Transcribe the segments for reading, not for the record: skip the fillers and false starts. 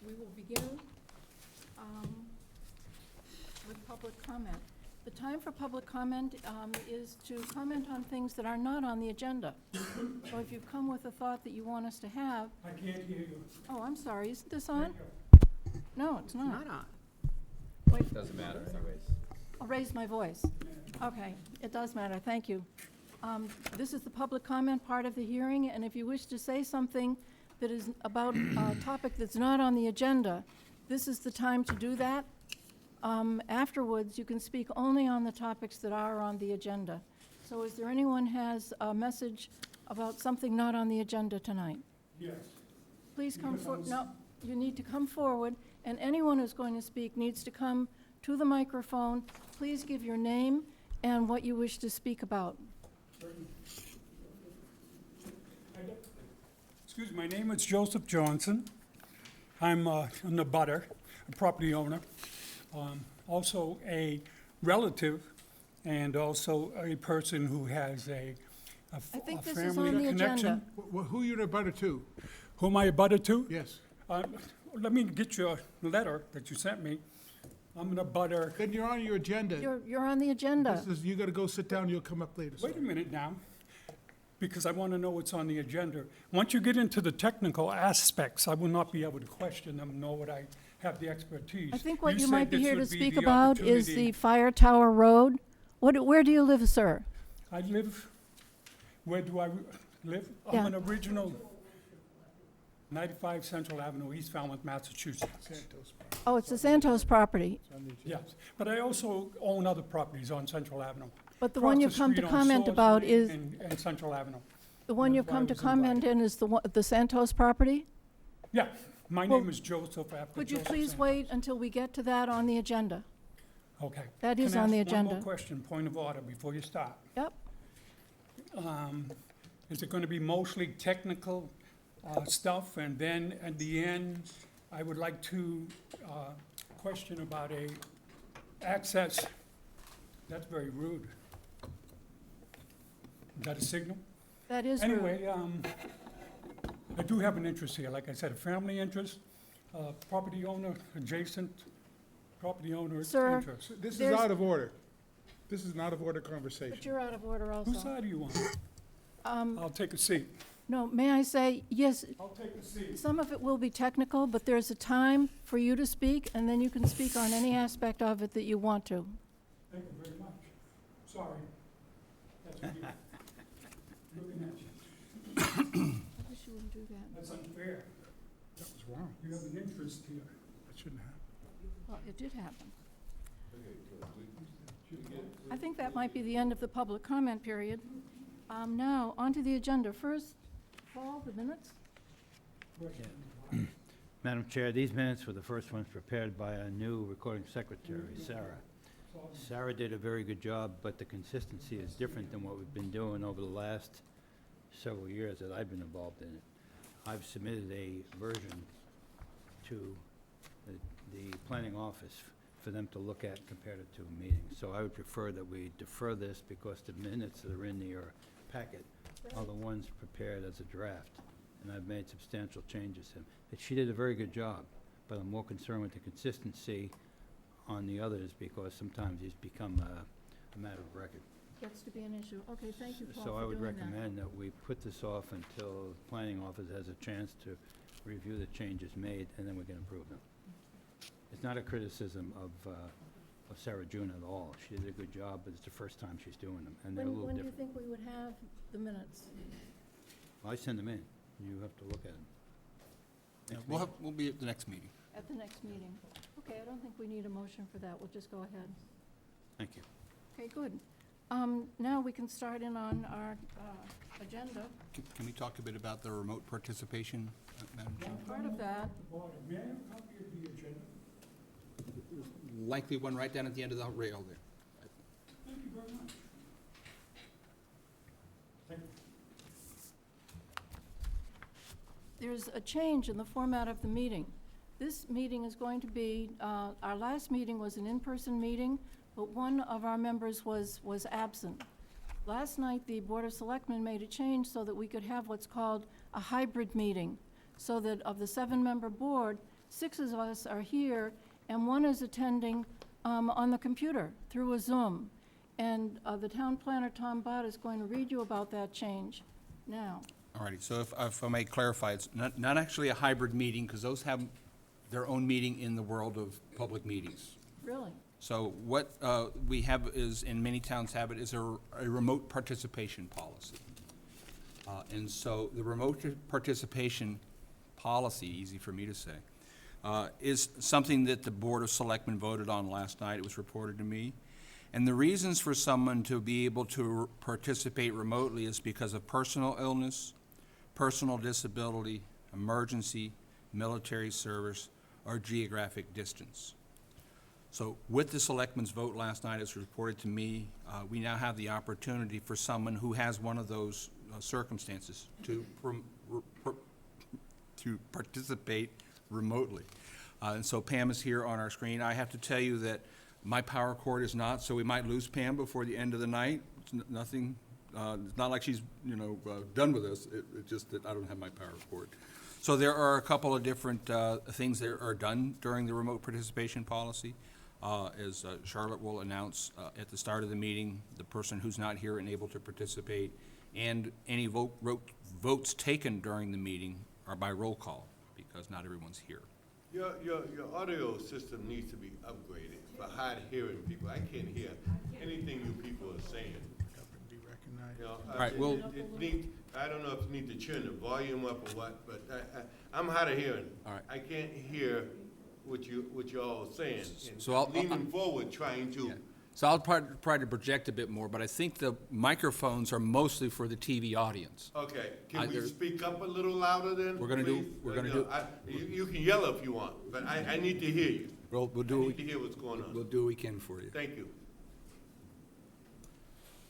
We will begin with public comment. The time for public comment is to comment on things that are not on the agenda. So if you've come with a thought that you want us to have... I can't hear you. Oh, I'm sorry, isn't this on? No, it's not. Not on. Wait, Doesn't matter anyways. I'll raise my voice. Okay, it does matter, thank you. This is the public comment part of the hearing, and if you wish to say something that is about a topic that's not on the agenda, this is the time to do that. Afterwards, you can speak only on the topics that are on the agenda. So is there anyone has a message about something not on the agenda tonight? Yes. Please come forward. No, you need to come forward, and anyone who's going to speak needs to come to the microphone. Please give your name and what you wish to speak about. Excuse me, my name is Joseph Johnson. I'm an abutter, a property owner, also a relative, and also a person who has a I think this is family on the connection. agenda. Who you in a butter to? Who am I a butter to? Yes. Let me get your letter that you sent me. I'm an abutter. Then you're on your agenda. You're on the agenda. You gotta go sit down, you'll come up later. Wait a minute now, because I want to know what's on the agenda. Once you get into the technical aspects, I will not be able to question them, nor would I have the expertise. I think what you said might be this here to would be speak the about is the opportunity. Fire Tower Road. Where do you live, sir? I live, where do I live? Yeah. I'm an original 95 Central Avenue, East Falmouth, Massachusetts. Santos. Oh, it's the Santos property, Yes, but I also own other properties on Central Avenue. but the Across one you've come to street on comment Saw about Street is, and Central Avenue. the one that's you've why I come to was comment in is the Santos property? Yeah, my Well, name is Joseph, after Would you Joseph please Santos. wait until we get to that on the agenda? Okay. That is on the Can I ask one agenda. more question, point of order, before you start? Yep. Is it going to be mostly technical stuff? And then at the end, I would like to question about a access. That's very rude. Is that a signal? That is rude. Anyway, I do have an interest here. Like I said, a family interest, property owner, adjacent property owner Sir. interest. This is There's- out of order. This is an out of order But conversation. you're out of order Whose also. side are you on? I'll take a seat. No, may I say, yes, I'll take a seat. some of it will be technical, but there's a time for you to speak, and then you can speak on any aspect of it that you want to. Thank you very much. Sorry. That's what you're looking at you. I wish you wouldn't do that. That's unfair. That was wrong. You have an interest here. That shouldn't happen. Well, it did happen. I think that might be the end of the public comment period. Now, onto the agenda. First, Paul, the minutes? Madam Chair, these minutes were the first ones prepared by a new recording secretary, Sarah. Sarah did a very good job, but the consistency is different than what we've been doing over the last several years that I've been involved in it. I've submitted a version to the planning office for them to look at compared it to a meeting. So I would prefer that we defer this because the minutes that are in your packet are the ones prepared as a draft. And I've made substantial changes. And she did a very good job, but I'm more concerned with the consistency on the others because sometimes these become a matter of record. Gets to be an issue. Okay, thank you, Paul, So I for would doing that. recommend that we put this off until the planning office has a chance to review the changes made, and then we can approve them. It's not a criticism of Sarah June at all. She did a good job, but it's the first time she's doing them, and they're a little When do you different. think we would have the minutes? I send them in. You have to look at them. Next We'll meeting. we'll be at the next meeting. At the next meeting? Okay, I don't think we need a motion for that. We'll just go ahead. Thank you. Okay, good. Now we can start in on our agenda. Can we talk a bit about the remote participation, Madam Chair? Part of that, May I have a copy of the agenda? Likely one right down at the end of the rail there. Thank you very much. Thank there's a change in the format of the meeting. This meeting is going to be, our last meeting was an in-person meeting, but one of our members was absent. Last night, the Board of Selectmen made a change so that we could have what's called a hybrid meeting, so that of the 7-member board, 6 of us are here, and 1 is attending on the computer through a Zoom. And the town planner, Tom Bott, is going to read you about that change now. All righty, so if I may clarify, it's not actually a hybrid meeting, because those have their own meeting in the world of public meetings. Really? So what we have is, and many towns have it, is a remote participation policy. And so the remote participation policy, easy for me to say, is something that the Board of Selectmen voted on last night. It was reported to me. And the reasons for someone to be able to participate remotely is because of personal illness, personal disability, emergency, military service, or geographic distance. So with the Selectmen's vote last night, as reported to me, we now have the opportunity for someone who has one of those circumstances to participate remotely. And so Pam is here on our screen. I have to tell you that my power cord is not, so we might lose Pam before the end of the night. It's nothing, it's not like she's, done with us. It's just that I don't have my power cord. So there are a couple of different things that are done during the remote participation policy. As Charlotte will announce at the start of the meeting, the person who's not here and able to participate, and any votes taken during the meeting are by roll call, because not everyone's here. Your audio system needs to be upgraded for hard hearing people. I can't hear anything you people are saying. Be recognized. All right, well- I don't know if you need to turn the volume up or what, but I'm hard of hearing. All right. I can't hear what you all are saying. And So I'll- leaning forward, trying to. Yeah. So I'll try to project a bit more, but I think the microphones are mostly for the TV audience. Okay, can we Either- speak up a little louder then? We're gonna do- please? we're gonna do- You can yell if you want, but I need to hear you. We'll I do need to hear what's going on. what we can for you. Thank you.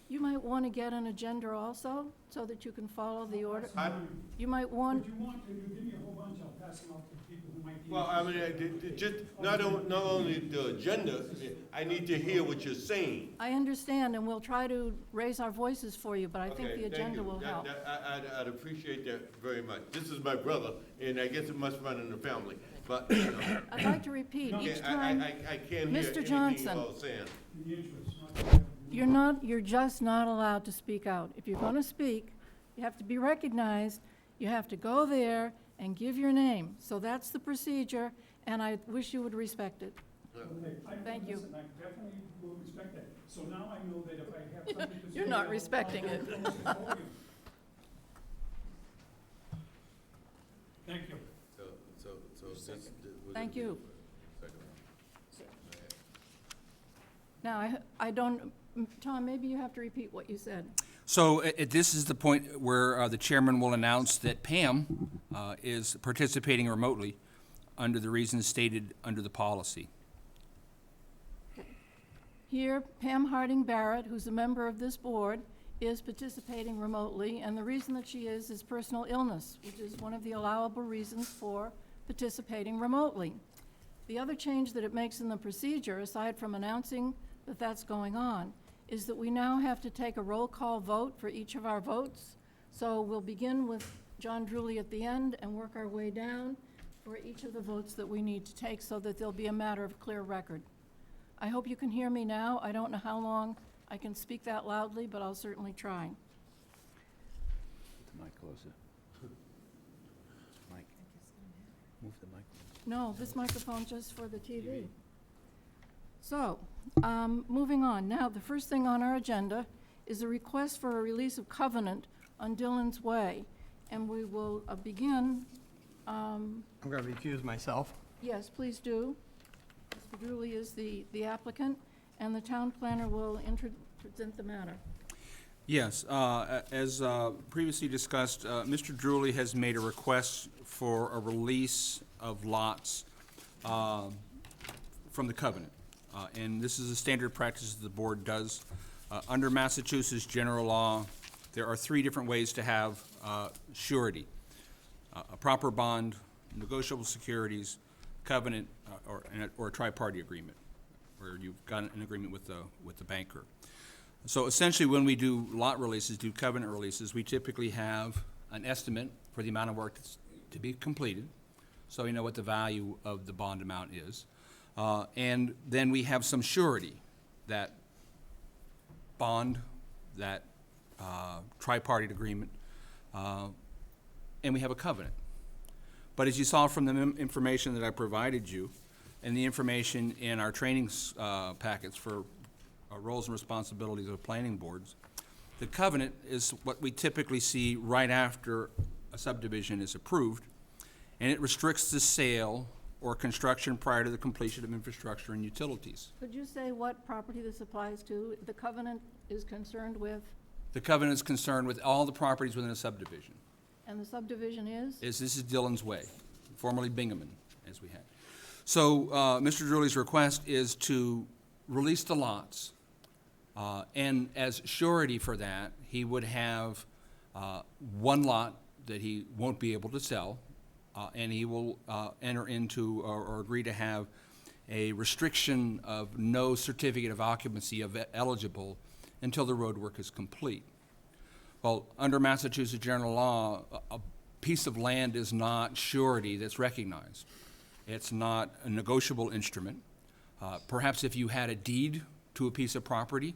You might want to get an agenda also, so that you can follow the order. You might want, If you want to, you give me a whole bunch, I'll pass them out to people who might be. Well, I mean, just, not only the agenda, I need to hear what you're saying. I understand, and we'll try to raise our voices for you, but I think Okay, the thank agenda you. will help. I'd appreciate that very much. This is my brother, and I guess it must run in the family, but, I'd like to repeat, each I time, can't hear Mr. anything Johnson. you all saying. In the interest, you're just not allowed to speak out. If you're going to speak, you have to be recognized, you have to go there and give your name. So that's the procedure, and I wish you would respect it. Okay, Thank you. listen, I definitely will respect that. So now I know that if I have something to say. You're not I'll- respecting I'll it. go to the podium. Thank you. Thank you. Now, I don't, Tom, maybe you have to repeat what you said. So this is the point where the chairman will announce that Pam is participating remotely under the reasons stated under the policy. Here, Pam Harding Barrett, who's a member of this board, is participating remotely, and the reason that she is personal illness, which is one of the allowable reasons for participating remotely. The other change that it makes in the procedure, aside from announcing that that's going on, is that we now have to take a roll call vote for each of our votes. So we'll begin with John Drewley at the end and work our way down for each of the votes that we need to take so that there'll be a matter of clear record. I hope you can hear me now. I don't know how long I can speak that loudly, but I'll certainly try. Put the mic closer. Mike, move the mic. No, this microphone's just for the TV. So, moving on. Now, the first thing on our agenda is a request for a release of covenant on Dillon's Way. And we will begin, I'm going to recuse myself. yes, please do. Mr. Drewley is the applicant, and the town planner will present the matter. Yes, as previously discussed, Mr. Drewley has made a request for a release of lots from the covenant. And this is a standard practice the board does. Under Massachusetts general law, there are 3 different ways to have surety. a proper bond, negotiable securities, covenant, or a tri-party agreement, where you've got an agreement with the banker. So essentially, when we do lot releases, do covenant releases, we typically have an estimate for the amount of work that's to be completed, so we know what the value of the bond amount is. And then we have some surety, that bond, that tripartite agreement, and we have a covenant. But as you saw from the information that I provided you, and the information in our training packets for roles and responsibilities of planning boards, the covenant is what we typically see right after a subdivision is approved, and it restricts the sale or construction prior to the completion of infrastructure and utilities. Could you say what property this applies to? The covenant is concerned with, The covenant is concerned with all the properties within a subdivision. and the subdivision is? This is Dillon's Way, formerly Bingaman, as we had. So, Mr. Drewley's request is to release the lots, and as surety for that, he would have one lot that he won't be able to sell, and he will enter into or agree to have a restriction of no certificate of occupancy of eligible until the road work is complete. Well, under Massachusetts general law, a piece of land is not surety that's recognized. It's not a negotiable instrument. Perhaps if you had a deed to a piece of property,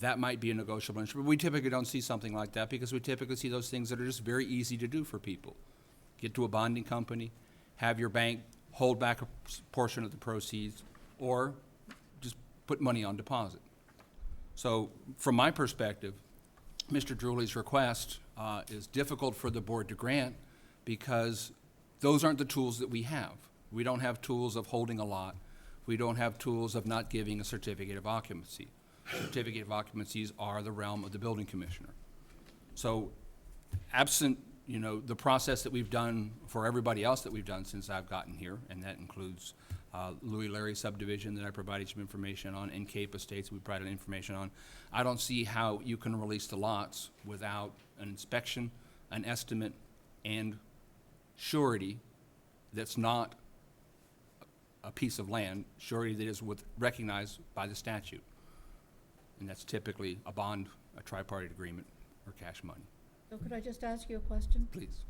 that might be a negotiable instrument. We typically don't see something like that because we typically see those things that are just very easy to do for people. Get to a bonding company, have your bank hold back a portion of the proceeds, or just put money on deposit. So from my perspective, Mr. Drewley's request is difficult for the board to grant because those aren't the tools that we have. We don't have tools of holding a lot. We don't have tools of not giving a certificate of occupancy. Certificate of occupancies are the realm of the building commissioner. So absent, the process that we've done for everybody else that we've done since I've gotten here, and that includes Louis Larry subdivision that I provided some information on, and Cape Estates we provided information on. I don't see how you can release the lots without an inspection, an estimate, and surety that's not a piece of land, surety that is recognized by the statute. And that's typically a bond, a tripartite agreement, or cash money. So could I just ask you a question? Please.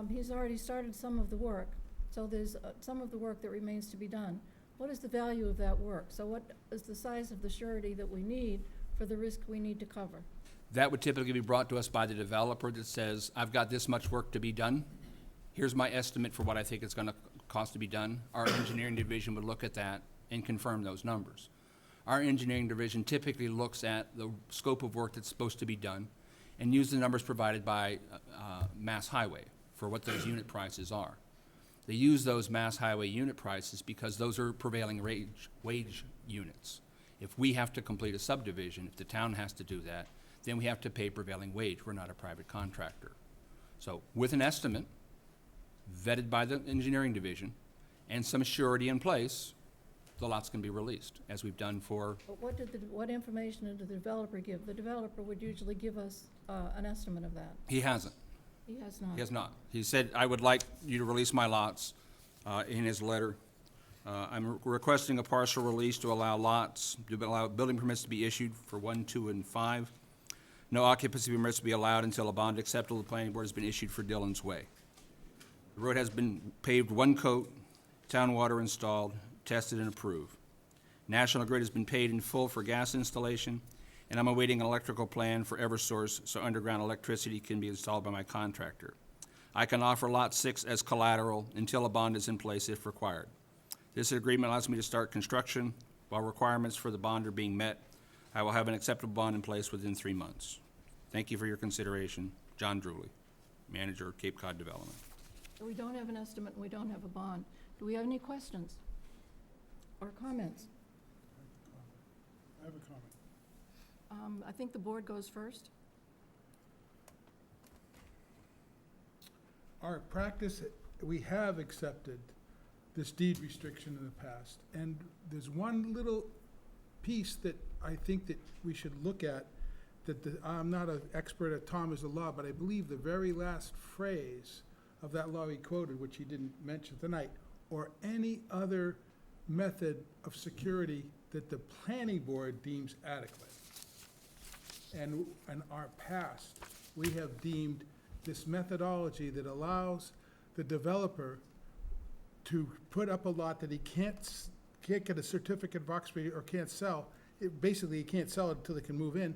He's already started some of the work, so there's some of the work that remains to be done. What is the value of that work? So what is the size of the surety that we need for the risk we need to cover? That would typically be brought to us by the developer that says, I've got this much work to be done. Here's my estimate for what I think it's gonna cost to be done. Our engineering division would look at that and confirm those numbers. Our engineering division typically looks at the scope of work that's supposed to be done and use the numbers provided by Mass Highway for what those unit prices are. They use those Mass Highway unit prices because those are prevailing wage units. If we have to complete a subdivision, if the town has to do that, then we have to pay prevailing wage. We're not a private contractor. So with an estimate vetted by the engineering division and some surety in place, the lots can be released, as we've done for, But what information did the developer give? The developer would usually give us an estimate of that. he hasn't. He has not. He has not. He said, I would like you to release my lots, in his letter. I'm requesting a partial release to allow building permits to be issued for 1, 2, and 5. No occupancy permits to be allowed until a bond acceptable to the planning board has been issued for Dillon's Way. The road has been paved one coat, town water installed, tested and approved. National Grid has been paid in full for gas installation, and I'm awaiting an electrical plan for Eversource so underground electricity can be installed by my contractor. I can offer Lot 6 as collateral until a bond is in place if required. This agreement allows me to start construction while requirements for the bond are being met. I will have an acceptable bond in place within 3 months. Thank you for your consideration. John Drewley, Manager, Cape Cod Development. So we don't have an estimate and we don't have a bond. Do we have any questions or comments? I have a comment. I think the board goes first. Our practice, we have accepted this deed restriction in the past, and there's one little piece that I think that we should look at, that I'm not an expert at Thomas of law, but I believe the very last phrase of that law he quoted, which he didn't mention tonight, or any other method of security that the planning board deems adequate. And in our past, we have deemed this methodology that allows the developer to put up a lot that he can't get a certificate of occupancy or can't sell. Basically, he can't sell it until they can move in.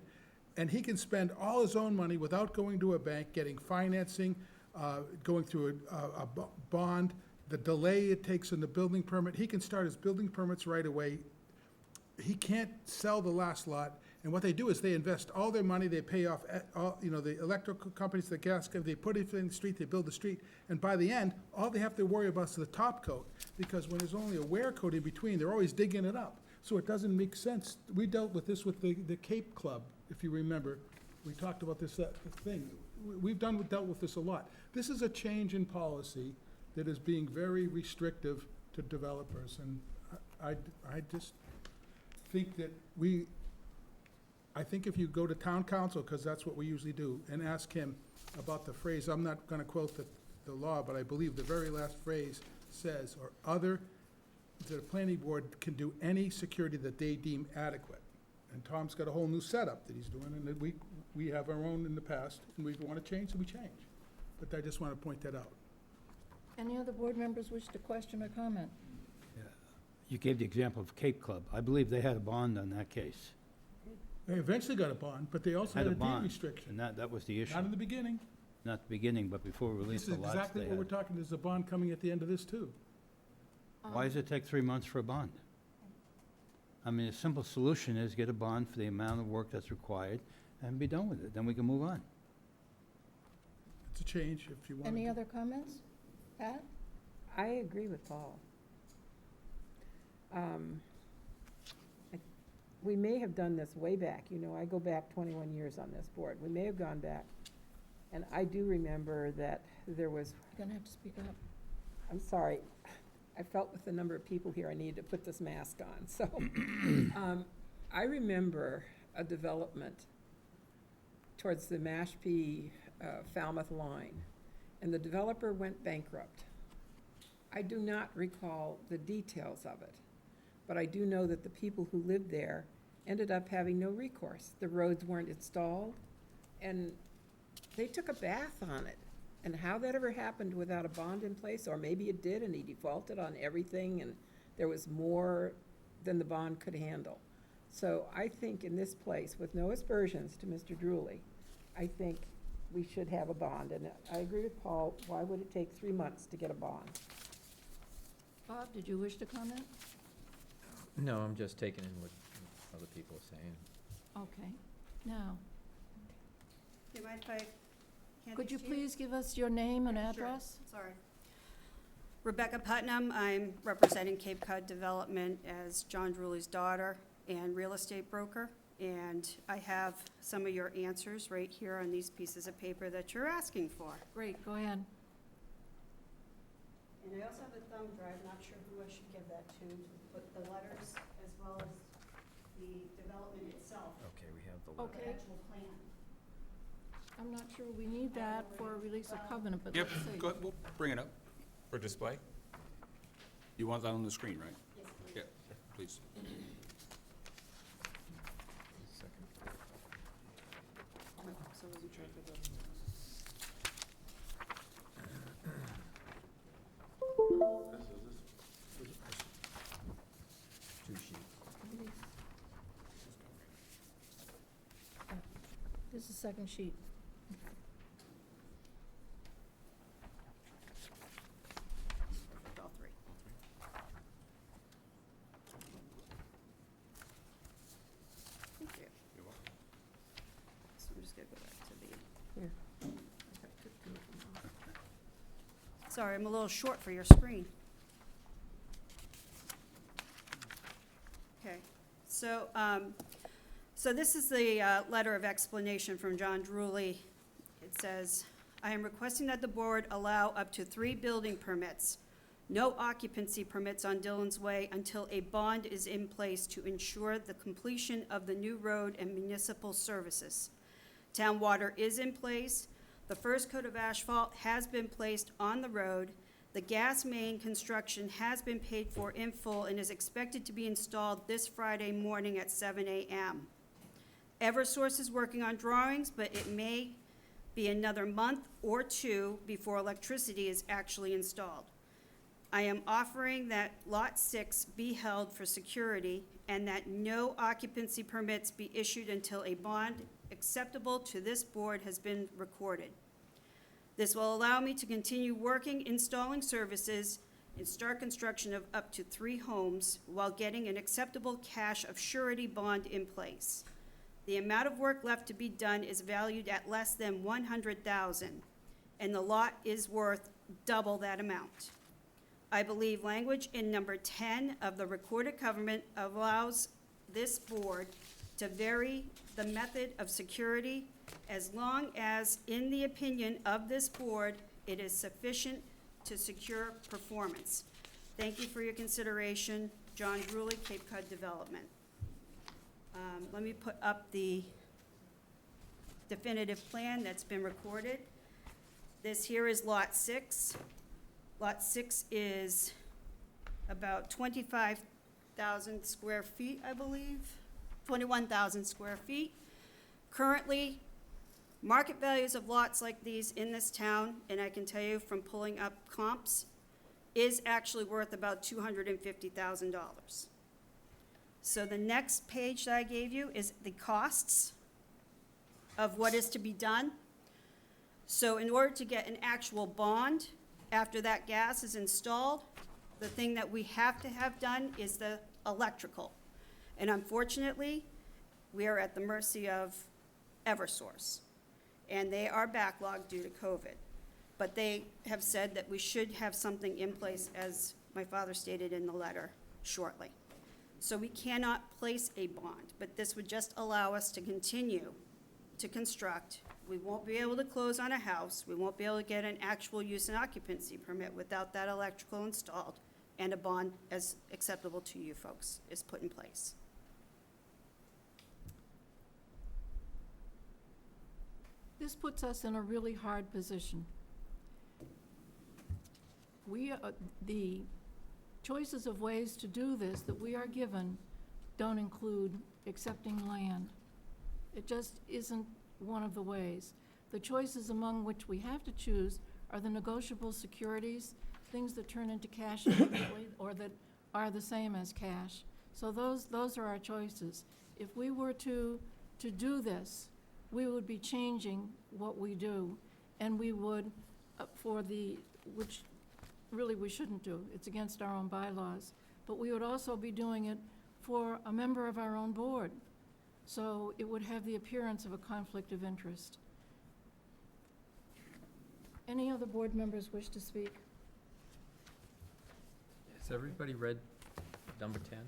And he can spend all his own money without going to a bank, getting financing, going through a bond, the delay it takes in the building permit. He can start his building permits right away. He can't sell the last lot. And what they do is they invest all their money, they pay off, the electrical companies, the gas companies, they put it in the street, they build the street. And by the end, all they have to worry about is the top coat, because when there's only a wear coat in between, they're always digging it up. So it doesn't make sense. We dealt with this with the Cape Club, if you remember. We talked about this thing. We've dealt with this a lot. This is a change in policy that is being very restrictive to developers. And I just think that I think if you go to town council, because that's what we usually do, and ask him about the phrase, I'm not gonna quote the law, but I believe the very last phrase says, or other, the planning board can do any security that they deem adequate. And Tom's got a whole new setup that he's doing, and that we have our own in the past, and we want to change, so we change. But I just want to point that out. Any other board members wish to question or comment? You gave the example of Cape Club. I believe they had a bond on that case. They eventually got a bond, but they also had a deed bond, restriction. and that was the issue. Not in the beginning. Not the beginning, but before we This released is the lots exactly they what we're had. talking, there's a bond coming at the end of this, too. Why does it take 3 months for a bond? I mean, a simple solution is get a bond for the amount of work that's required and be done with it. Then we can move on. It's a change if you want. Any other comments? Pat? I agree with Paul. We may have done this way back, I go back 21 years on this board. We may have gone back, and I do remember that there was, You're gonna have to speak up. I'm sorry, I felt with the number of people here, I needed to put this mask on, so. I remember a development towards the Mashpee, Falmouth line, and the developer went bankrupt. I do not recall the details of it, but I do know that the people who lived there ended up having no recourse. The roads weren't installed, and they took a bath on it. And how that ever happened without a bond in place, or maybe it did and he defaulted on everything and there was more than the bond could handle. So I think in this place, with no aspersions to Mr. Drewley, I think we should have a bond. And I agree with Paul, why would it take 3 months to get a bond? Bob, did you wish to comment? No, I'm just taking in what other people are saying. Okay. Now, Do you mind if I hand could you these to please give us your name and Sure. address? Sorry. Rebecca Putnam, I'm representing Cape Cod Development as John Drewley's daughter and real estate broker. And I have some of your answers right here on these pieces of paper that you're asking for. Great, go ahead. And I also have a thumb drive, not sure who I should give that to put the letters as well as the development itself, Okay, we have the the Okay. actual plan. I'm not sure we need that for a release of covenant, but Yep, let's see. go ahead, we'll bring it up. For display? You want that on the screen, right? Yes, please. Yeah, please. Second. So I wasn't sure if it was- Two sheets. This is the second sheet. all three. Thank you. You're welcome. So I'm just gonna go back to the. Here. Sorry, I'm a little short for your screen. Okay, so, so this is the letter of explanation from John Drewley. It says, "I am requesting that the board allow up to 3 building permits, no occupancy permits on Dillon's Way until a bond is in place to ensure the completion of the new road and municipal services. Town water is in place. The first coat of asphalt has been placed on the road. The gas main construction has been paid for in full and is expected to be installed this Friday morning at 7 a.m. Eversource is working on drawings, but it may be another month or two before electricity is actually installed. I am offering that Lot 6 be held for security and that no occupancy permits be issued until a bond acceptable to this board has been recorded. This will allow me to continue working, installing services, and start construction of up to 3 homes while getting an acceptable cash of surety bond in place. The amount of work left to be done is valued at less than $100,000, and the lot is worth double that amount. I believe language in number 10 of the recorded covenant allows this board to vary the method of security as long as, in the opinion of this board, it is sufficient to secure performance. Thank you for your consideration. John Drewley, Cape Cod Development. Let me put up the definitive plan that's been recorded. This here is Lot 6. Lot 6 is about 25,000 square feet, I believe, 21,000 square feet. Currently, market values of lots like these in this town, and I can tell you from pulling up comps, is actually worth about $250,000. So the next page that I gave you is the costs of what is to be done. So in order to get an actual bond, after that gas is installed, the thing that we have to have done is the electrical. And unfortunately, we are at the mercy of Eversource, and they are backlogged due to COVID. But they have said that we should have something in place, as my father stated in the letter, shortly. So we cannot place a bond, but this would just allow us to continue to construct. We won't be able to close on a house. We won't be able to get an actual use and occupancy permit without that electrical installed, and a bond as acceptable to you folks is put in place. This puts us in a really hard position. The choices of ways to do this that we are given don't include accepting land. It just isn't one of the ways. The choices among which we have to choose are the negotiable securities, things that turn into cash immediately or that are the same as cash. So those are our choices. If we were to do this, we would be changing what we do, and we would, which really we shouldn't do. It's against our own bylaws. But we would also be doing it for a member of our own board. So it would have the appearance of a conflict of interest. Any other board members wish to speak? Has everybody read number 10?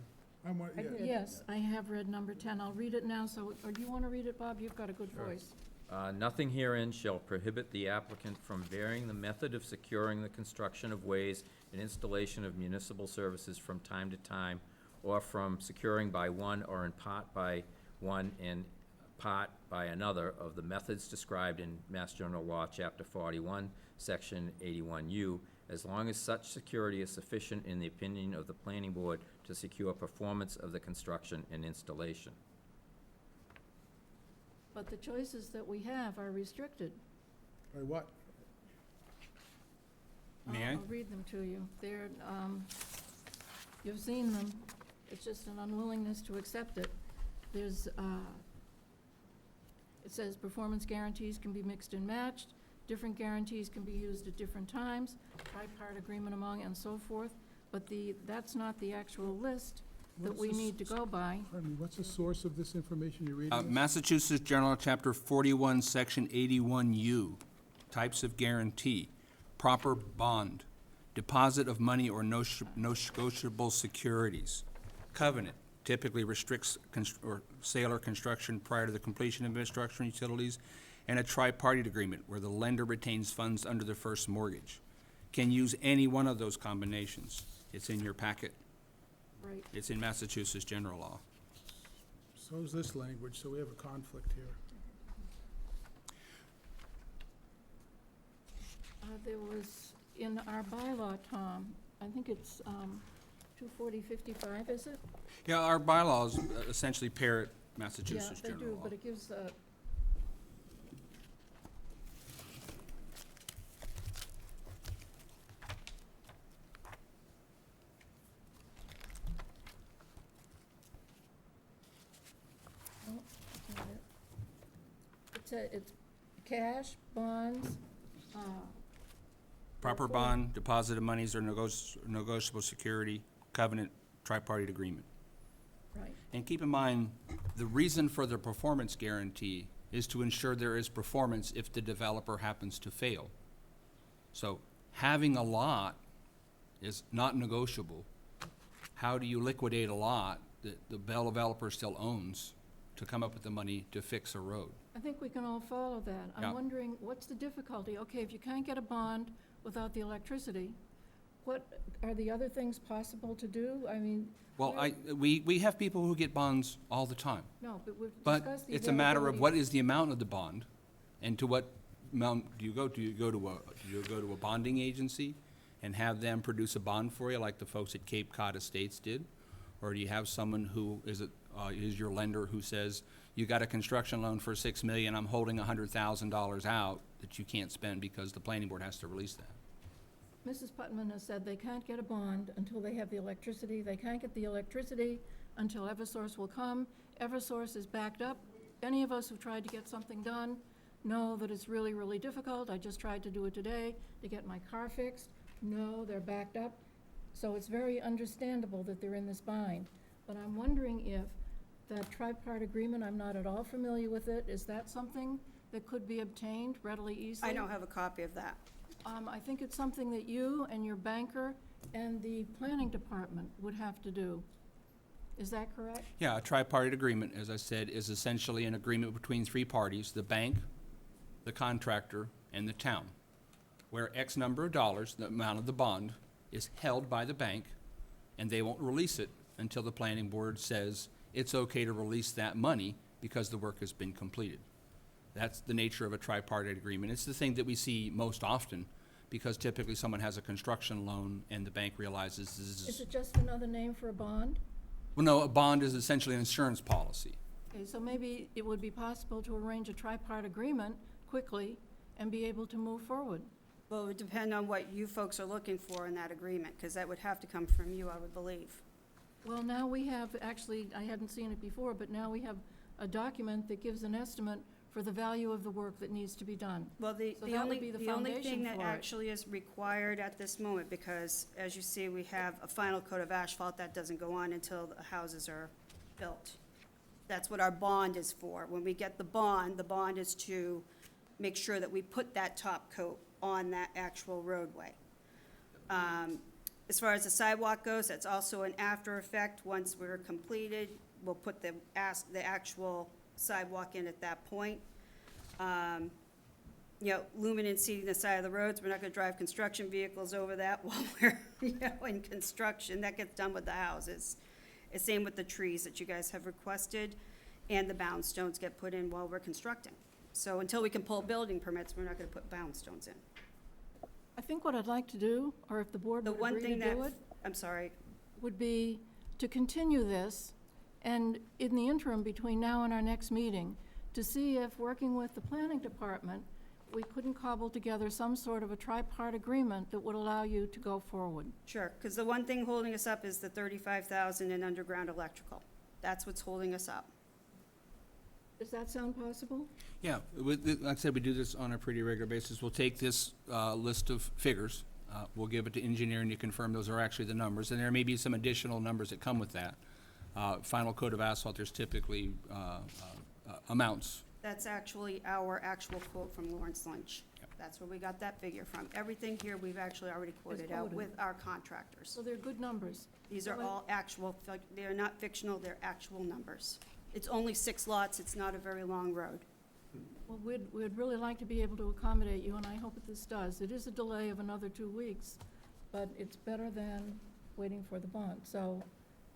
Yes, I have read number 10. I'll read it now, or do you want to read it, Bob? You've got a good Sure. voice. Nothing herein shall prohibit the applicant from varying the method of securing the construction of ways and installation of municipal services from time to time, or from securing by one or in part by one and part by another of the methods described in Mass General Law, Chapter 41, Section 81U, as long as such security is sufficient in the opinion of the planning board to secure performance of the construction and installation. But the choices that we have are restricted. By what? May I? I'll read them to you. They're, you've seen them. It's just an unwillingness to accept it. There's, it says performance guarantees can be mixed and matched. Different guarantees can be used at different times. Tripartite agreement among and so forth. But that's not the actual list that we need to go by. Pardon me, what's the source of this information you're reading? Massachusetts General Chapter 41, Section 81U, types of guarantee, proper bond, deposit of money or negotiable securities. Covenant typically restricts sale or construction prior to the completion of infrastructure and utilities, and a tripartite agreement where the lender retains funds under the first mortgage. Can use any one of those combinations. It's in your packet. Right. It's in Massachusetts General Law. So is this language, so we have a conflict here. There was, in our bylaw, Tom, I think it's 24055, is it? Yeah, our bylaws essentially parrot Massachusetts Yeah, they general do, law. but it gives oh, that's not it. It's cash, bonds, Proper bond, deposit of monies or negotiable security, covenant, tripartite agreement. right. And keep in mind, the reason for the performance guarantee is to ensure there is performance if the developer happens to fail. So having a lot is not negotiable. How do you liquidate a lot that the developer still owns to come up with the money to fix a road? I think we can all follow that. Yeah. I'm wondering, what's the difficulty? Okay, if you can't get a bond without the electricity, what are the other things possible to do? I mean, Well, we have people who get bonds all the time. no, but we've But discussed the it's a matter of availability- what is the amount of the bond, and to what amount do you go to? Do you go to a bonding agency and have them produce a bond for you, like the folks at Cape Cod Estates did? Or do you have someone who is your lender who says, you got a construction loan for $6 million, I'm holding $100,000 out that you can't spend because the planning board has to release that? Mrs. Putman has said they can't get a bond until they have the electricity. They can't get the electricity until Eversource will come. Eversource is backed up. Any of us who've tried to get something done know that it's really, really difficult. I just tried to do it today to get my car fixed. No, they're backed up. So it's very understandable that they're in this bind. But I'm wondering if that tripart agreement, I'm not at all familiar with it. Is that something that could be obtained readily, easily? I don't have a copy of that. I think it's something that you and your banker and the planning department would have to do. Is that correct? Yeah, a tripartite agreement, as I said, is essentially an agreement between three parties, the bank, the contractor, and the town, where X number of dollars, the amount of the bond, is held by the bank, and they won't release it until the planning board says it's okay to release that money because the work has been completed. That's the nature of a tripartite agreement. It's the thing that we see most often, because typically someone has a construction loan and the bank realizes this Is is, it just another name for a bond? well, no, a bond is essentially an insurance policy. Okay, so maybe it would be possible to arrange a tripart agreement quickly and be able to move forward. Well, it would depend on what you folks are looking for in that agreement, because that would have to come from you, I would believe. Well, now we have, actually, I hadn't seen it before, but now we have a document that gives an estimate for the value of the work that needs to be done. Well, the So that would be only, the the only thing foundation that for it. actually is required at this moment, because as you see, we have a final coat of asphalt that doesn't go on until the houses are built. That's what our bond is for. When we get the bond is to make sure that we put that top coat on that actual roadway. As far as the sidewalk goes, that's also an after effect. Once we're completed, we'll put the actual sidewalk in at that point. Lumen seating the side of the roads, we're not gonna drive construction vehicles over that while we're, in construction. That gets done with the houses. It's same with the trees that you guys have requested, and the bound stones get put in while we're constructing. So until we can pull building permits, we're not gonna put bound stones in. I think what I'd like to do, or if the board The would one agree thing to that, do it, I'm sorry, would be to continue this, and in the interim between now and our next meeting, to see if, working with the planning department, we couldn't cobble together some sort of a tripart agreement that would allow you to go forward. sure, because the one thing holding us up is the 35,000 in underground electrical. That's what's holding us up. Does that sound possible? Yeah, like I said, we do this on a pretty regular basis. We'll take this list of figures, we'll give it to engineering to confirm those are actually the numbers, and there may be some additional numbers that come with that. Final coat of asphalt, there's typically amounts. That's actually our actual quote from Lawrence Lynch. That's where we got that figure from. Everything here, we've actually already quoted out quoted. with our contractors. So they're good numbers. These are Well, all actual, they're not fictional, they're actual numbers. It's only 6 lots, it's not a very long road. Well, we'd really like to be able to accommodate you, and I hope that this does. It is a delay of another 2 weeks, but it's better than waiting for the bond. So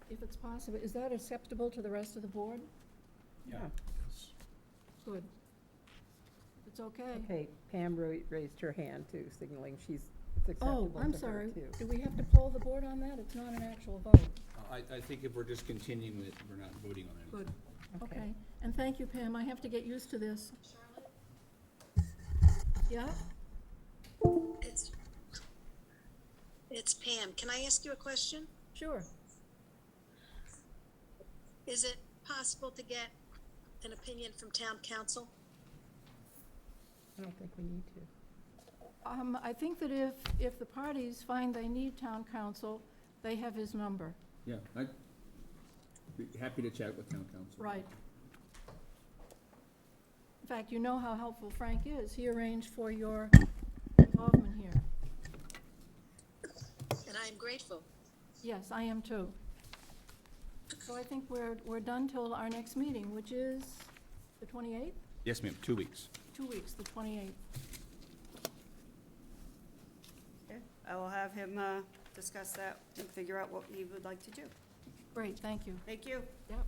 if it's possible, is that acceptable to the rest of the board? Yeah. Good. If it's okay. Okay, Pam raised her hand too, signaling it's acceptable Oh, to I'm her sorry. too. Do we have to poll the board on that? It's not an actual vote. I think if we're just continuing it, we're not voting on anything. Good. Okay. And thank you, Pam. I have to get used to this. Yeah? It's Pam. Can I ask you a question? Sure. Is it possible to get an opinion from town council? I don't think we need to. I think that if the parties find they need town council, they have his number. Yeah, I'd be happy to chat with town council. Right. In fact, you know how helpful Frank is. He arranged for your involvement here. And I am grateful. Yes, I am too. So I think we're done till our next meeting, which is the 28th? Yes, ma'am, 2 weeks. 2 weeks, the 28th. Okay. I will have him discuss that and figure out what he would like to do. Great, thank you. Thank you. Yep.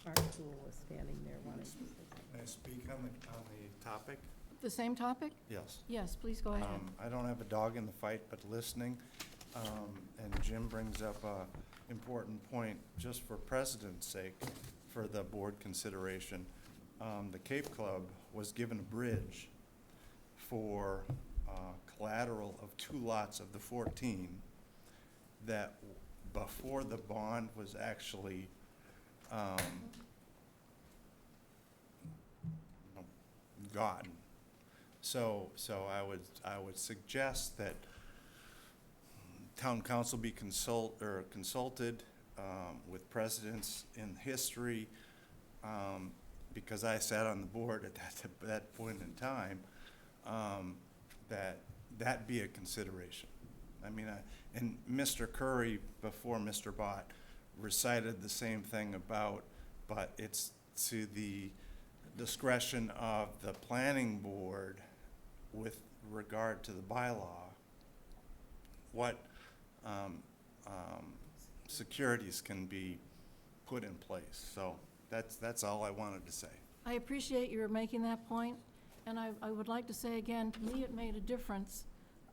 Art School was standing there wanting to say something. May I speak on the topic? The same topic? Yes. Yes, please go ahead. I don't have a dog in the fight, but listening, and Jim brings up a important point, just for precedent's sake, for the board consideration. The Cape Club was given a bridge for collateral of 2 lots of the 14 that before the bond was actually gotten. So I would suggest that town council be consulted with precedents in history, because I sat on the board at that point in time, that be a consideration. I mean, and Mr. Curry, before Mr. Bott, recited the same thing about, but it's to the discretion of the planning board with regard to the bylaw, what securities can be put in place. So that's all I wanted to say. I appreciate your making that point, and I would like to say again, to me, it made a difference.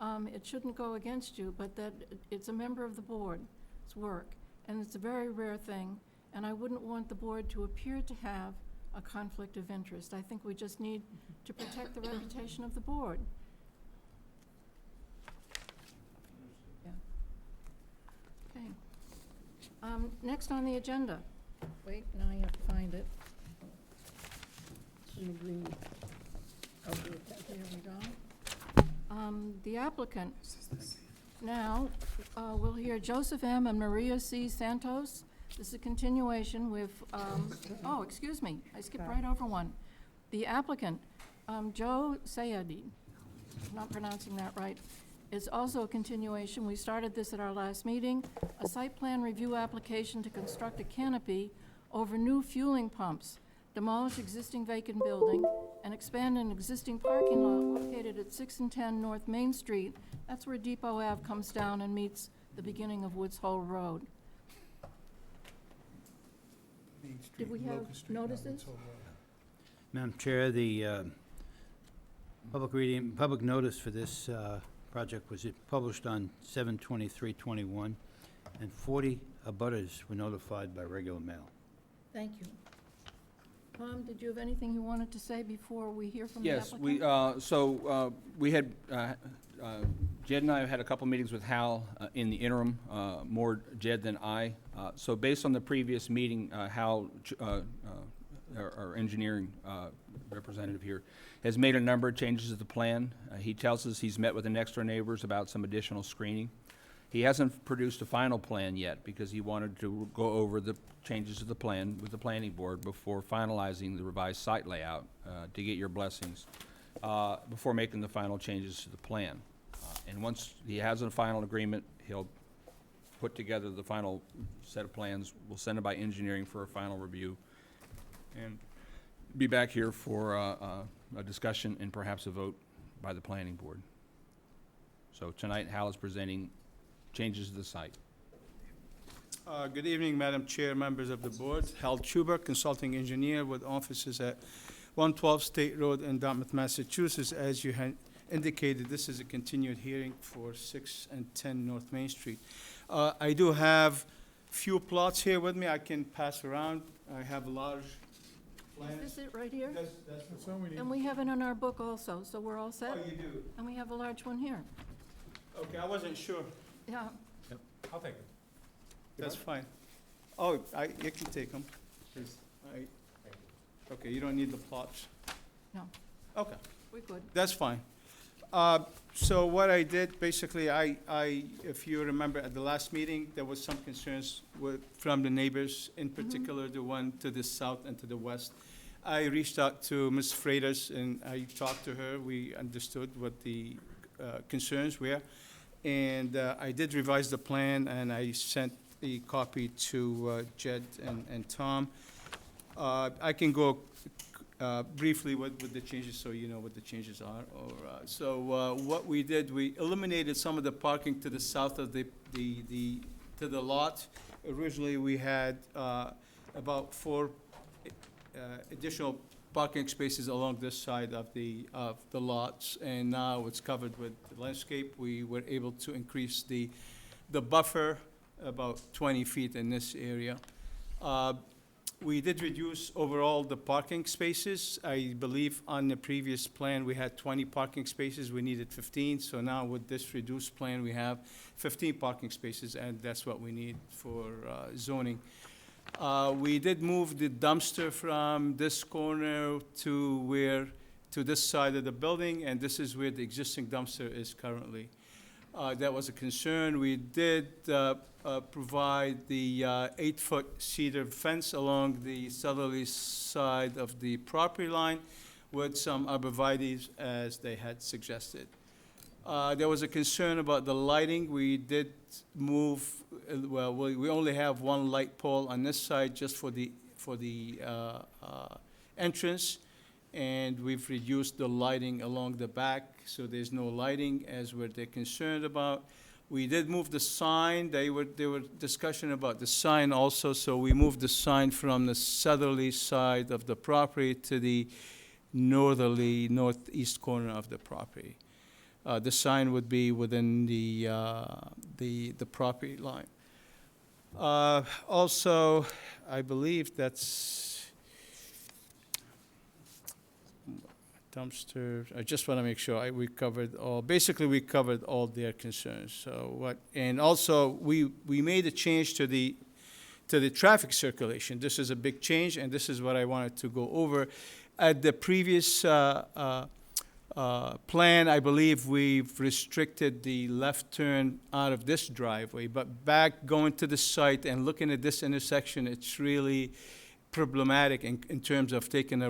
It shouldn't go against you, but that it's a member of the board's work, and it's a very rare thing, and I wouldn't want the board to appear to have a conflict of interest. I think we just need to protect the reputation of the board. Yeah. Okay. Next on the agenda. Wait, now I have to find it. In the green. Oh, There we go. The applicant. Now, we'll hear Joseph M. and Maria C. Santos. This is a continuation with, oh, excuse me, I skipped right over one. The applicant, Joe Sayadi, I'm not pronouncing that right, is also a continuation. We started this at our last meeting. A site plan review application to construct a canopy over new fueling pumps, demolish existing vacant building, and expand an existing parking lot located at 6 and 10 North Main Street. That's where Depot Ave comes down and meets the beginning of Woods Hole Road. Did we have notices? Madam Chair, the public notice for this project was published on 7/23/21, and 40 abutters were notified by regular mail. Thank you. Tom, did you have anything you wanted to say before we hear from the Yes, applicant? we had, Jed and I had a couple meetings with Hal in the interim, more Jed than I. So based on the previous meeting, Hal, our engineering representative here, has made a number of changes to the plan. He tells us he's met with the next door neighbors about some additional screening. He hasn't produced a final plan yet because he wanted to go over the changes to the plan with the planning board before finalizing the revised site layout to get your blessings before making the final changes to the plan. And once he has a final agreement, he'll put together the final set of plans. We'll send it by engineering for a final review and be back here for a discussion and perhaps a vote by the planning board. So tonight, Hal is presenting changes to the site. Good evening, Madam Chair, members of the board. Hal Chuber, consulting engineer with offices at 112 State Road in Dartmouth, Massachusetts. As you had indicated, this is a continued hearing for 6 and 10 North Main Street. I do have few plots here with me I can pass around. I have large plans. Is this it right here? That's all we need. And we have it in our book also, so we're all set? Oh, you do? And we have a large one here. Okay, I wasn't sure. Yeah, I'll take it. That's fine. Oh, you can take them. Okay, you don't need the plots? no, Okay. we're good. That's fine. So what I did, basically, if you remember at the last meeting, there was some concerns from the neighbors, in particular, the one to the south and to the west. I reached out to Ms. Freitas, and I talked to her. We understood what the concerns were. And I did revise the plan, and I sent a copy to Jed and Tom. I can go briefly with the changes, so you know what the changes are. What we did, we eliminated some of the parking to the south of to the lot. Originally, we had about 4 additional parking spaces along this side of the lots, and now it's covered with landscape. We were able to increase the buffer about 20 feet in this area. We did reduce overall the parking spaces. I believe on the previous plan, we had 20 parking spaces, we needed 15. So now with this reduced plan, we have 15 parking spaces, and that's what we need for zoning. We did move the dumpster from this corner to this side of the building, and this is where the existing dumpster is currently. That was a concern. We did provide the 8-foot cedar fence along the southerly side of the property line with some arborvitaes, as they had suggested. There was a concern about the lighting. We did move, we only have 1 light pole on this side just for the entrance, and we've reduced the lighting along the back, so there's no lighting as what they're concerned about. We did move the sign. There were discussion about the sign also, so we moved the sign from the southerly side of the property to the northeast corner of the property. The sign would be within the property line. Also, I believe that's dumpster. I just want to make sure we covered all, basically we covered all their concerns. And also we made a change to the traffic circulation. This is a big change, and this is what I wanted to go over. At the previous plan, I believe we've restricted the left turn out of this driveway, but back going to the site and looking at this intersection, it's really problematic in terms of taking a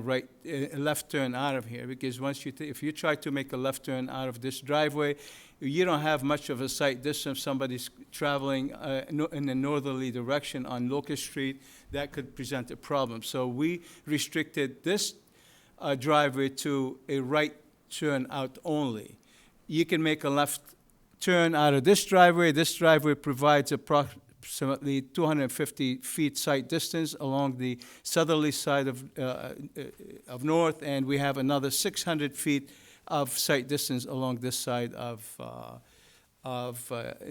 left turn out of here, because once if you try to make a left turn out of this driveway, you don't have much of a sight distance. Somebody's traveling in a northerly direction on Locust Street, that could present a problem. So we restricted this driveway to a right turn out only. You can make a left turn out of this driveway. This driveway provides approximately 250 feet sight distance along the southerly side of north, and we have another 600 feet of sight distance along this side of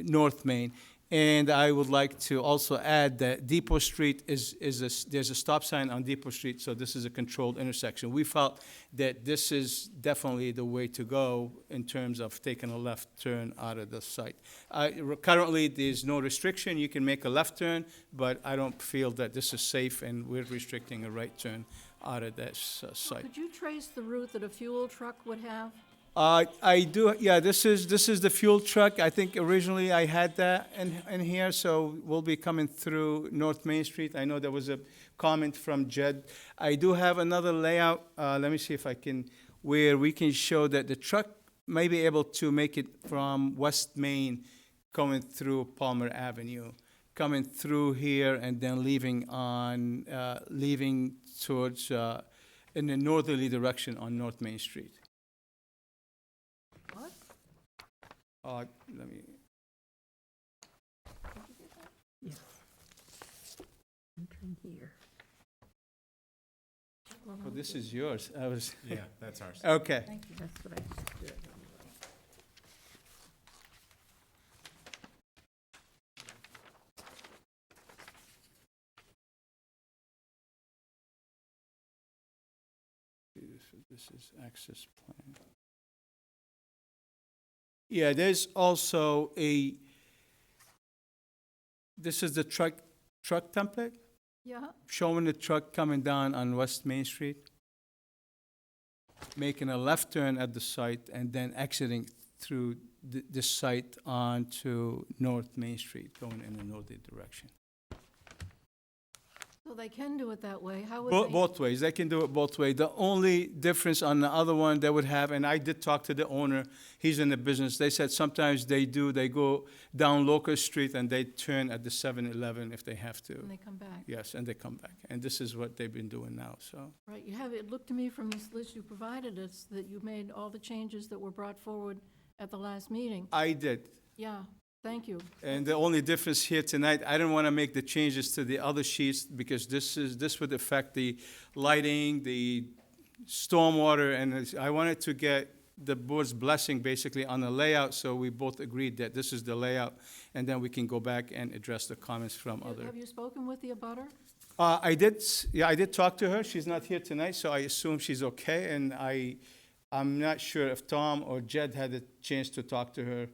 North Main. And I would like to also add that Depot Street there's a stop sign on Depot Street, so this is a controlled intersection. We felt that this is definitely the way to go in terms of taking a left turn out of the site. Currently, there's no restriction. You can make a left turn, but I don't feel that this is safe, and we're restricting a right turn out of this site. Could you trace the route that a fuel truck would have? I do, yeah, this is the fuel truck. I think originally I had that in here, so we'll be coming through North Main Street. I know there was a comment from Jed. I do have another layout, let me see if I can, where we can show that the truck may be able to make it from West Main, coming through Palmer Avenue, coming through here, and then leaving towards, in the northerly direction on North Main Street. What? Let me, Entering here. Oh, this is yours. I was, Yeah, that's ours. okay. Thank you. That's what I did. This is access plan. Yeah, there's also this is the truck template, Yeah, showing the truck coming down on West Main Street, making a left turn at the site, and then exiting through this site onto North Main Street, going in a northerly direction. so they can do it that way. How would they? Both ways, they can do it both ways. The only difference on the other one, they would have, and I did talk to the owner, he's in the business, they said sometimes they go down Locust Street and they turn at the 7-Eleven if they have to. And they come back. Yes, and they come back, and this is what they've been doing now, so. Right, you have, it looked to me from this list you provided us that you made all the changes that were brought forward at the last meeting. I did, Yeah, thank you. and the only difference here tonight, I didn't want to make the changes to the other sheets because this would affect the lighting, the stormwater, and I wanted to get the board's blessing basically on the layout, so we both agreed that this is the layout, and then we can go back and address the comments from other. Have you spoken with the abutter? I did talk to her. She's not here tonight, so I assume she's okay, and I'm not sure if Tom or Jed had a chance to talk to her,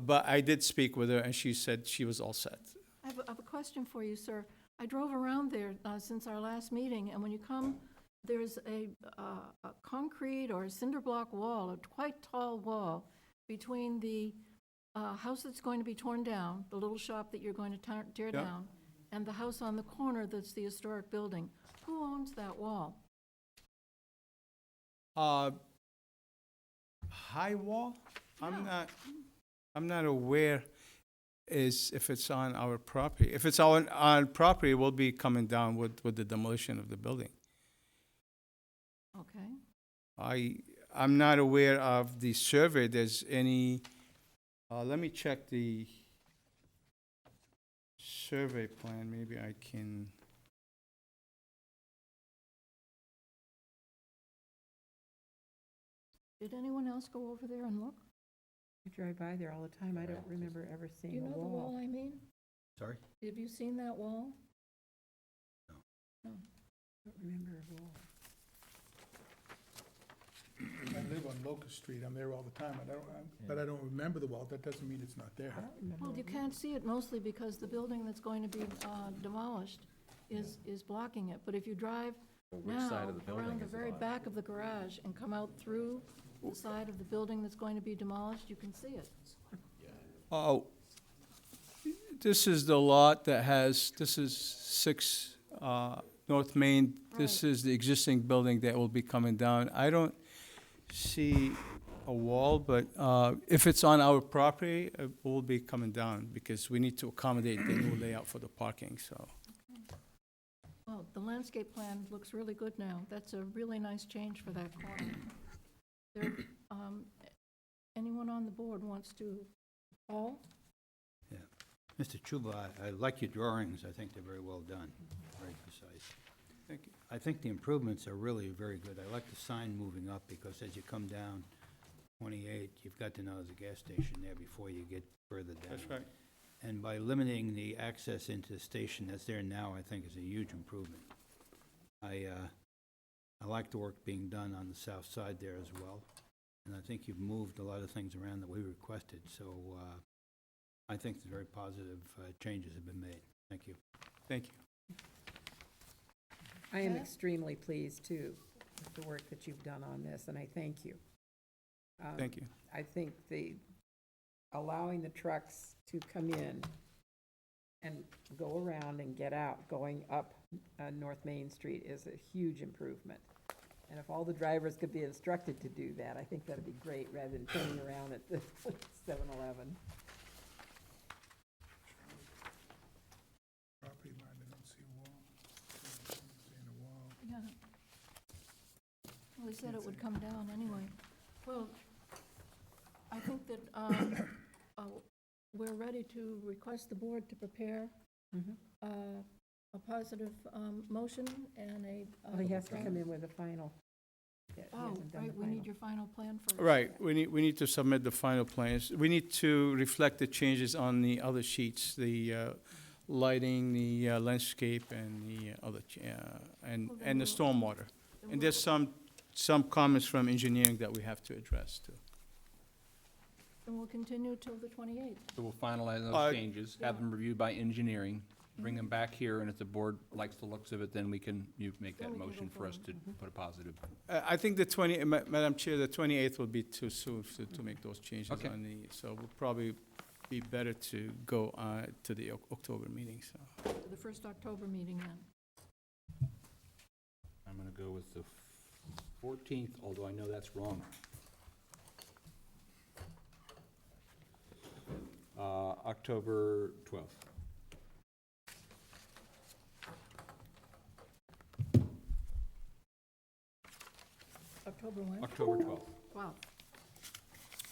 but I did speak with her, and she said she was all set. I have a question for you, sir. I drove around there since our last meeting, and when you come, there's a concrete or cinder block wall, a quite tall wall, between the house that's going to be torn down, the little shop that you're going to tear Yeah. down, and the house on the corner that's the historic building. Who owns that wall? High wall? Yeah. I'm not aware if it's on our property. If it's on property, we'll be coming down with the demolition of the building. Okay. I'm not aware of the survey, there's any, let me check the survey plan, maybe I can. Did anyone else go over there and look? I drive by there all the time. I don't remember ever Do seeing you a know the wall wall. I mean? Sorry? Have you seen that wall? No. No. I don't remember a wall. I live on Locust Street, I'm there all the time, but I don't remember the wall, that doesn't mean it's not there. I don't remember. Well, you can't see it mostly because the building that's going to be demolished is blocking it. But if you drive now around the very back of the garage and come out through the side of the building that's going to be demolished, you can see it. Oh, this is the lot that this is 6 North Main. This Right. is the existing building that will be coming down. I don't see a wall, but if it's on our property, it will be coming down because we need to accommodate the new layout for the parking, so. Well, the landscape plan looks really good now. That's a really nice change for that corner. There, anyone on the board wants to, Paul? Yeah. Mr. Chuba, I like your drawings. I think they're very well done, very precise. Thank you. I think the improvements are really very good. I like the sign moving up because as you come down 28, you've got to know there's a gas station there before you get further down. That's right. And by limiting the access into the station that's there now, I think is a huge improvement. I like the work being done on the south side there as well. And I think you've moved a lot of things around that we requested, so I think the very positive changes have been made. Thank you. Thank you. I am Okay. extremely pleased, too, with the work that you've done on this, and I thank you. Thank you. I think allowing the trucks to come in and go around and get out, going up North Main Street is a huge improvement. And if all the drivers could be instructed to do that, I think that'd be great, rather than turning around at the 7-Eleven. Property line, I don't see a wall. Seeing a wall. Yeah. Well, he said it would come down anyway. Well, I think that we're ready to request the board to prepare Mhm. a positive motion and a. Well, he has to come in with a final. Yeah, he Oh, hasn't done the right, we need final. your final plan first. Right, we need to submit the final plans. We need to reflect the changes on the other sheets, the lighting, the landscape, and the other, and the stormwater. And there's some comments from engineering that we have to address too. And we'll continue till the 28th. So we'll finalize Uh, those changes, have them reviewed by engineering, bring them back here, and if the board likes the looks of it, then you make Then that we can go motion for us to forward. put a positive. I think the Madam Chair, the 28th will be too soon to make those changes Okay. on the, so we'll probably be better to go to the October meeting, so. The first October meeting then. I'm gonna go with the 14th, although I know that's wrong. October 12th. October when? October 12th. Wow.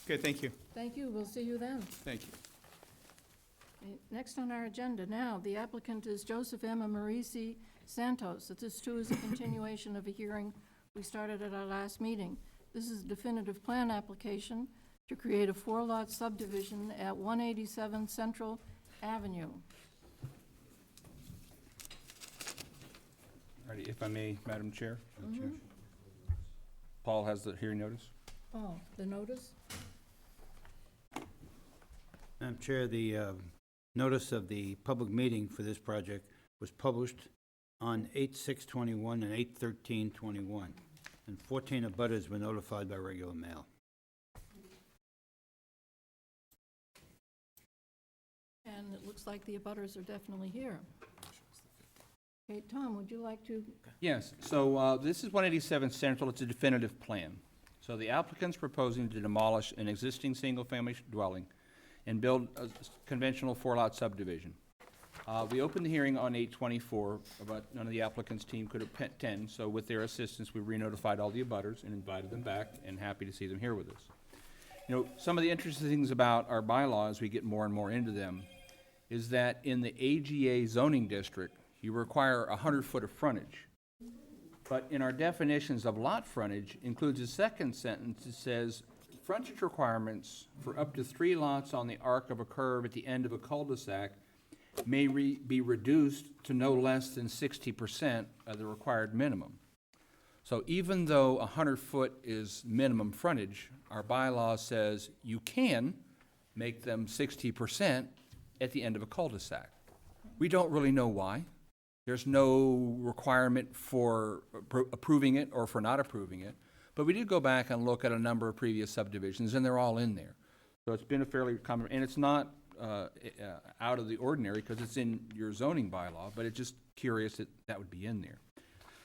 Okay, thank you, Thank you, we'll see you then. thank you. Next on our agenda now, the applicant is Joseph M. and Marie C. Santos. This too is a continuation of a hearing we started at our last meeting. This is a definitive plan application to create a 4-lot subdivision at 187 Central Avenue. All right, if I may, Madam Chair? Paul has the hearing notice? Oh, the notice? Madam Chair, the notice of the public meeting for this project was published on 8/6/21 and 8/13/21, and 14 abutters were notified by regular mail. And it looks like the abutters are definitely here. Okay, Tom, would you like to? Yes, so this is 187 Central, it's a definitive plan. So the applicant's proposing to demolish an existing single-family dwelling and build a conventional 4-lot subdivision. We opened the hearing on 8/24, but none of the applicant's team could attend, so with their assistance, we re-notified all the abutters and invited them back, and happy to see them here with us. You know, some of the interesting things about our bylaws, as we get more and more into them, is that in the AGA zoning district, you require 100 foot of frontage. But in our definitions of lot frontage includes a second sentence that says, frontage requirements for up to 3 lots on the arc of a curve at the end of a cul-de-sac may be reduced to no less than 60% of the required minimum. So even though 100 foot is minimum frontage, our bylaw says you can make them 60% at the end of a cul-de-sac. We don't really know why. There's no requirement for approving it or for not approving it. But we did go back and look at a number of previous subdivisions, and they're all in there. So it's been a fairly common, and it's not out of the ordinary because it's in your zoning bylaw, but it's just curious that that would be in there.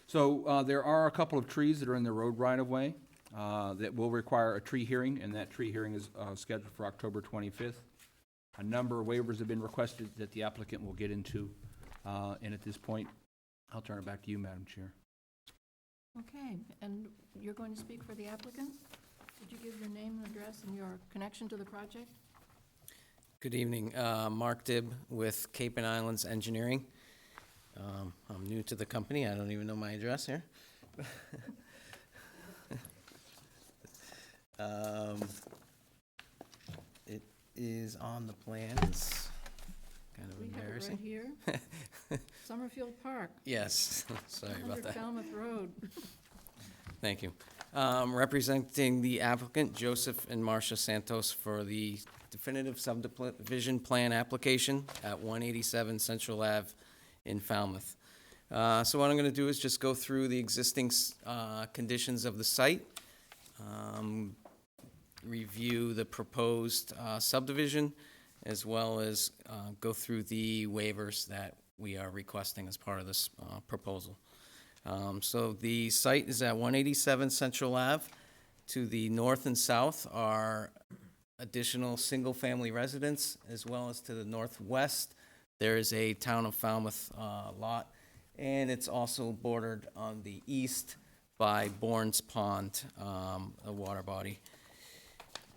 So there are a couple of trees that are in the road right-of-way that will require a tree hearing, and that tree hearing is scheduled for October 25th. A number of waivers have been requested that the applicant will get into, and at this point, I'll turn it back to you, Madam Chair. Okay, and you're going to speak for the applicant? Would you give your name and address and your connection to the project? Good evening. Mark Dibb with Cape and Islands Engineering. I'm new to the company. I don't even know my address here. It is on the plans. Kind of We have it embarrassing. right here. Summerfield Park, Yes, sorry about 100 that. Falmouth Road. Thank you. Representing the applicant, Joseph and Marcia Santos, for the definitive subdivision plan application at 187 Central Ave in Falmouth. So what I'm going to do is just go through the existing conditions of the site, review the proposed subdivision, as well as go through the waivers that we are requesting as part of this proposal. So the site is at 187 Central Ave. To the north and south are additional single-family residents, as well as to the northwest, there is a Town of Falmouth lot, and it's also bordered on the east by Bourne's Pond, a water body.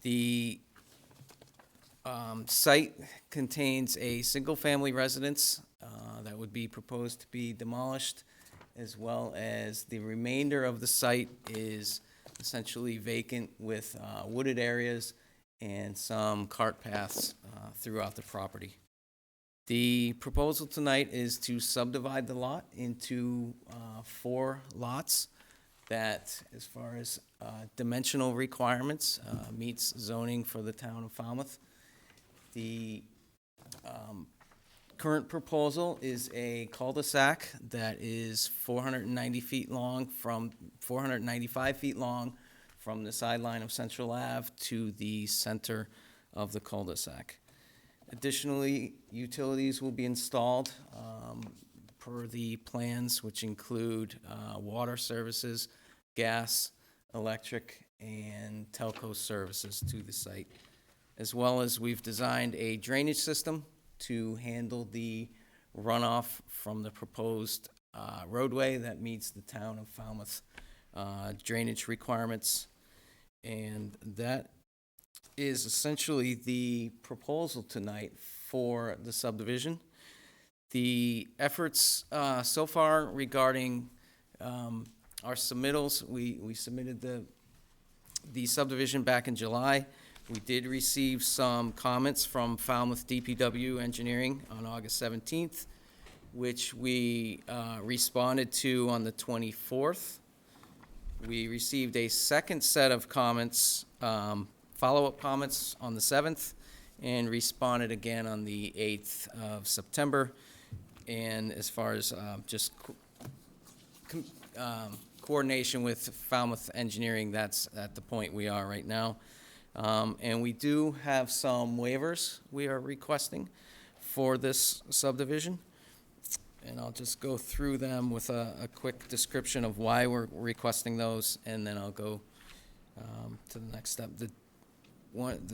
The site contains a single-family residence that would would be proposed to be demolished, as well as the remainder of the site is essentially vacant with wooded areas and some cart paths throughout the property. The proposal tonight is to subdivide the lot into 4 lots that, as far as dimensional requirements, meets zoning for the town of Falmouth. The current proposal is a cul-de-sac that is 490 feet long from 495 feet long from the sideline of Central Ave to the center of the cul-de-sac. Additionally, utilities will be installed per the plans, which include water services, gas, electric, and telco services to the site. As well as we've designed a drainage system to handle the runoff from the proposed roadway that meets the town of Falmouth drainage requirements. And that is essentially the proposal tonight for the subdivision. The efforts so far regarding our submittals, we submitted the subdivision back in July. We did receive some comments from Falmouth DPW Engineering on August 17th, which we responded to on the 24th. We received a second set of comments, follow-up comments on the 7th, and responded again on the 8th of September. And as far as just coordination with Falmouth Engineering, that's at the point we are right now. And we do have some waivers we are requesting for this subdivision. And I'll just go through them with a quick description of why we're requesting those, and then I'll go to the next step. The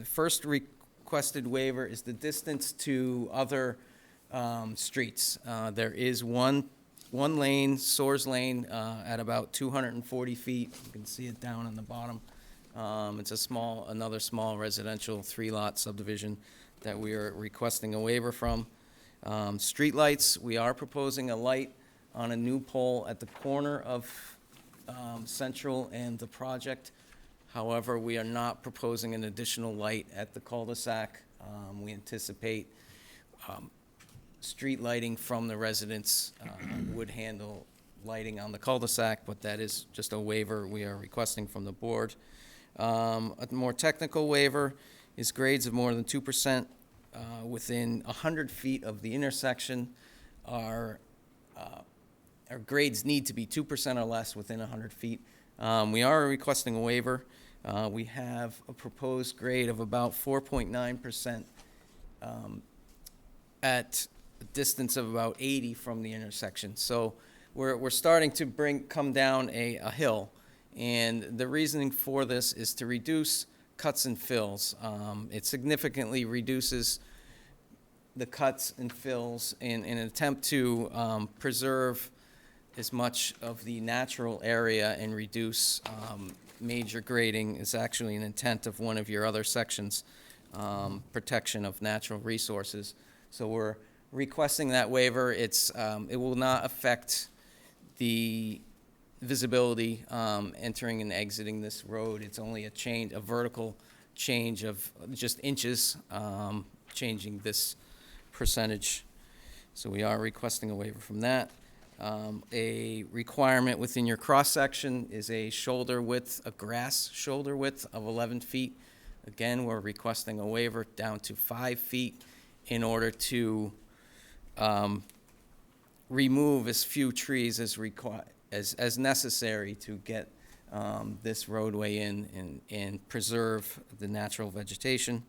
first requested waiver is the distance to other streets. There is one lane, Soares Lane, at about 240 feet. You can see it down on the bottom. It's another small residential 3-lot subdivision that we are requesting a waiver from. Streetlights, we are proposing a light on a new pole at the corner of Central and the project. However, we are not proposing an additional light at the cul-de-sac. We anticipate street lighting from the residents would handle lighting on the cul-de-sac, but that is just a waiver we are requesting from the board. A more technical waiver is grades of more than 2% within 100 feet of the intersection. Our grades need to be 2% or less within 100 feet. We are requesting a waiver. We have a proposed grade of about 4.9% at a distance of about 80 from the intersection. So we're starting to come down a hill. And the reasoning for this is to reduce cuts and fills. It significantly reduces the cuts and fills in an attempt to preserve as much of the natural area and reduce major grading. Is actually an intent of one of your other sections, protection of natural resources. So we're requesting that waiver. It will not affect the visibility entering and exiting this road. It's only a vertical change of just inches, changing this percentage. So we are requesting a waiver from that. A requirement within your cross-section is a grass shoulder width of 11 feet. Again, we're requesting a waiver down to 5 feet in order to remove as few trees as necessary to get this roadway in and preserve the natural vegetation.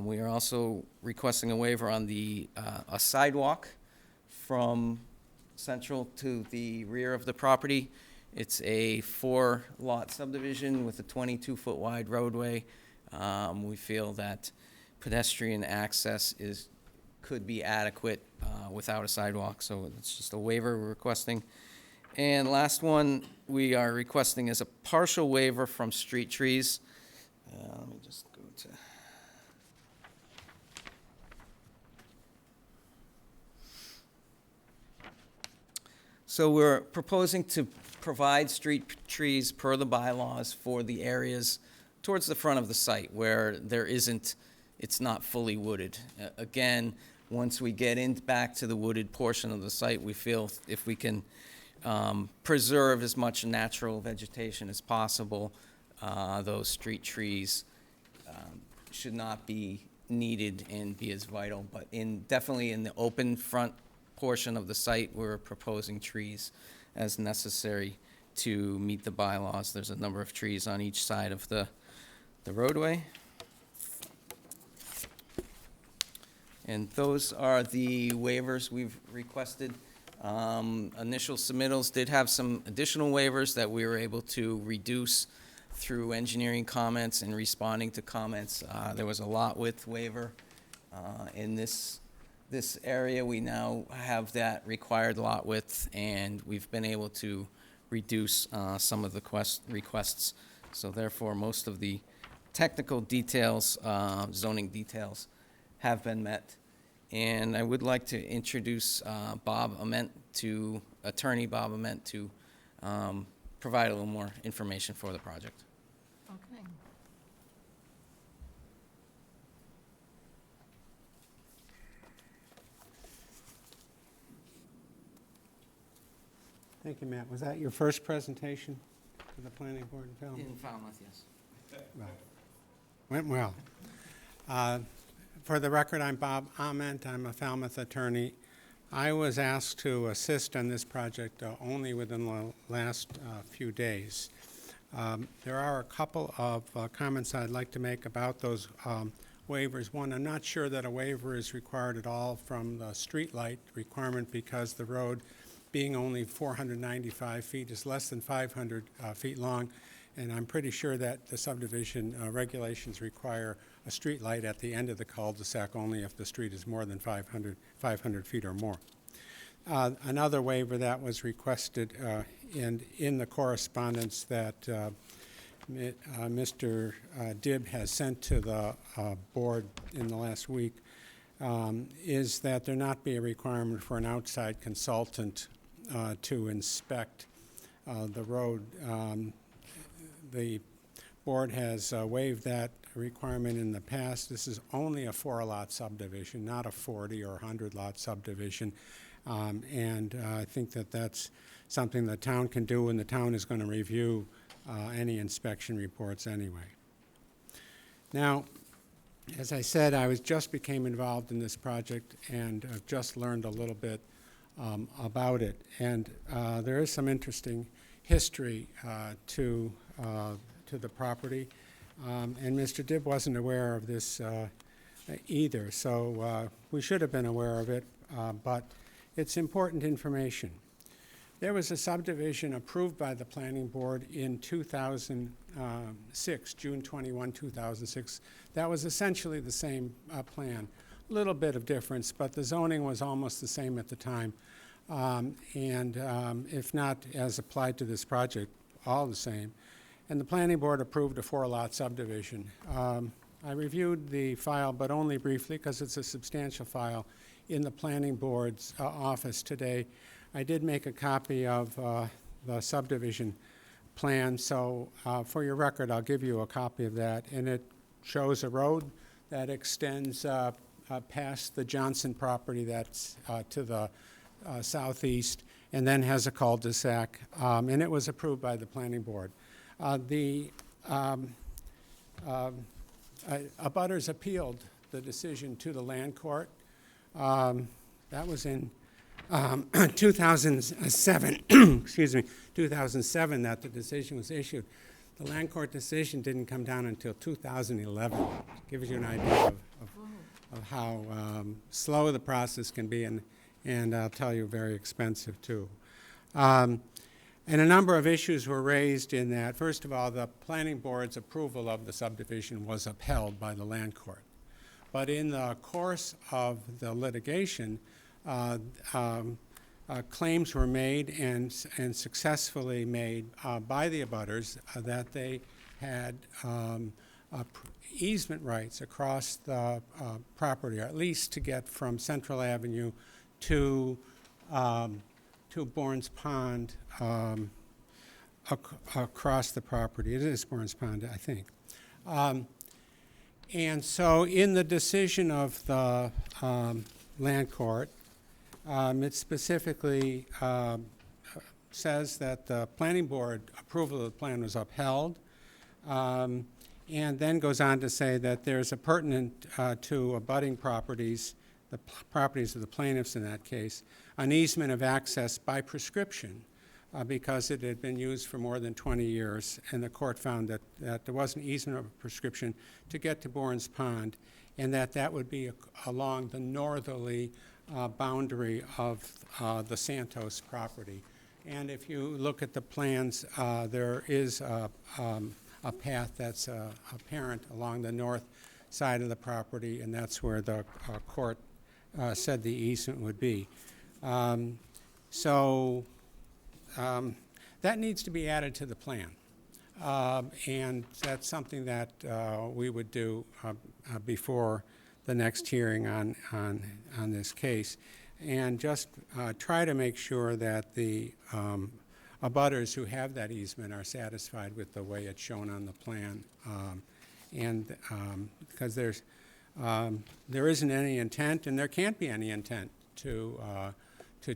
We are also requesting a waiver on a sidewalk from Central to the rear of the property. It's a 4-lot subdivision with a 22-foot wide roadway. We feel that pedestrian access could be adequate without a sidewalk, so it's just a waiver we're requesting. And last one we are requesting is a partial waiver from street trees. Let me just go to... So we're proposing to provide street trees per the bylaws for the areas towards the front of the site where it's not fully wooded. Again, once we get back to the wooded portion of the site, we feel if we can preserve as much natural vegetation as possible, those street trees should not be needed and be as vital. But definitely in the open front portion of the site, we're proposing trees as necessary to meet the bylaws. There's a number of trees on each side of the roadway. And those are the waivers we've requested. Initial submittals did have some additional waivers that we were able to reduce through engineering comments and responding to comments. There was a lot width waiver. In this area, we now have that required lot width, and we've been able to reduce some of the requests. So therefore, most of the technical details, zoning details, have been met. And I would like to introduce Attorney Bob Ament, to provide a little more information for the project. Okay. Thank you, Matt. Was that your first presentation to the planning board in Falmouth? In Falmouth, yes. Well, went well. For the record, I'm Bob Ament. I'm a Falmouth attorney. I was asked to assist on this project only within the last few days. There are a couple of comments I'd like to make about those waivers. One, I'm not sure that a waiver is required at all from the streetlight requirement, because the road, being only 495 feet, is less than 500 feet long, and I'm pretty sure that the subdivision regulations require a street light at the end of the cul-de-sac only if the street is more than 500 feet or more. Another waiver that was requested in the correspondence that Mr. Dibb has sent to the board in the last week is that there not be a requirement for an outside consultant to inspect the road. The board has waived that requirement in the past. This is only a 4-lot subdivision, not a 40 or 100-lot subdivision. And I think that that's something the town can do, and the town is going to review any inspection reports anyway. Now, as I said, I just became involved in this project, and I've just learned a little bit about it. And there is some interesting history to the property. And Mr. Dibb wasn't aware of this either, so we should have been aware of it, but it's important information. There was a subdivision approved by the planning board in 2006, June 21, 2006. That was essentially the same plan. A little bit of difference, but the zoning was almost the same at the time. If not as applied to this project, all the same. And the planning board approved a 4-lot subdivision. I reviewed the file, but only briefly, because it's a substantial file, in the planning board's office today. I did make a copy of the subdivision plan, so for your record, I'll give you a copy of that. And it shows a road that extends past the Johnson property that's to the southeast, and then has a cul-de-sac, and it was approved by the planning board. Abutters appealed the decision to the land court. That was in 2007, excuse me, 2007 that the decision was issued. The land court decision didn't come down until 2011. Gives you an idea of how slow the process can be, and I'll tell you, very expensive too. And a number of issues were raised in that. First of all, the planning board's approval of the subdivision was upheld by the land court. But in the course of the litigation, claims were made and successfully made by the abutters that they had easement rights across the property, or at least to get from Central Avenue to to Bourne's Pond across the property. It is Bourne's Pond, I think. And so in the decision of the land court, it specifically says that the planning board approval of the plan was upheld, and then goes on to say that there's a pertinent to abutting properties, the properties of the plaintiffs in that case, an easement of access by prescription because it had been used for more than 20 years, and the court found that there was an easement of prescription to get to Bourne's Pond, and that would be along the northerly boundary of the Santos property. And if you look at the plans, there is a path that's apparent along the north side of the property, and that's where the court said the easement would be. That needs to be added to the plan. And that's something that we would do before the next hearing on this case. And just try to make sure that the abutters who have that easement are satisfied with the way it's shown on the plan. Because there isn't any intent, and there can't be any intent to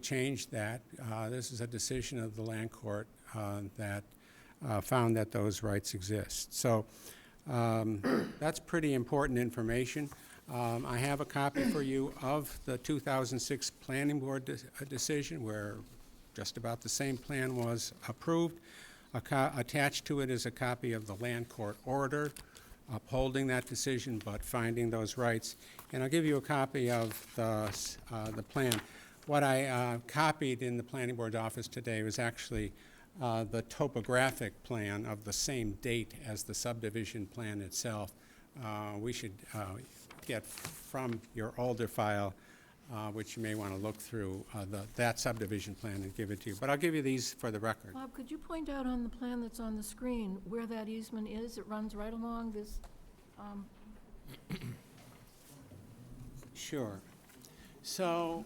change that. This is a decision of the land court that found that those rights exist. So that's pretty important information. I have a copy for you of the 2006 Planning Board decision where just about the same plan was approved. Attached to it is a copy of the land court order upholding that decision but finding those rights. And I'll give you a copy of the plan. What I copied in the Planning Board's office today was actually the topographic plan of the same date as the subdivision plan itself. We should get from your older file, which you may want to look through, that subdivision plan and give it to you. But I'll give you these for the record. Bob, could you point out on the plan that's on the screen where that easement is? It runs right along this, Sure. So,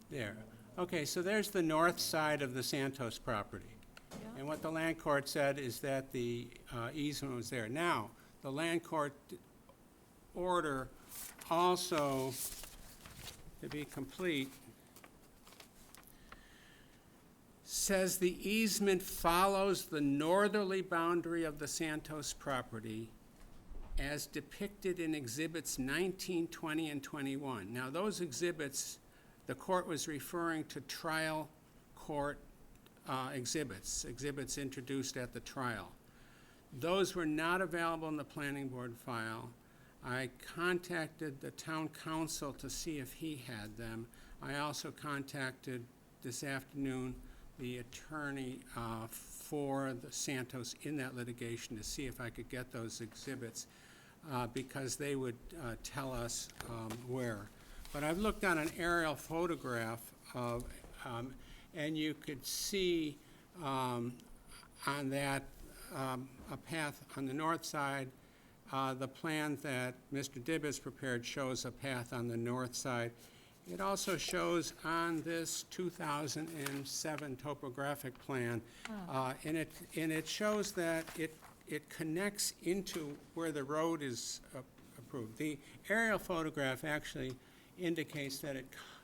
there. Okay, so there's the north side of the Santos property. yeah? And what the land court said is that the easement was there. Now, the land court order also, to be complete, says the easement follows the northerly boundary of the Santos property as depicted in exhibits 19, 20, and 21. Now, those exhibits, the court was referring to trial court exhibits introduced at the trial. Those were not available in the planning board file. I contacted the town council to see if he had them. I also contacted this afternoon the attorney for the Santos in that litigation to see if I could get those exhibits because they would tell us where. But I've looked on an aerial photograph of, and you could see on that a path on the north side. The plan that Mr. Dibbs prepared shows a path on the north side. It also shows on this 2007 topographic plan, and it shows that it connects into where the road is approved. The aerial photograph actually indicates that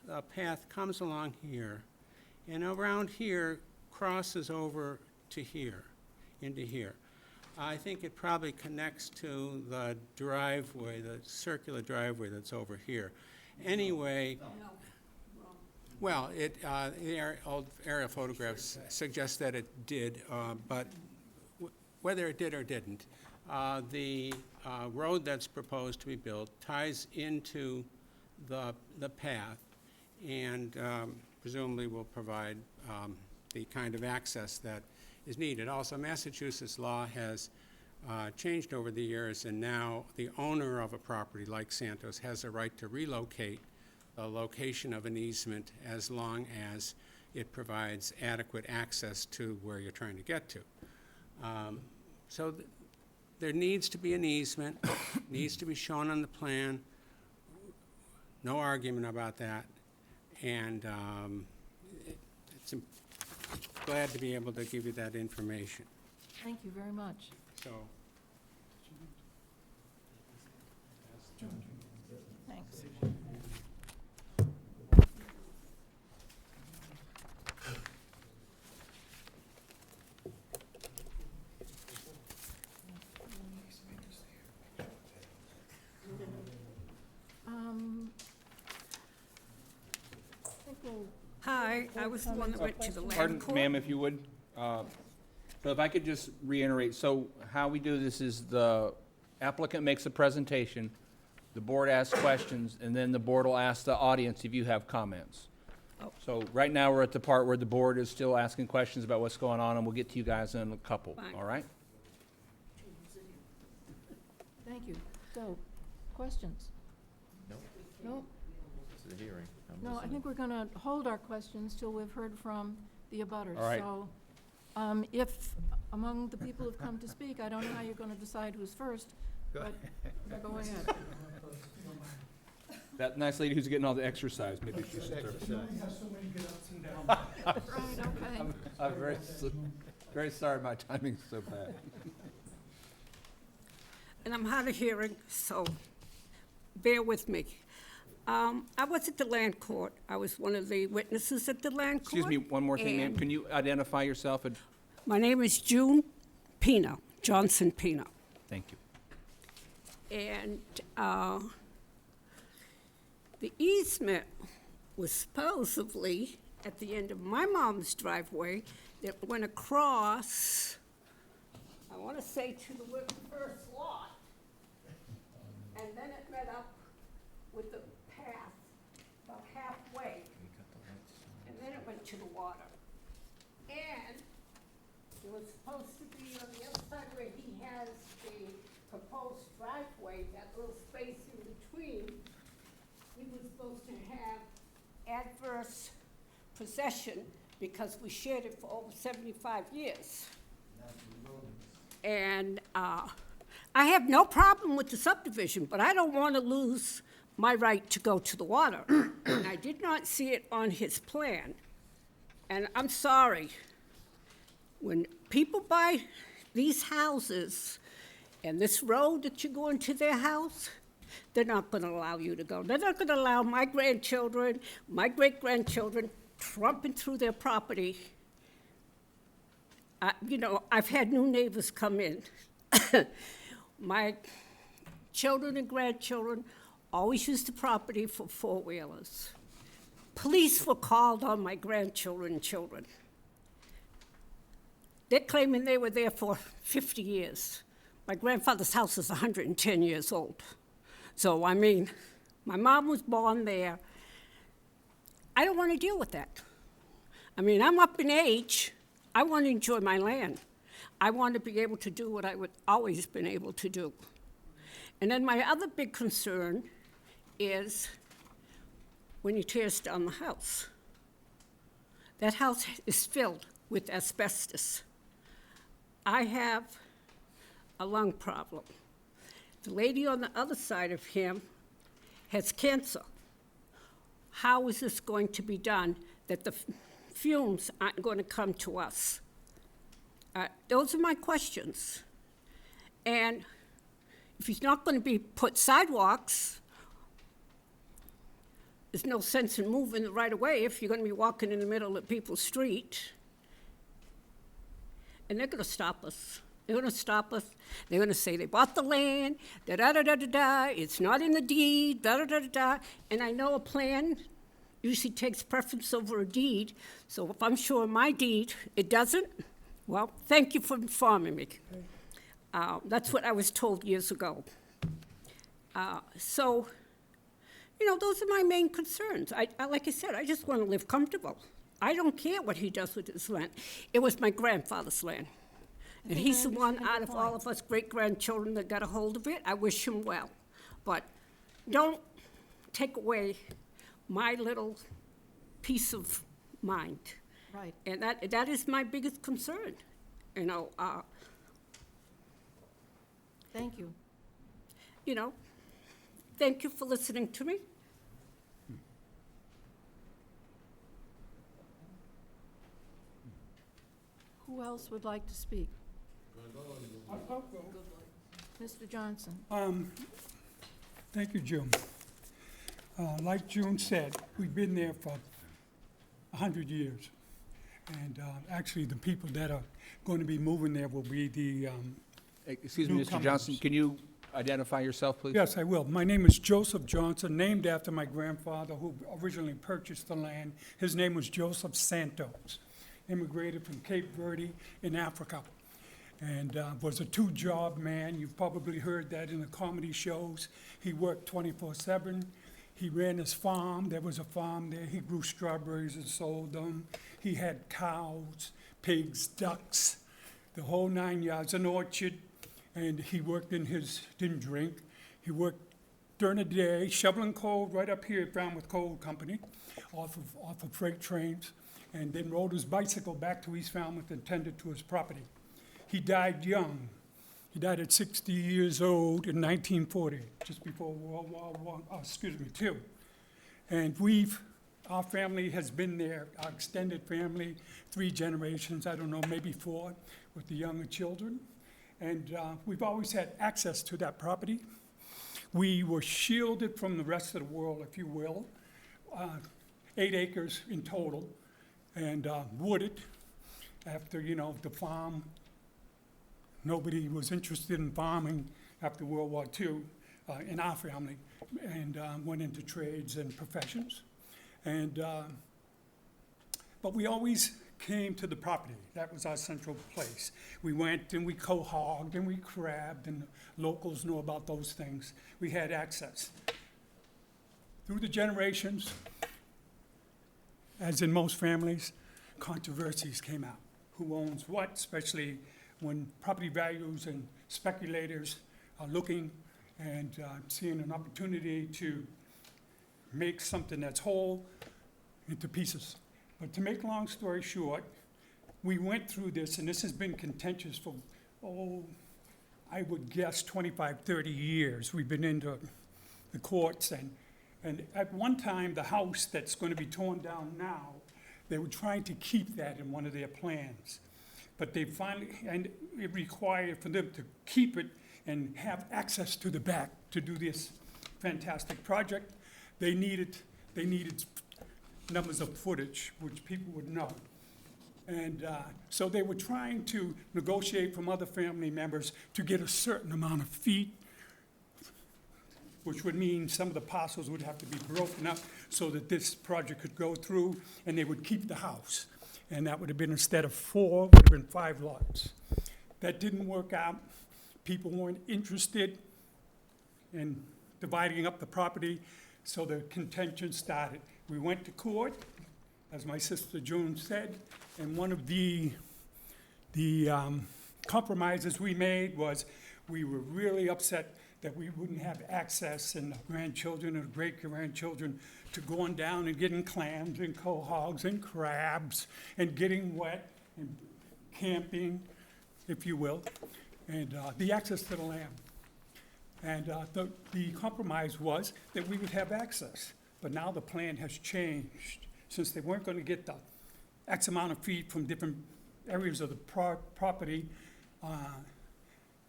the path comes along here, and around here crosses over to here, into here. I think it probably connects to the driveway, the circular driveway that's over here. Anyway, well, the old aerial photographs suggest that it did, but whether it did or didn't, the road that's proposed to be built ties into the path and presumably will provide the kind of access that is needed. Also, Massachusetts law has changed over the years, and now the owner of a property like Santos has a right to relocate the location of an easement as long as it provides adequate access to where you're trying to get to. So there needs to be an easement, needs to be shown on the plan no argument about that, and it's glad to be able to give you that information. Thank you very much. So, Thanks. I think we'll Hi, I was the one that went to the land Pardon, court. ma'am, if you would. So if I could just reiterate, so how we do this is the applicant makes a presentation, the board asks questions, and then the board will ask the audience if you have comments. Oh. So right now, we're at the part where the board is still asking questions about what's going on, and we'll get to you guys in a couple, Fine. all right? Thank you. So, questions? No. No? This is a hearing. No, I think we're going to hold our questions till we've heard from the abutters. All right. So, if among the people who've come to speak, I don't know how you're going to decide who's first, but go ahead. That nice lady who's getting all the exercise, maybe she should. Right, okay. I'm very sorry my timing's so bad. And I'm hard of hearing, so bear with me. I was at the land court. I was one of the witnesses at the land court. Excuse me, one more thing, ma'am. and Can you identify yourself? And My name is June Pino, Johnson Pino. thank you. And the easement was supposedly at the end of my mom's driveway that went across, I want to say to the first lot, and then it met up with the path about halfway, and then it went to the water. And it was supposed to be on the other side where he has the proposed driveway, that little space in between, he was supposed to have adverse possession because we shared it for over 75 years. And I have no problem with the subdivision, but I don't want to lose my right to go to the water. And I did not see it on his plan. And I'm sorry, when people buy these houses and this road that you go into their house, they're not going to allow you to go. They're not going to allow my grandchildren, my great-grandchildren trumping through their property. You know, I've had new neighbors come in. My children and grandchildren always used the property for four-wheelers. Police were called on my grandchildren and children. They're claiming they were there for 50 years. My grandfather's house is 110 years old. So, I mean, my mom was born there. I don't want to deal with that. I mean, I'm up in age. I want to enjoy my land. I want to be able to do what I would always been able to do. And then my other big concern is when he tears down the house. That house is filled with asbestos. I have a lung problem. The lady on the other side of him has cancer. How is this going to be done that the fumes aren't going to come to us? Those are my questions. And if he's not going to be put sidewalks, there's no sense in moving right away if you're going to be walking in the middle of people's street. And they're going to stop us. They're going to stop us. They're going to say they bought the land, da-da-da-da-da-da, it's not in the deed, da-da-da-da-da. And I know a plan usually takes preference over a deed, so if I'm sure my deed, it doesn't, well, thank you for informing me. That's what I was told years ago. So, you know, those are my main concerns. Like I said, I just want to live comfortable. I don't care what he does with his land. It was my grandfather's land. And he's the one out of all of us great-grandchildren that got a hold of it. I wish him well. But don't take away my little peace of mind. Right. And that is my biggest concern, you know. Thank you. You know, thank you for listening to me. Who else would like to speak? Mr. Johnson? Thank you, June. Like June said, we've been there for 100 years. And actually, the people that are going to be moving there will be the, Excuse me, Mr. Newcomers. Johnson, can you identify yourself, please? yes, I will. My name is Joseph Johnson, named after my grandfather who originally purchased the land. His name was Joseph Santos, immigrated from Cape Verde in Africa, and was a two-job man. You've probably heard that in the comedy shows. He worked 24/7. He ran his farm. There was a farm there. He grew strawberries and sold them. He had cows, pigs, ducks, the whole 9 yards, an orchard. And he worked in his, didn't drink. He worked during the day, shoveling coal right up here at Falmouth Coal Company, off of freight trains, and then rode his bicycle back to East Falmouth and tended to his property. He died young. He died at 60 years old in 1940, just before World War II. And our family has been there, our extended family, 3 generations, I don't know, maybe 4, with the younger children. And we've always had access to that property. We were shielded from the rest of the world, if you will. 8 acres in total, and wooded. After, the farm, nobody was interested in farming after World War II in our family, and went into trades and professions. And but we always came to the property. That was our central place. We went and we cohogged and we crabbed, and locals know about those things. We had access. Through the generations, as in most families, controversies came out. Who owns what, especially when property values and speculators are looking and seeing an opportunity to make something that's whole into pieces. But to make a long story short, we went through this, and this has been contentious for, I would guess 25, 30 years. We've been into the courts, and at one time, the house that's going to be torn down now, they were trying to keep that in one of their plans. But they finally, and it required for them to keep it and have access to the back to do this fantastic project. They needed numbers of footage, which people would know. And so they were trying to negotiate from other family members to get a certain amount of feet, which would mean some of the parcels would have to be broken up so that this project could go through, and they would keep the house. And that would have been, instead of 4, would have been 5 lots. That didn't work out. People weren't interested in dividing up the property, so the contention started. We went to court, as my sister June said, and one of the compromises we made was we were really upset that we wouldn't have access, and the grandchildren and great-grandchildren, to going down and getting clams and quahogs and crabs and getting wet and camping, if you will, and the access to the land. And the compromise was that we would have access. But now the plan has changed. Since they weren't going to get the X amount of feet from different areas of the property,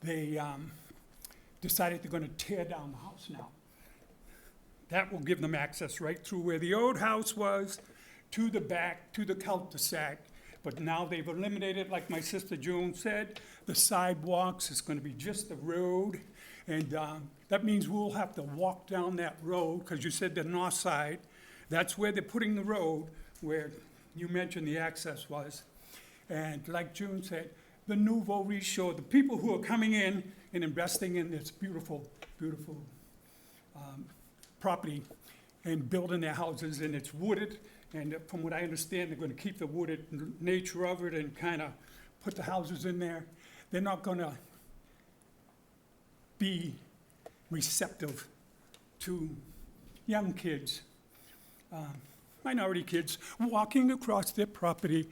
they decided they're going to tear down the house now. That will give them access right through where the old house was, to the back, to the cul-de-sac. But now they've eliminated, like my sister June said, the sidewalks. It's going to be just the road. And that means we'll have to walk down that road, because you said the north side. That's where they're putting the road, where you mentioned the access was. And like June said, the nouveau riche, the people who are coming in and investing in this beautiful, beautiful property and building their houses, and it's wooded. And from what I understand, they're going to keep the wooded nature of it and kind of put the houses in there. They're not going to be receptive to young kids, minority kids, walking across their property,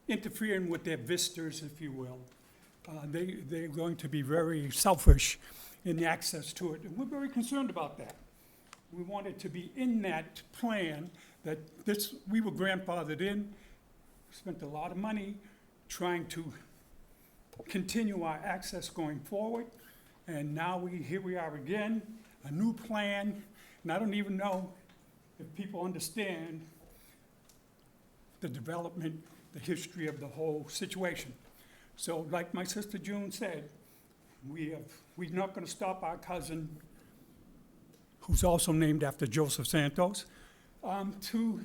interfering with their visitors, if you will. They're going to be very selfish in the access to it, and we're very concerned about that. We want it to be in that plan that we were grandfathered in, spent a lot of money trying to continue our access going forward. And now here we are again, a new plan, and I don't even know if people understand the development, the history of the whole situation. So like my sister June said, we're not gonna stop our cousin, who's also named after Joseph Santos, to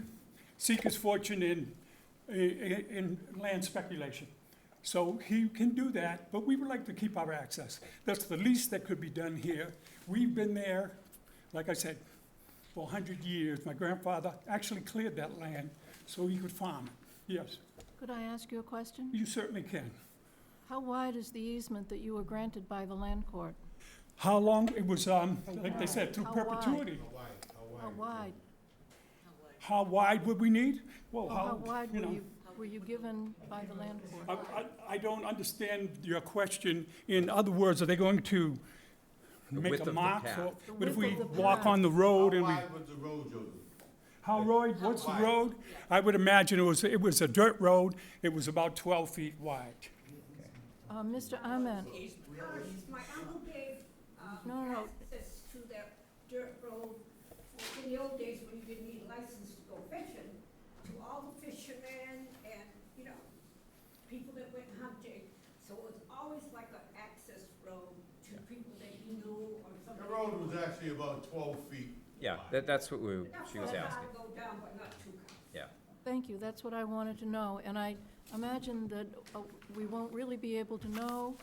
seek his fortune in land speculation. So he can do that, but we would like to keep our access. That's the least that could be done here. We've been there, like I said, for 100 years. My grandfather actually cleared that land so he could farm it. Yes, Could I ask you a question? you certainly can. How wide is the easement that you were granted by the land court? How long? It was, like they said, through How wide? perpetuity. How wide? How wide would we need? Well, Well, how wide you know, were you given by the land court? I don't understand your question. In other words, are they going to The make width a of the mark? path. For- The But if width we of the walk path. on the road and we, How wide was the road, Joseph? what's the wide? road? I would imagine it was a dirt road. It was about 12 feet wide. Mr. Ahmed, My uncle gave, No. access to that dirt road in the old days when you didn't need a license to go fishing, to all the fishermen and, you know, people that went hunting. So it was always like an access road to people that you knew or The somebody. road was actually about 12 feet. Yeah, wide. that's what she was That's asking, how far to go down, but not too far. yeah. thank you, that's what I wanted to know. And I imagine that we won't really be able to know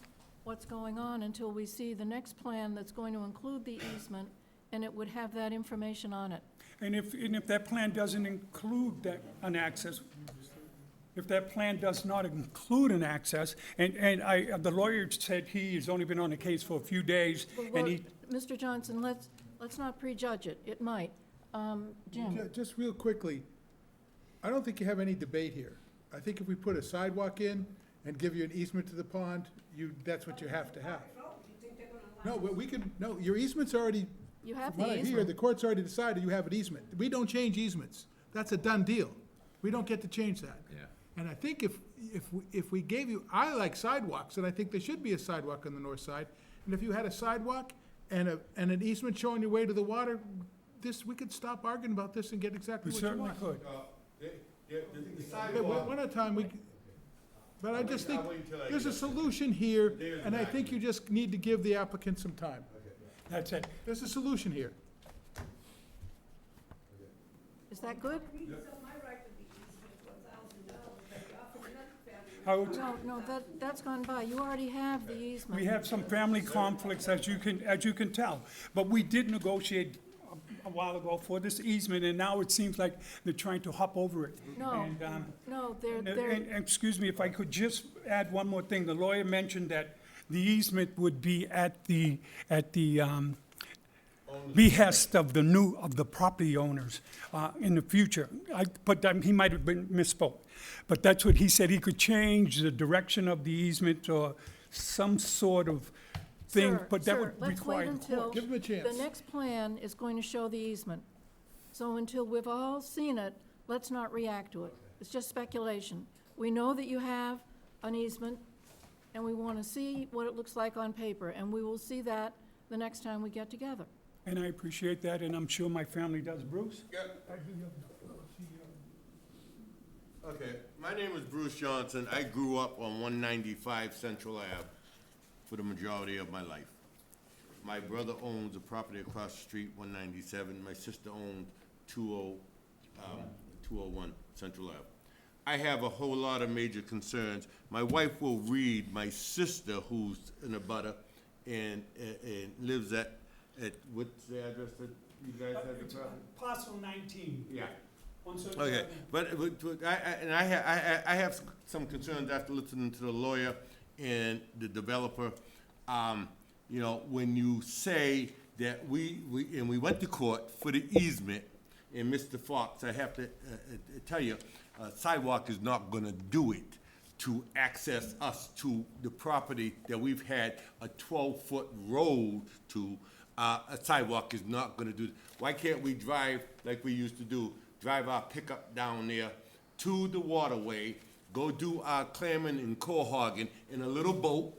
what's going on until we see the next plan that's going to include the easement, and it would have that information on it. And if that plan doesn't include an access, if that plan does not include an access, and the lawyer said he has only been on the case for a few days, Well, and he, Mr. Johnson, let's not prejudge it, it might. Jim? Just real quickly, I don't think you have any debate here. I think if we put a sidewalk in and give you an easement to the pond, that's what you have to have. No, but we can, no, your easement's already, You have from what the I hear, easement. the court's already decided you have an easement. We don't change easements. That's a done deal. We don't get to change that. Yeah. And I think if we gave you, I like sidewalks, and I think there should be a sidewalk on the north side. And if you had a sidewalk and an easement showing your way to the water, we could stop arguing about this and get exactly we what you certainly want. could. The Okay, sidewalk. one at a time, but I just think, I'll wait till I there's a get- solution here, There's and I an think you just need to give the applicant some time. That's it. There's a solution here. Is that good? My right to the easement for $1,000, but you offered another family. I would- No, that's gone by. You already have the easement. We have some family conflicts, as you can tell. But we did negotiate a while ago for this easement, and now it seems like they're trying to hop over it. No, And, no, and excuse me, if I could just add one more thing. The lawyer mentioned that the easement would be at the behest of the property owners in the future. But he might have been misspoke. But that's what he said. He could change the direction of the easement or some sort of thing, Sir, but that sir, would require the Let's wait court. Give him a until chance. the next plan is going to show the easement. So until we've all seen it, let's not react to it. It's just speculation. We know that you have an easement, and we want to see what it looks like on paper, and we will see that the next time we get together. And I appreciate that, and I'm sure my family does. Bruce? Yeah. Okay, my name is Bruce Johnson. I grew up on 195 Central Ave for the majority of my life. My brother owns a property across the street, 197. My sister owned 201 Central Ave. I have a whole lot of major concerns. My wife will read my sister, who's in a butter and lives at, what's the address that you guys have the property? Parcel 19. Yeah. Okay, but I have some concerns after listening to the lawyer and the developer. You know, when you say that we went to court for the easement, and Mr. Fox, I have to tell you, sidewalk is not gonna do it to access us to the property that we've had a 12-foot road to. A sidewalk is not gonna do. Why can't we drive like we used to do? Drive our pickup down there to the waterway, go do our clamming and cohogging in a little boat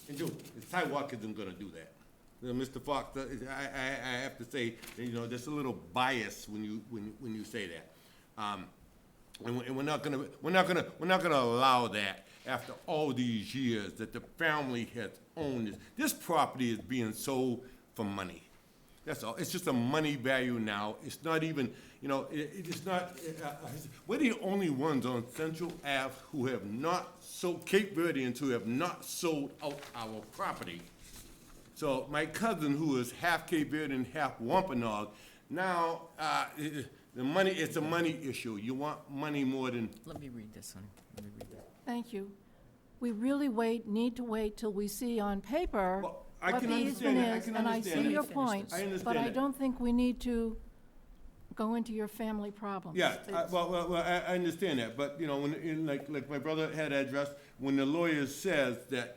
and do it. The sidewalk isn't gonna do that. You know, Mr. Fox, I have to say, you know, there's a little bias when you say that. And we're not gonna allow that after all these years that the family has owned this. This property is being sold for money. That's all. It's just a money value now. It's not even, you know, it's not, we're the only ones on Central Ave who have not sold, Cape Verdeans who have not sold out our property. So my cousin, who is half Cape Verdean, half Wampanoag, now, the money, it's a money issue. You want money more than. Let me read this, honey. Let me read that. Thank you. We really need to wait till we see on paper Well, I what can the understand easement that. I is, can and I understand see that. your Finish point, this. I understand but I that. don't think we need to go into your family problems. Yeah, It's- I understand that, but, you know, like my brother had addressed, when the lawyer says that,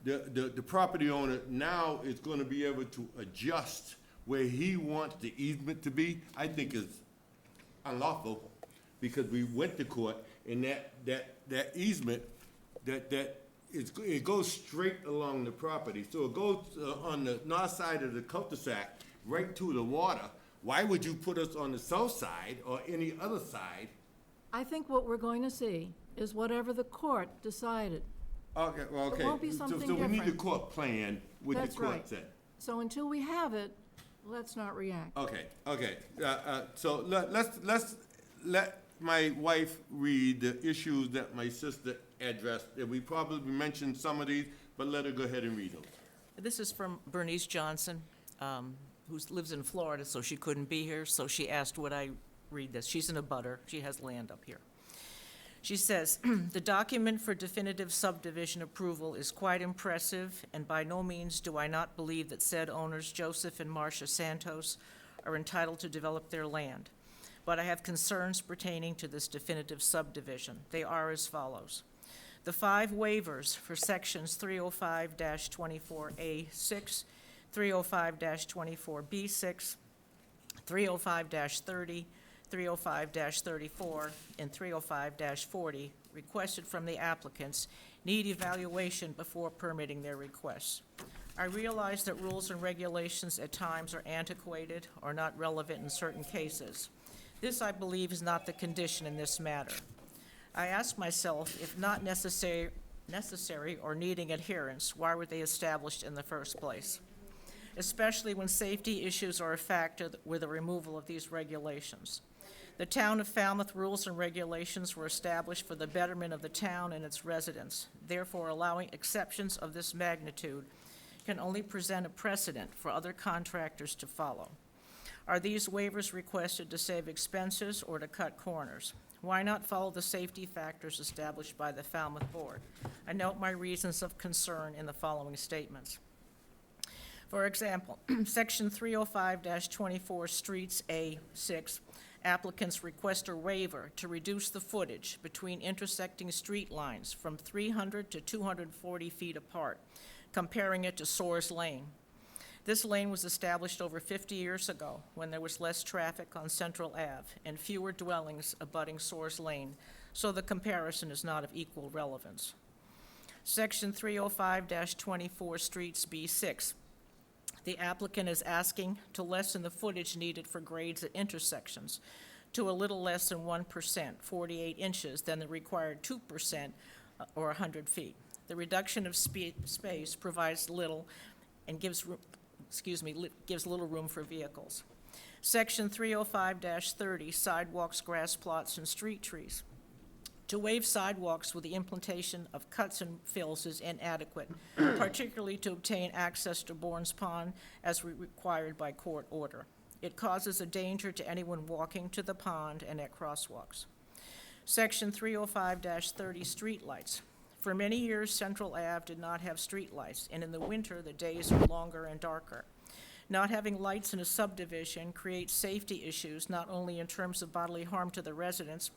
the property owner now is gonna be able to adjust where he wants the easement to be, I think is unlawful, because we went to court, and that easement, it goes straight along the property, so it goes on the north side of the cul-de-sac, right to the water. Why would you put us on the south side or any other side? I think what we're going to see is whatever the court decided. Okay, well, okay. won't be So- something So we need the different. court plan, what the That's court right. said. So until we have it, let's not react. Okay, okay. So let's let my wife read the issues that my sister addressed. And we probably mentioned some of these, but let her go ahead and read them. This is from Bernice Johnson, who lives in Florida, so she couldn't be here, so she asked would I read this. She's in a butter. She has land up here. She says, "The document for definitive subdivision approval is quite impressive, and by no means do I not believe that said owners, Joseph and Marcia Santos, are entitled to develop their land. But I have concerns pertaining to this definitive subdivision. They are as follows. The 5 waivers for sections 305-24A6, 305-24B6, 305-30, 305-34, and 305-40 requested from the applicants need evaluation before permitting their requests. I realize that rules and regulations at times are antiquated or not relevant in certain cases. This, I believe, is not the condition in this matter. I ask myself, if not necessary or needing adherence, why were they established in the first place? Especially when safety issues are a factor with the removal of these regulations. The town of Falmouth rules and regulations were established for the betterment of the town and its residents. Therefore, allowing exceptions of this magnitude can only present a precedent for other contractors to follow. Are these waivers requested to save expenses or to cut corners? Why not follow the safety factors established by the Falmouth Board? I note my reasons of concern in the following statements. For example, Section 305-24 Streets A6, applicants request a waiver to reduce the footage between intersecting street lines from 300 to 240 feet apart, comparing it to Soares Lane. This lane was established over 50 years ago when there was less traffic on Central Ave and fewer dwellings abutting Soares Lane, so the comparison is not of equal relevance. Section 305-24 Streets B6. The applicant is asking to lessen the footage needed for grades at intersections to a little less than 1%, 48 inches, than the required 2%, or 100 feet. The reduction of space provides little and gives little room for vehicles. Section 305-30, sidewalks, grass plots, and street trees. To waive sidewalks with the implementation of cuts and fills is inadequate, particularly to obtain access to Bourne's Pond as required by court order. It causes a danger to anyone walking to the pond and at crosswalks. Section 305-30, streetlights. For many years, Central Ave did not have streetlights, and in the winter, the days are longer and darker. Not having lights in a subdivision creates safety issues, not only in terms of bodily harm to the residents,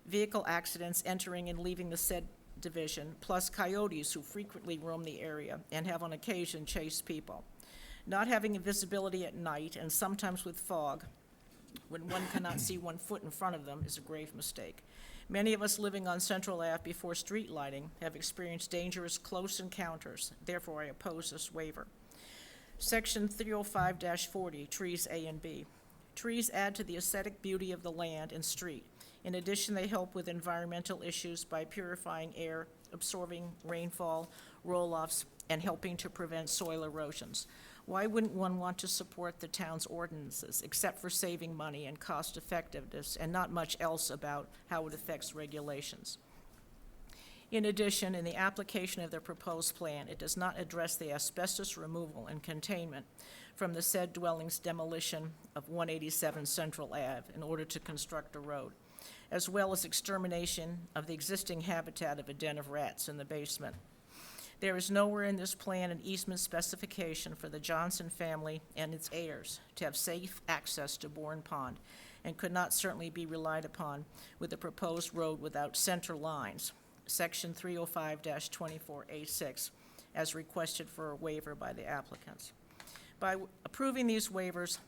vehicle accidents entering and leaving the said division, plus coyotes who frequently roam the area and have on occasion chased people. Not having visibility at night, and sometimes with fog, when one cannot see 1 foot in front of them, is a grave mistake. Many of us living on Central Ave before street lighting have experienced dangerous close encounters. Therefore, I oppose this waiver. Section 305-40, trees A and B. Trees add to the aesthetic beauty of the land and street. In addition, they help with environmental issues by purifying air, absorbing rainfall, roll-offs, and helping to prevent soil erosions. Why wouldn't one want to support the town's ordinances, except for saving money and cost effectiveness, and not much else about how it affects regulations? In addition, in the application of the proposed plan, it does not address the asbestos removal and containment from the said dwelling's demolition of 187 Central Ave in order to construct a road, as well as extermination of the existing habitat of a den of rats in the basement. There is nowhere in this plan an easement specification for the Johnson family and its heirs to have safe access to Bourne Pond, and could not certainly be relied upon with the proposed road without center lines, Section 305-24A6, as requested for a waiver by the applicants. By approving these waivers,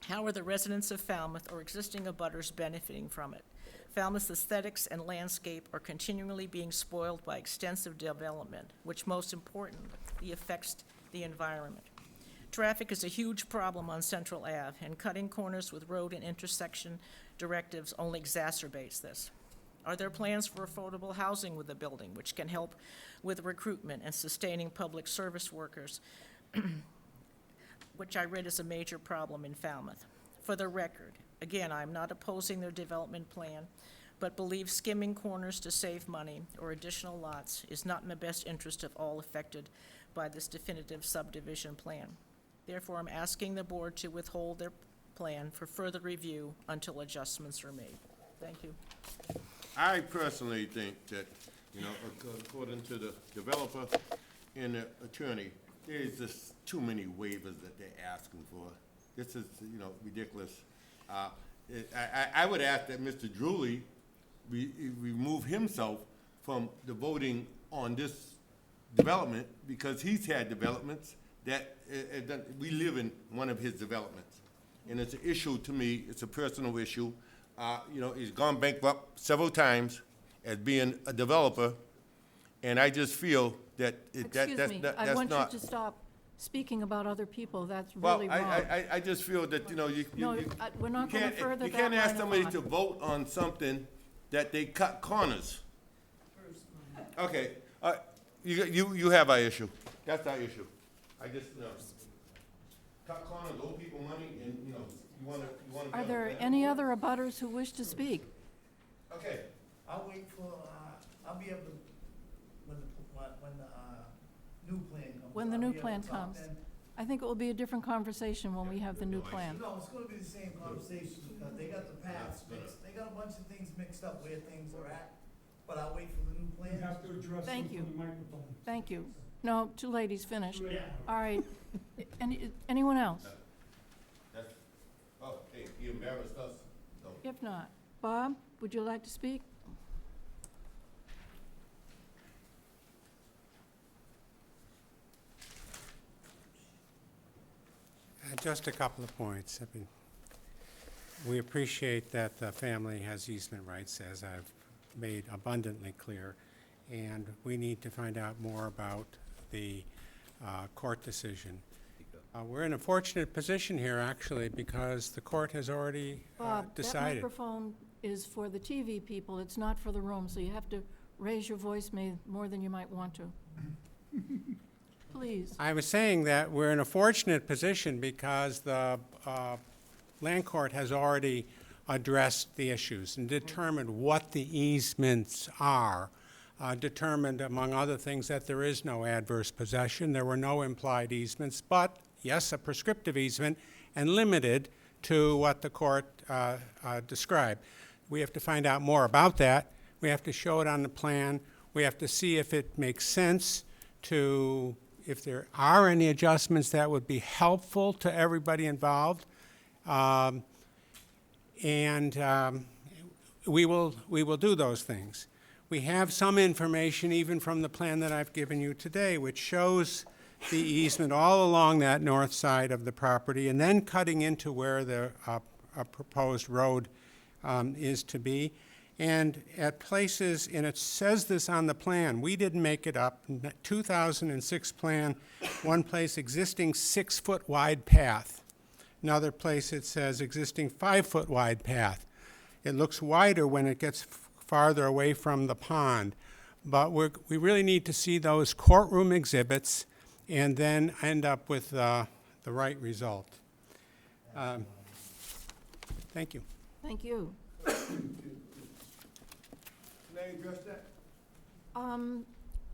how are the residents of Falmouth or existing abutters benefiting from it? Falmouth's aesthetics and landscape are continually being spoiled by extensive development, which most importantly affects the environment. Traffic is a huge problem on Central Ave, and cutting corners with road and intersection directives only exacerbates this. Are there plans for affordable housing with the building, which can help with recruitment and sustaining public service workers, which I read is a major problem in Falmouth? For the record, again, I'm not opposing their development plan, but believe skimming corners to save money or additional lots is not in the best interest of all affected by this definitive subdivision plan. Therefore, I'm asking the board to withhold their plan for further review until adjustments are made. Thank you. I personally think that, according to the developer and the attorney, there's just too many waivers that they're asking for. This is, ridiculous. I would ask that Mr. Drewley remove himself from the voting on this development, because he's had developments that we live in one of his developments. And it's an issue to me, it's a personal issue. He's gone bankrupt several times as being a developer, and I just feel that Excuse me, I want you to stop speaking about other people. That's really wrong. I just feel that, We're not going to further you that can't ask line of somebody thought. to vote on something that they cut corners. Okay, you have our issue. That's our issue. I just, cut corners, owe people money, and, you wanna. Are there any other abutters who wish to speak? Okay. I'll wait for, I'll be able to, when the new plan comes. When the I'll new be able plan to talk comes. then. I think it will be a different conversation when we have the new plan. No, it's gonna be the same conversation, because they got the paths mixed, they got a bunch of things mixed up where things are at, but I'll wait for the new plan. You have to address them Thank from you. the microphone. Thank you. No, two ladies finished. Yeah. All right. Anyone else? Hey, you embarrassed us. No. If not, Bob, would you like to speak? Just a couple of points. I mean, we appreciate that the family has easement rights, as I've made abundantly clear, and we need to find out more about the court decision. We're in a fortunate position here, actually, because the court has already Bob, that decided. microphone is for the TV people. It's not for the room, so you have to raise your voice more than you might want to. Please. I was saying that we're in a fortunate position because the land court has already addressed the issues and determined what the easements are, determined, among other things, that there is no adverse possession, there were no implied easements, but, yes, a prescriptive easement, and limited to what the court described. We have to find out more about that. We have to show it on the plan. We have to see if it makes sense to, if there are any adjustments that would be helpful to everybody involved. We will do those things. We have some information, even from the plan that I've given you today, which shows the easement all along that north side of the property, and then cutting into where the proposed road is to be. And at places, and it says this on the plan, we didn't make it up, 2006 plan, one place existing 6-foot wide path. Another place it says existing 5-foot wide path. It looks wider when it gets farther away from the pond. But we really need to see those courtroom exhibits and then end up with the right result. Thank you. Thank you. Can I address that?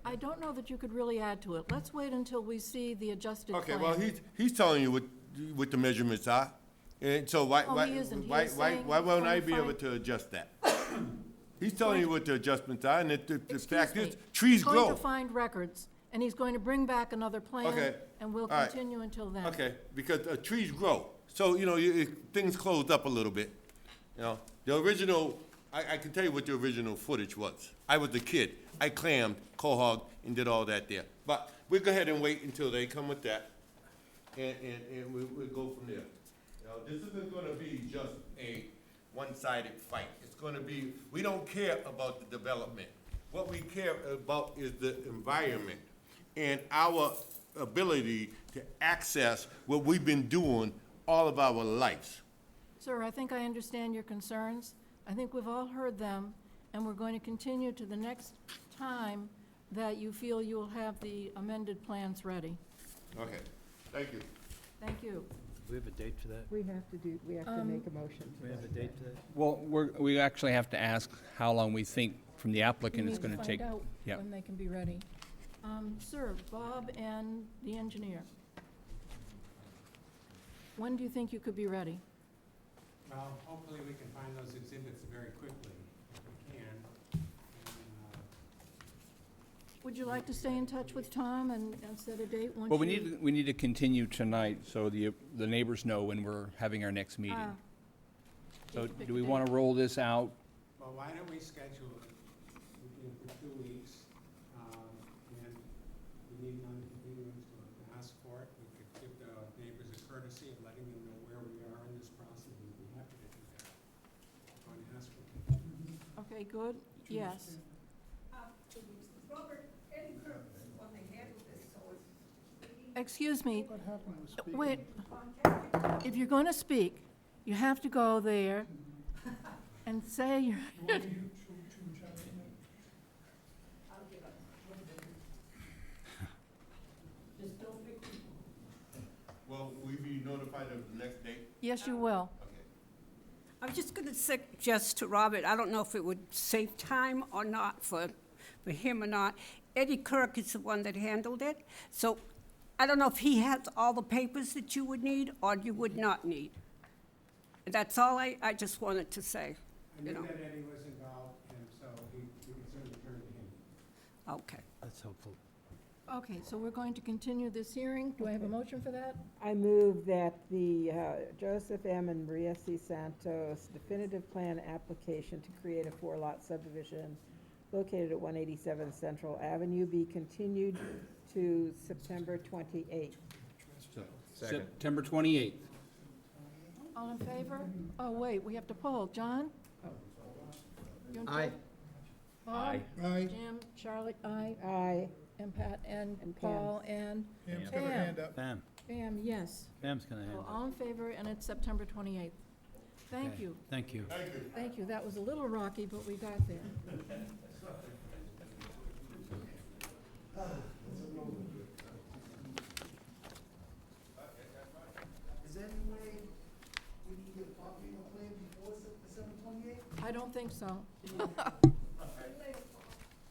I don't know that you could really add to it. Let's wait until we see the adjusted plan. Okay, well, he's telling you what the measurements are, and so why Oh, he isn't. He is saying why won't I he's be going to able find- to adjust that? He's telling you what the adjustments are, and the Excuse fact is, me. trees He's going grow. to find records, and he's going to bring back another plan. Okay. And we'll All right. continue until then. Okay, because trees grow, so, things closed up a little bit, The original, I can tell you what the original footage was. I was a kid, I clammed, cohogged, and did all that there. But we'll go ahead and wait until they come with that, and we'll go from there. This isn't gonna be just a one-sided fight. It's gonna be, we don't care about the development. What we care about is the environment and our ability to access what we've been doing all of our lives. Sir, I think I understand your concerns. I think we've all heard them, and we're going to continue to the next time that you feel you will have the amended plans ready. Okay, thank you. Thank you. Do we have a date for that? We have to make a motion. Do we have a date for that? Well, we actually have to ask how long we think from the We applicant it's need to going to take. find out Yep. when they can be ready. Sir, Bob and the engineer, when do you think you could be ready? Well, hopefully we can find those exhibits very quickly, if we can. And, Would you like to stay in touch with Tom and set a date once Well, you... we need to continue tonight so the neighbors know when we're having our next meeting. Ah. So Need to pick do a we date. want to roll this out? Well, why don't we schedule it for 2 weeks? And we need one continuance to ask for it. We could give the neighbors a courtesy of letting them know where we are in this process. We'd be happy to do that. Go and ask for continuance. Okay, good, yes. 2 weeks. Robert, Eddie Kirk is the one that handled this, so it's. Excuse me, What happened with speaking? wait, if you're going to speak, you have to go there and say you're... Will we be notified of the next date? Yes, you will. I was just gonna suggest to Robert, I don't know if it would save time or not for him or not. Eddie Kirk is the one that handled it, so I don't know if he has all the papers that you would need or you would not need. That's all I just wanted to say, I you knew know. that Eddie was involved, and so we can certainly turn to him. Okay. That's helpful. Okay, so we're going to continue this hearing. Do I have a motion for that? I move that the Joseph M. and Maria C. Santos definitive plan application to create a 4-lot subdivision located at 187 Central Avenue be continued to September 28th. September 28th. All in favor? Oh, wait, we have to poll. John? You in Aye. favor? Bob? Aye. Aye. Jim? Charlotte? Aye. Aye. And Pat? And And Pam. Paul? And Pam's got her Pam. hand up. Pam, Pam, yes. Pam's gonna So handle all in favor, and it's September 28th. Thank Okay. you. Thank you. Thank you. That was a little rocky, but we got there. Is there any way we can get a copy of the plan before December 28th? I don't think so.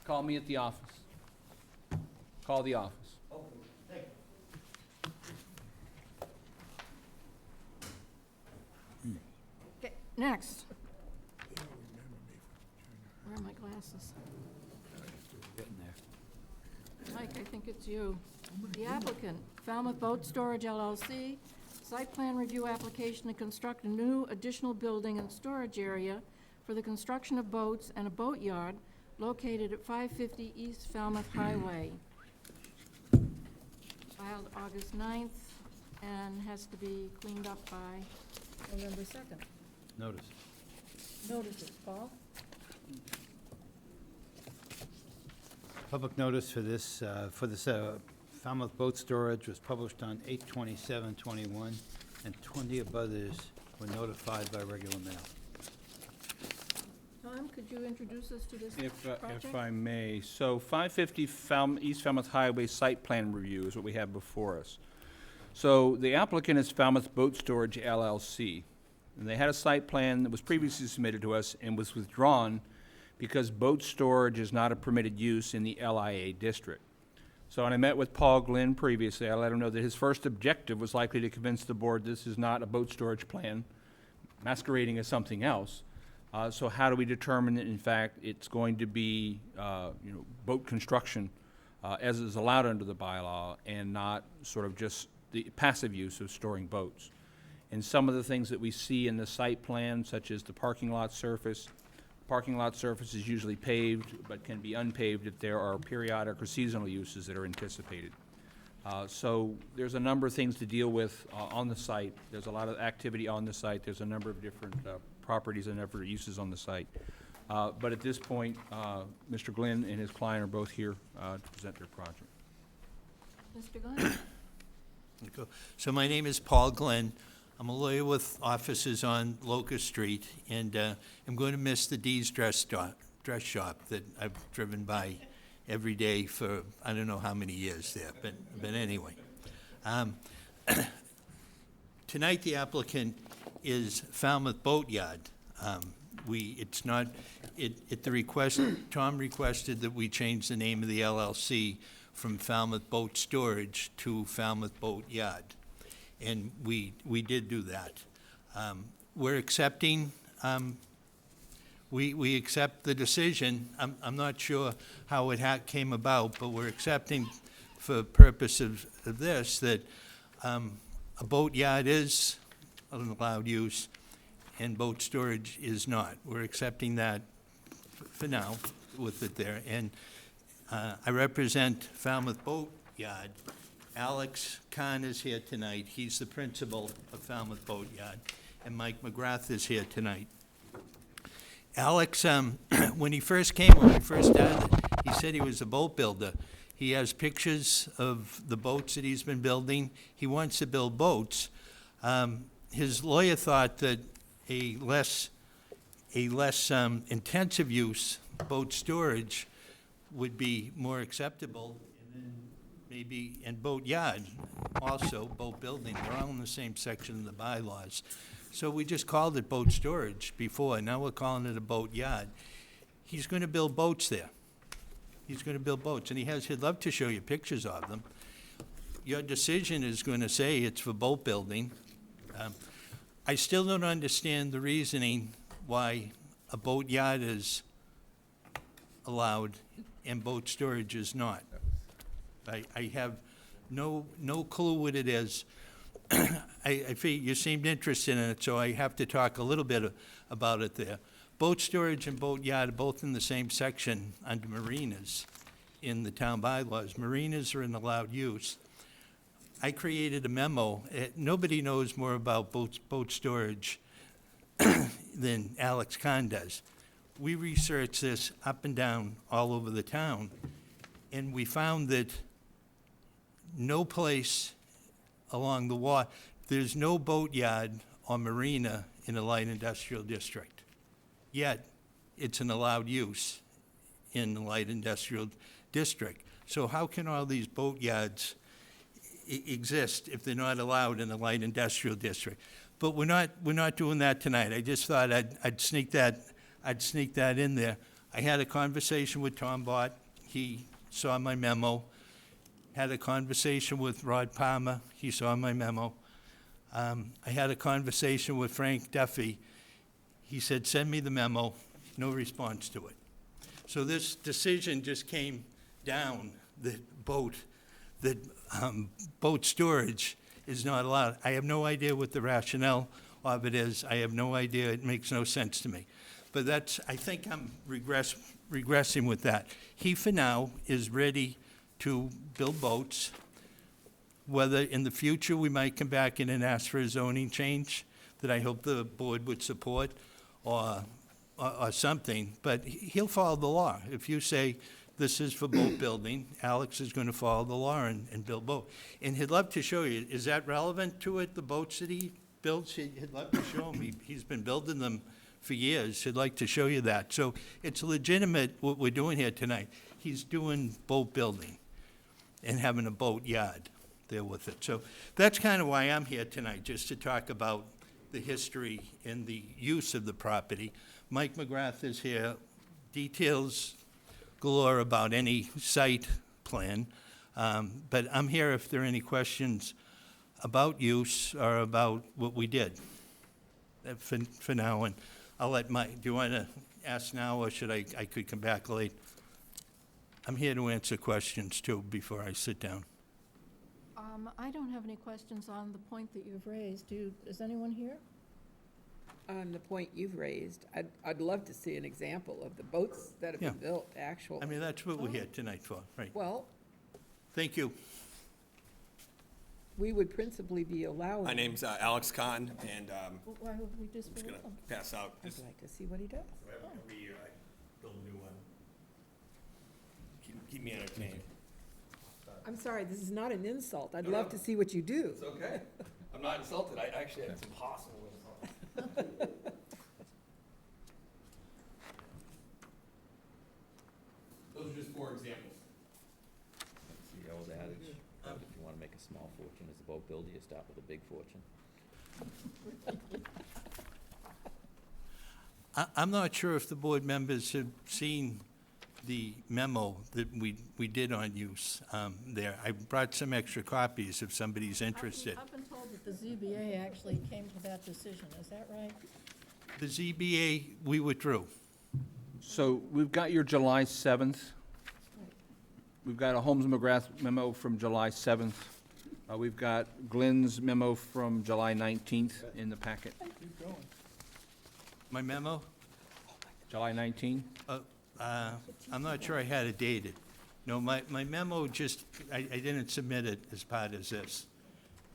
Call me at the office. Call the office. Okay, thank you. Okay, next. Where are my glasses? Getting there. Mike, I think it's you. The applicant, Falmouth Boat Storage LLC, site plan review application to construct a new additional building and storage area for the construction of boats and a boatyard located at 550 East Falmouth Highway. Filed August 9th and has to be cleaned up by November 2nd. Notice. Notices, Paul? Public notice for this Falmouth boat storage was published on 8/27/21, and 20 abutters were notified by regular mail. Tom, could you introduce us to this If project? I may, so 550 East Falmouth Highway Site Plan Review is what we have before us. So the applicant is Falmouth Boat Storage LLC, and they had a site plan that was previously submitted to us and was withdrawn because boat storage is not a permitted use in the LIA district. So when I met with Paul Glynn previously, I let him know that his first objective was likely to convince the board this is not a boat storage plan masquerading as something else. So how do we determine that, in fact, it's going to be, boat construction as is allowed under the bylaw and not sort of just the passive use of storing boats? And some of the things that we see in the site plan, such as the parking lot surface. Parking lot surface is usually paved, but can be unpaved if there are periodic or seasonal uses that are anticipated. So there's a number of things to deal with on the site. There's a lot of activity on the site. There's a number of different properties and different uses on the site. But at this point, Mr. Glynn and his client are both here to present their project. Mr. Glenn? So my name is Paul Glenn. I'm a lawyer with offices on Locust Street, and I'm going to miss the Dee's dress shop that I've driven by every day for I don't know how many years there, but anyway. Tonight the applicant is Falmouth Boat Yard. It's not, at the request, Tom requested that we change the name of the LLC from Falmouth Boat Storage to Falmouth Boat Yard. And we did do that. We're accepting, we accept the decision. I'm not sure how it came about, but we're accepting for purpose of this that a boat yard is an allowed use and boat storage is not. We're accepting that for now with it there. And I represent Falmouth Boat Yard. Alex Kahn is here tonight. He's the principal of Falmouth Boat Yard. And Mike McGrath is here tonight. Alex, when he first came, when we first started, he said he was a boat builder. He has pictures of the boats that he's been building. He wants to build boats. His lawyer thought that a less intensive use, boat storage, would be more acceptable. Maybe, and boat yard, also boat building, they're all in the same section of the bylaws. So we just called it boat storage before, now we're calling it a boat yard. He's gonna build boats there. He's gonna build boats, and he'd love to show you pictures of them. Your decision is gonna say it's for boat building. I still don't understand the reasoning why a boat yard is allowed and boat storage is not. I have no clue what it is. I feel you seemed interested in it, so I have to talk a little bit about it there. Boat storage and boat yard are both in the same section under marinas in the town bylaws. Marinas are an allowed use. I created a memo. Nobody knows more about boat storage than Alex Kahn does. We researched this up and down all over the town, and we found that no place along the water, there's no boat yard or marina in a light industrial district. Yet, it's an allowed use in the light industrial district. So how can all these boat yards exist if they're not allowed in a light industrial district? But we're not doing that tonight. I just thought I'd sneak that in there. I had a conversation with Tom Bott. He saw my memo. Had a conversation with Rod Palmer. He saw my memo. I had a conversation with Frank Duffy. He said, send me the memo. No response to it. So this decision just came down that boat storage is not allowed. I have no idea what the rationale of it is. I have no idea. It makes no sense to me. But I think I'm regressing with that. He, for now, is ready to build boats. Whether in the future we might come back in and ask for a zoning change that I hope the board would support, or or something, but he'll follow the law. If you say this is for boat building, Alex is gonna follow the law and build boat. And he'd love to show you, is that relevant to it, the boats that he builds? He'd love to show them. He's been building them for years. He'd like to show you that. So it's legitimate what we're doing here tonight. He's doing boat building and having a boat yard there with it. So that's kind of why I'm here tonight, just to talk about the history and the use of the property. Mike McGrath is here, details galore about any site plan, but I'm here if there are any questions about use or about what we did for now. And I'll let Mike, do you want to ask now, or should I could come back late? I'm here to answer questions too before I sit down. I don't have any questions on the point that you've raised. Is anyone here? On the point you've raised, I'd love to see an example of the boats that have been built, actual. I mean, that's what we're here tonight for, right? Well, Thank you. we would principally be allowing. My name's Alex Kahn, and Why would we just? I'm just gonna pass out. I'd like to see what he does. Every year I build a new one. Keep me entertained. I'm sorry, this is not an insult. I'd love to see what you do. It's okay. I'm not insulted. Actually, it's impossible to insult. Those are just 4 examples. That's the old adage, that if you want to make a small fortune as a boat builder, you start with a big fortune. I'm not sure if the board members have seen the memo that we did on use there. I brought some extra copies if somebody's interested. I've been told that the ZBA actually came to that decision. Is that right? The ZBA, we withdrew. So we've got your July 7th. We've got a Holmes McGrath memo from July 7th. We've got Glenn's memo from July 19th in the packet. My memo? July 19? I'm not sure I had it dated. No, my memo just, I didn't submit it as part of this.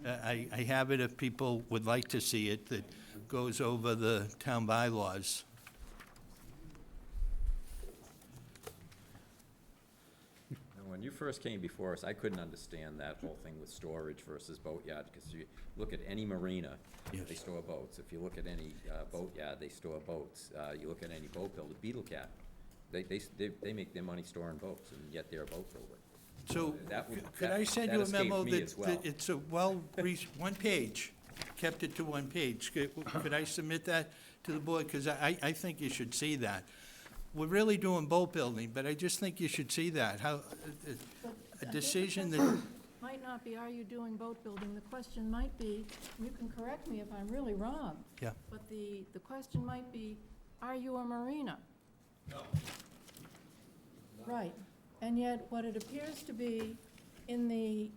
I have it if people would like to see it, that goes over the town bylaws. And when you first came before us, I couldn't understand that whole thing with storage versus boatyard, because you look at any marina, they store boats. If you look at any boatyard, they store boats. You look at any boat builder, Beetle Cat, they make their money storing boats, and yet they're a boat builder. So, could I send you a memo that it's a one page, kept it to one page? Could I submit that to the board? Because I think you should see that. We're really doing boat building, but I just think you should see that, how, a decision that, Might not be, are you doing boat building? The question might be, you can correct me if I'm really wrong. Yeah. But the question might be, are you a marina? No. Right. And yet, what it appears to be in the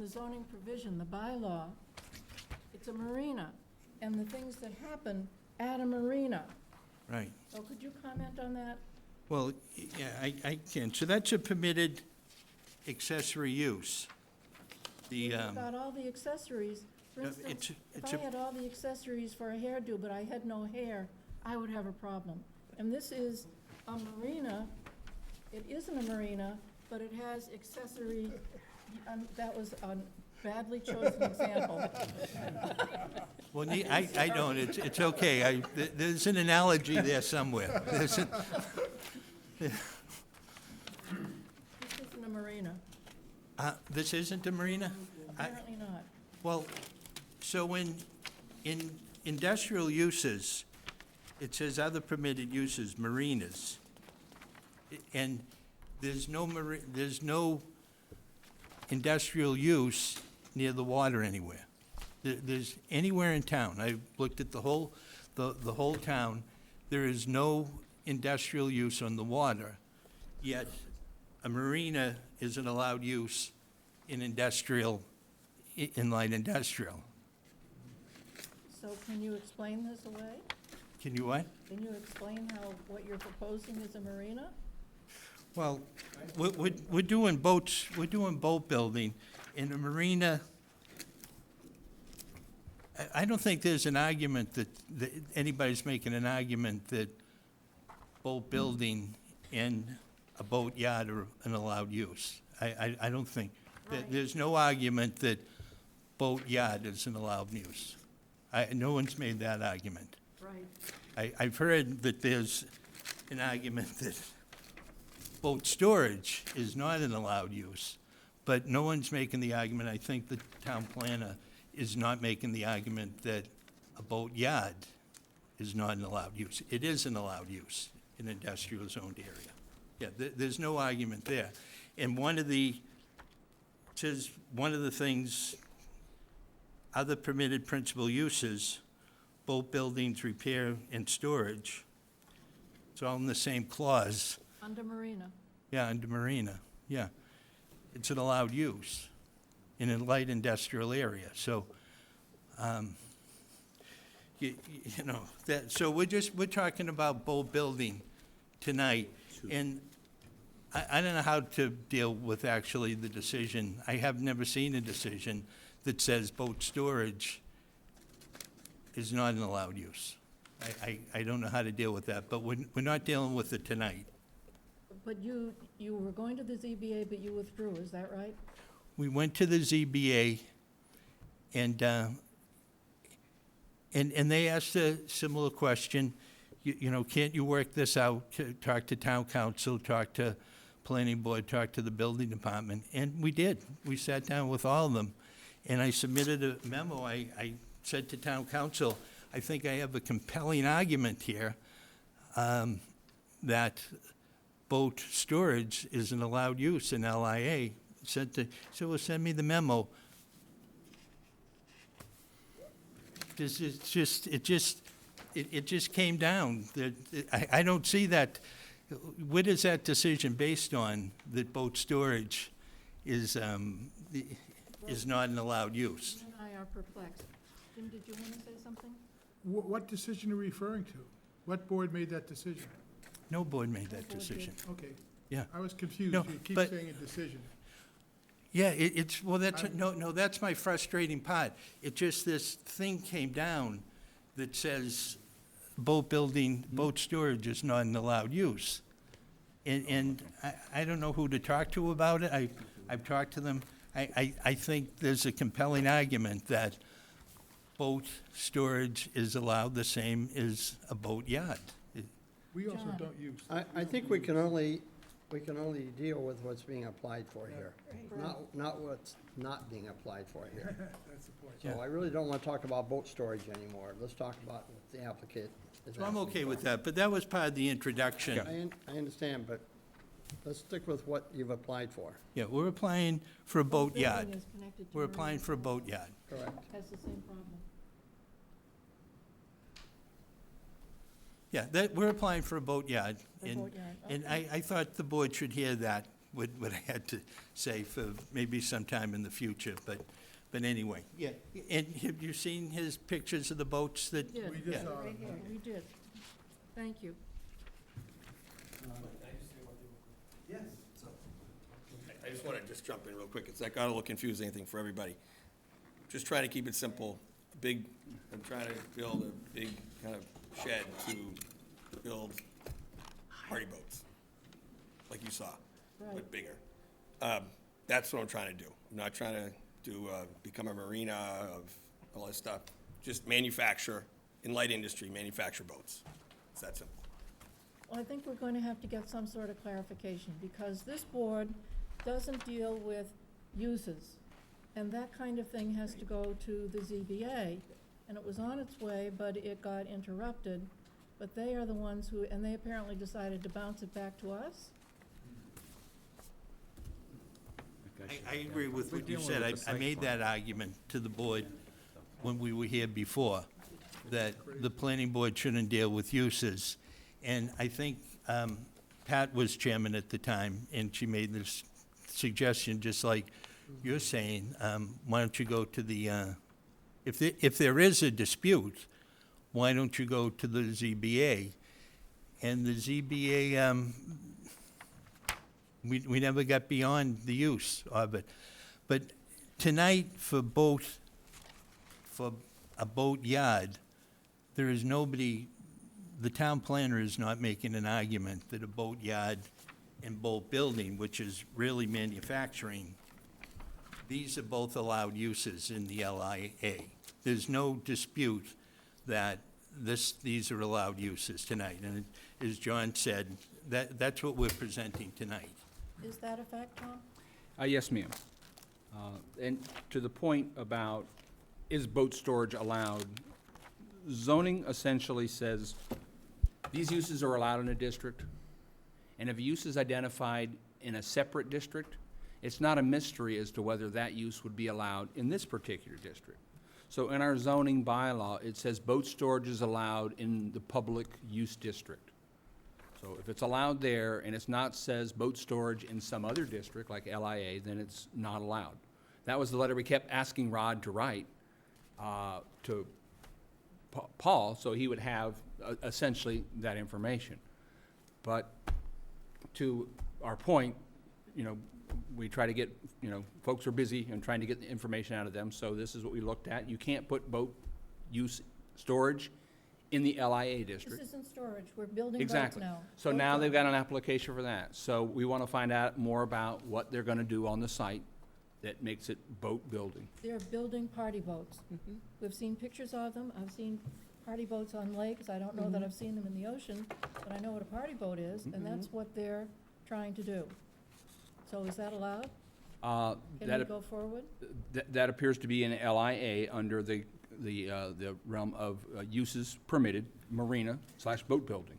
zoning provision, the bylaw, it's a marina, and the things that happen at a marina. right. So could you comment on that? Well, yeah, I can. So that's a permitted accessory use. The, You've got all the accessories. For instance, if I had all the accessories for a hairdo, but I had no hair, I would have a problem. And this is a marina. It isn't a marina, but it has accessory, that was a badly chosen example. well, I don't, it's okay. There's an analogy there somewhere. This isn't a marina. This isn't a marina? Apparently not. Well, so in industrial uses, it says other permitted uses, marinas. And there's no industrial use near the water anywhere. There's anywhere in town. I looked at the whole town. There is no industrial use on the water, yet a marina is an allowed use in industrial, in light industrial. So can you explain this away? Can you what? Can you explain how what you're proposing is a marina? Well, we're doing boats, we're doing boat building in a marina. I don't think there's an argument that anybody's making an argument that boat building and a boat yard are an allowed use. I don't think, there's no argument that boat yard is an allowed use. No one's made that argument. Right. I've heard that there's an argument that boat storage is not an allowed use, but no one's making the argument, I think the town planner is not making the argument that a boat yard is not an allowed use. It is an allowed use in industrial zoned area. Yeah, there's no argument there. And one of the things, other permitted principal uses, boat buildings, repair, and storage, it's all in the same clause. Under marina. Yeah, under marina, yeah. It's an allowed use in a light industrial area, so, you know, so we're talking about boat building tonight, and I don't know how to deal with actually the decision. I have never seen a decision that says boat storage is not an allowed use. I don't know how to deal with that, but we're not dealing with it tonight. But you were going to the ZBA, but you withdrew, is that right? We went to the ZBA, and they asked a similar question, you know, can't you work this out, talk to town council, talk to planning board, talk to the building department, and we did. We sat down with all of them, and I submitted a memo. I said to town council, I think I have a compelling argument here that boat storage is an allowed use in LIA. Said, well, send me the memo. It just came down. I don't see that. What is that decision based on, that boat storage is not an allowed use? You and I are perplexed. Jim, did you want to say something? What decision are you referring to? What board made that decision? No board made that decision. Okay. Yeah. I was confused. No, You keep but- saying a decision. Yeah, well, no, that's my frustrating part. It just, this thing came down that says boat building, boat storage is not an allowed use. And I don't know who to talk to about it. I've talked to them. I think there's a compelling argument that boat storage is allowed the same as a boat yard. We also John. don't use. I think we can only deal with what's being applied for here, not what's not being applied for here. That's the point. So I really don't want to talk about boat storage anymore. Let's talk about what the applicant is So I'm asking okay for. with that, but that was part of the introduction. I understand, but let's stick with what you've applied for. Yeah, we're applying for a boat Building yard. is connected to We're marina. applying for a boat yard. Correct. Has the same problem. Yeah, we're applying for a boat yard. For and- boat yard, And okay. I thought the board should hear that, what I had to say for maybe sometime in the future, but anyway. Yeah, and have you seen his pictures of the boats that? We did. We just Yeah. saw Right it. here, we did. Thank you. Yes. I just want to just jump in real quick. It's not going to confuse anything for everybody. Just trying to keep it simple. I'm trying to build a big kind of shed to build party boats, like you saw, Right. but bigger. That's what I'm trying to do. I'm not trying to become a marina of all this stuff. Just manufacture, in light industry, manufacture boats. It's that simple. Well, I think we're going to have to get some sort of clarification, because this board doesn't deal with uses. And that kind of thing has to go to the ZBA, and it was on its way, but it got interrupted. But they are the ones who, and they apparently decided to bounce it back to us? I agree with what you said. I made that argument to the board when we were here before, that the planning board shouldn't deal with uses. And I think Pat was chairman at the time, and she made this suggestion, just like you're saying, why don't you go to the, if there is a dispute, why don't you go to the ZBA? And the ZBA, we never got beyond the use of it. But tonight, for a boat yard, there is nobody the town planner is not making an argument that a boatyard and boat building, which is really manufacturing, these are both allowed uses in the LIA. There's no dispute that these are allowed uses tonight. And as John said, that's what we're presenting tonight. Is that a fact, Tom? Yes, ma'am. And to the point about, is boat storage allowed? Zoning essentially says, these uses are allowed in a district, and if a use is identified in a separate district, it's not a mystery as to whether that use would be allowed in this particular district. So in our zoning bylaw, it says boat storage is allowed in the public use district. So if it's allowed there and it's not says boat storage in some other district like LIA, then it's not allowed. That was the letter we kept asking Rod to write to Paul, so he would have essentially that information. But to our point, you know, we try to get, you know, folks are busy and trying to get the information out of them, so this is what we looked at. You can't put boat use storage in the LIA district. This isn't storage, we're building boats Exactly. now. So now they've got an application for that. So we want to find out more about what they're going to do on the site that makes it boat building. They're building party boats. We've seen pictures of them, I've seen party boats on lakes, I don't know that I've seen them in the ocean, but I know what a party boat is, and that's what they're trying to do. So is that allowed? Can we go forward? That appears to be in LIA under the realm of uses permitted, marina/boat building.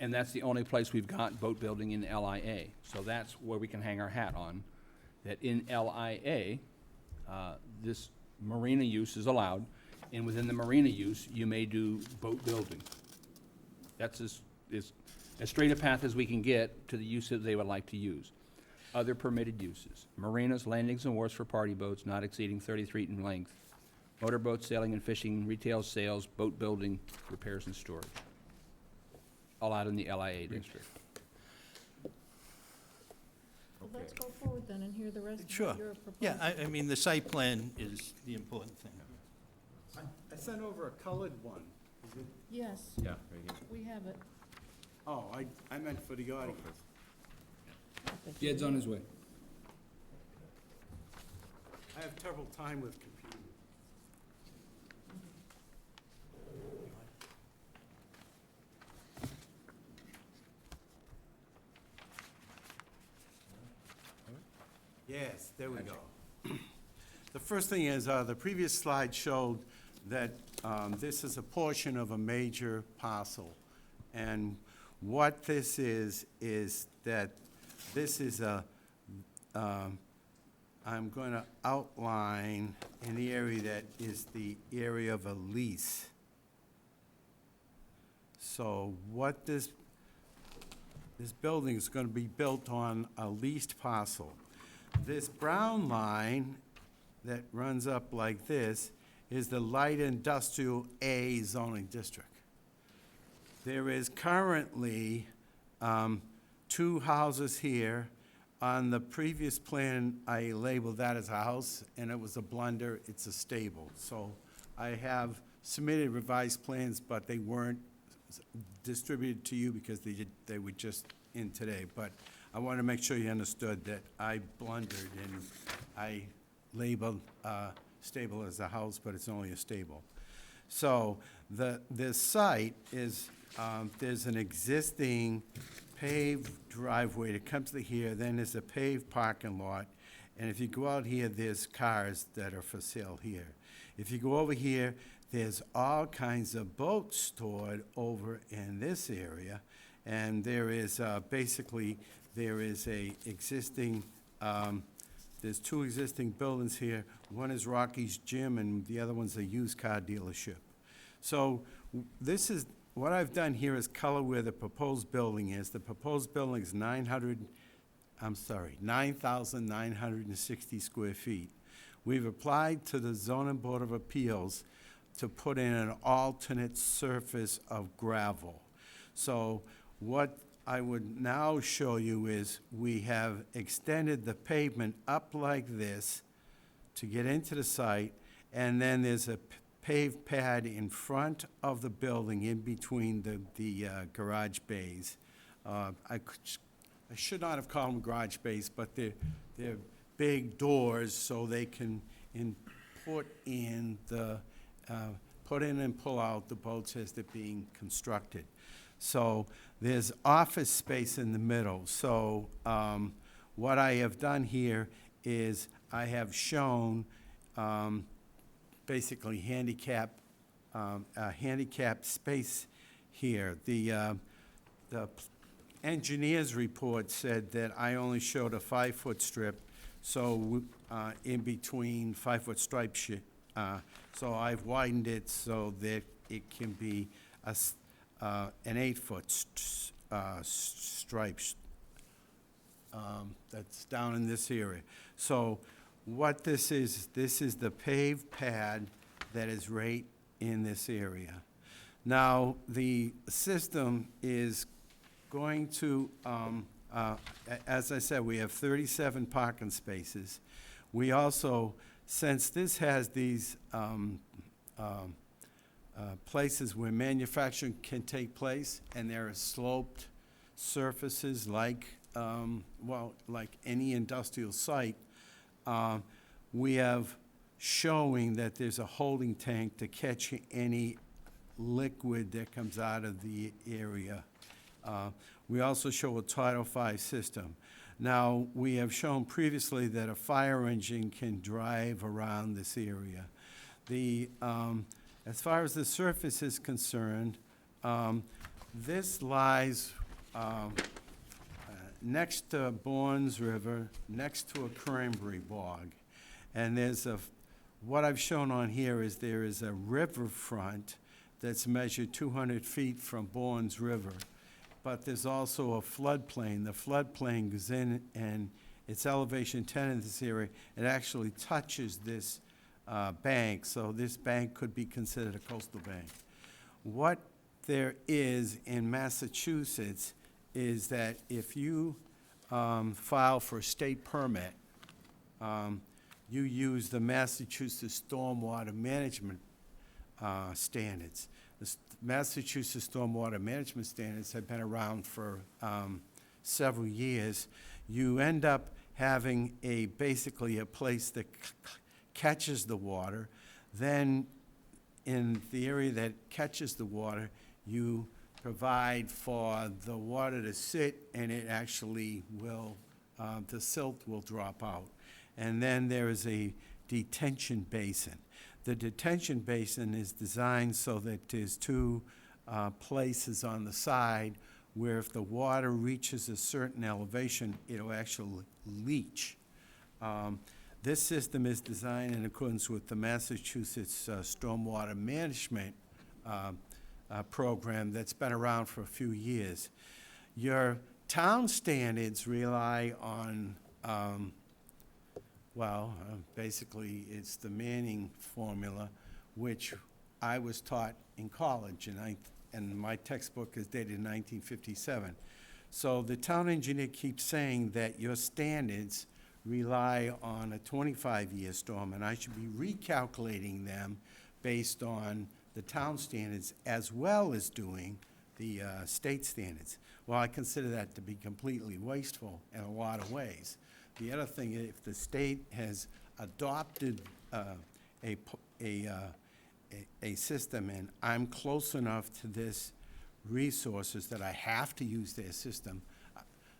And that's the only place we've got boat building in LIA. So that's where we can hang our hat on, that in LIA, this marina use is allowed, and within the marina use, you may do boat building. That's as straight a path as we can get to the use that they would like to use. Other permitted uses: marinas, landings and wharfs for party boats not exceeding 30 feet in length, motorboats, sailing and fishing, retail sales, boat building, repairs and storage. All out in the LIA district. Well, let's go forward then and hear the rest of Sure. your proposal. Yeah, I mean, the site plan is the important thing. I sent over a colored one. Yes, Yeah, right here. we have it. Oh, I meant for the audience. Jed's on his way. I have terrible time with computers. Yes, there we go. The first thing is, the previous slide showed that this is a portion of a major parcel. And what this is that this is I'm going to outline in the area that is the area of a lease. So what this building is going to be built on a leased parcel. This brown line that runs up like this is the light industrial A zoning district. There is currently 2 houses here. On the previous plan, I labeled that as a house, and it was a blunder, it's a stable. So I have submitted revised plans, but they weren't distributed to you because they were just in today. But I want to make sure you understood that I blundered and I labeled stable as a house, but it's only a stable. So this site is, there's an existing paved driveway that comes to here, then there's a paved parking lot, and if you go out here, there's cars that are for sale here. If you go over here, there's all kinds of boats stored over in this area, and there is basically, there is a existing, there's 2 existing buildings here. One is Rocky's Gym, and the other one's a used car dealership. So this is, what I've done here is color where the proposed building is. The proposed building is 9,960 square feet. We've applied to the Zoning Board of Appeals to put in an alternate surface of gravel. So what I would now show you is we have extended the pavement up like this to get into the site, and then there's a paved pad in front of the building, in between the garage bays. I should not have called them garage bays, but they're big doors, so they can put in and pull out the boats as they're being constructed. So there's office space in the middle. So what I have done here is I have shown basically handicapped space here. The engineer's report said that I only showed a 5-foot strip, so in between 5-foot stripe so I've widened it so that it can be an 8-foot stripe that's down in this area. So what this is the paved pad that is right in this area. Now, the system is going to, as I said, we have 37 parking spaces. We also, since this has these places where manufacturing can take place, and there are sloped surfaces like, like any industrial site, we have showing that there's a holding tank to catch any liquid that comes out of the area. We also show a Title V system. Now, we have shown previously that a fire engine can drive around this area. As far as the surface is concerned, this lies next to Bourne's River, next to a cranberry bog. And what I've shown on here is there is a riverfront that's measured 200 feet from Bourne's River. But there's also a floodplain. The floodplain goes in, and it's elevation 10 in this area. It actually touches this bank, so this bank could be considered a coastal bank. What there is in Massachusetts is that if you file for a state permit, you use the Massachusetts Stormwater Management standards. The Massachusetts Stormwater Management standards have been around for several years. You end up having basically a place that catches the water. Then in the area that catches the water, you provide for the water to sit, and it actually will, the silt will drop out. And then there is a detention basin. The detention basin is designed so that there's two places on the side where if the water reaches a certain elevation, it'll actually leach. This system is designed in accordance with the Massachusetts Stormwater Management program that's been around for a few years. Your town standards rely on basically, it's the Manning formula, which I was taught in college, and my textbook is dated 1957. So the town engineer keeps saying that your standards rely on a 25-year storm, and I should be recalculating them based on the town standards as well as doing the state standards. Well, I consider that to be completely wasteful in a lot of ways. The other thing, if the state has adopted a system, and I'm close enough to this resources that I have to use their system,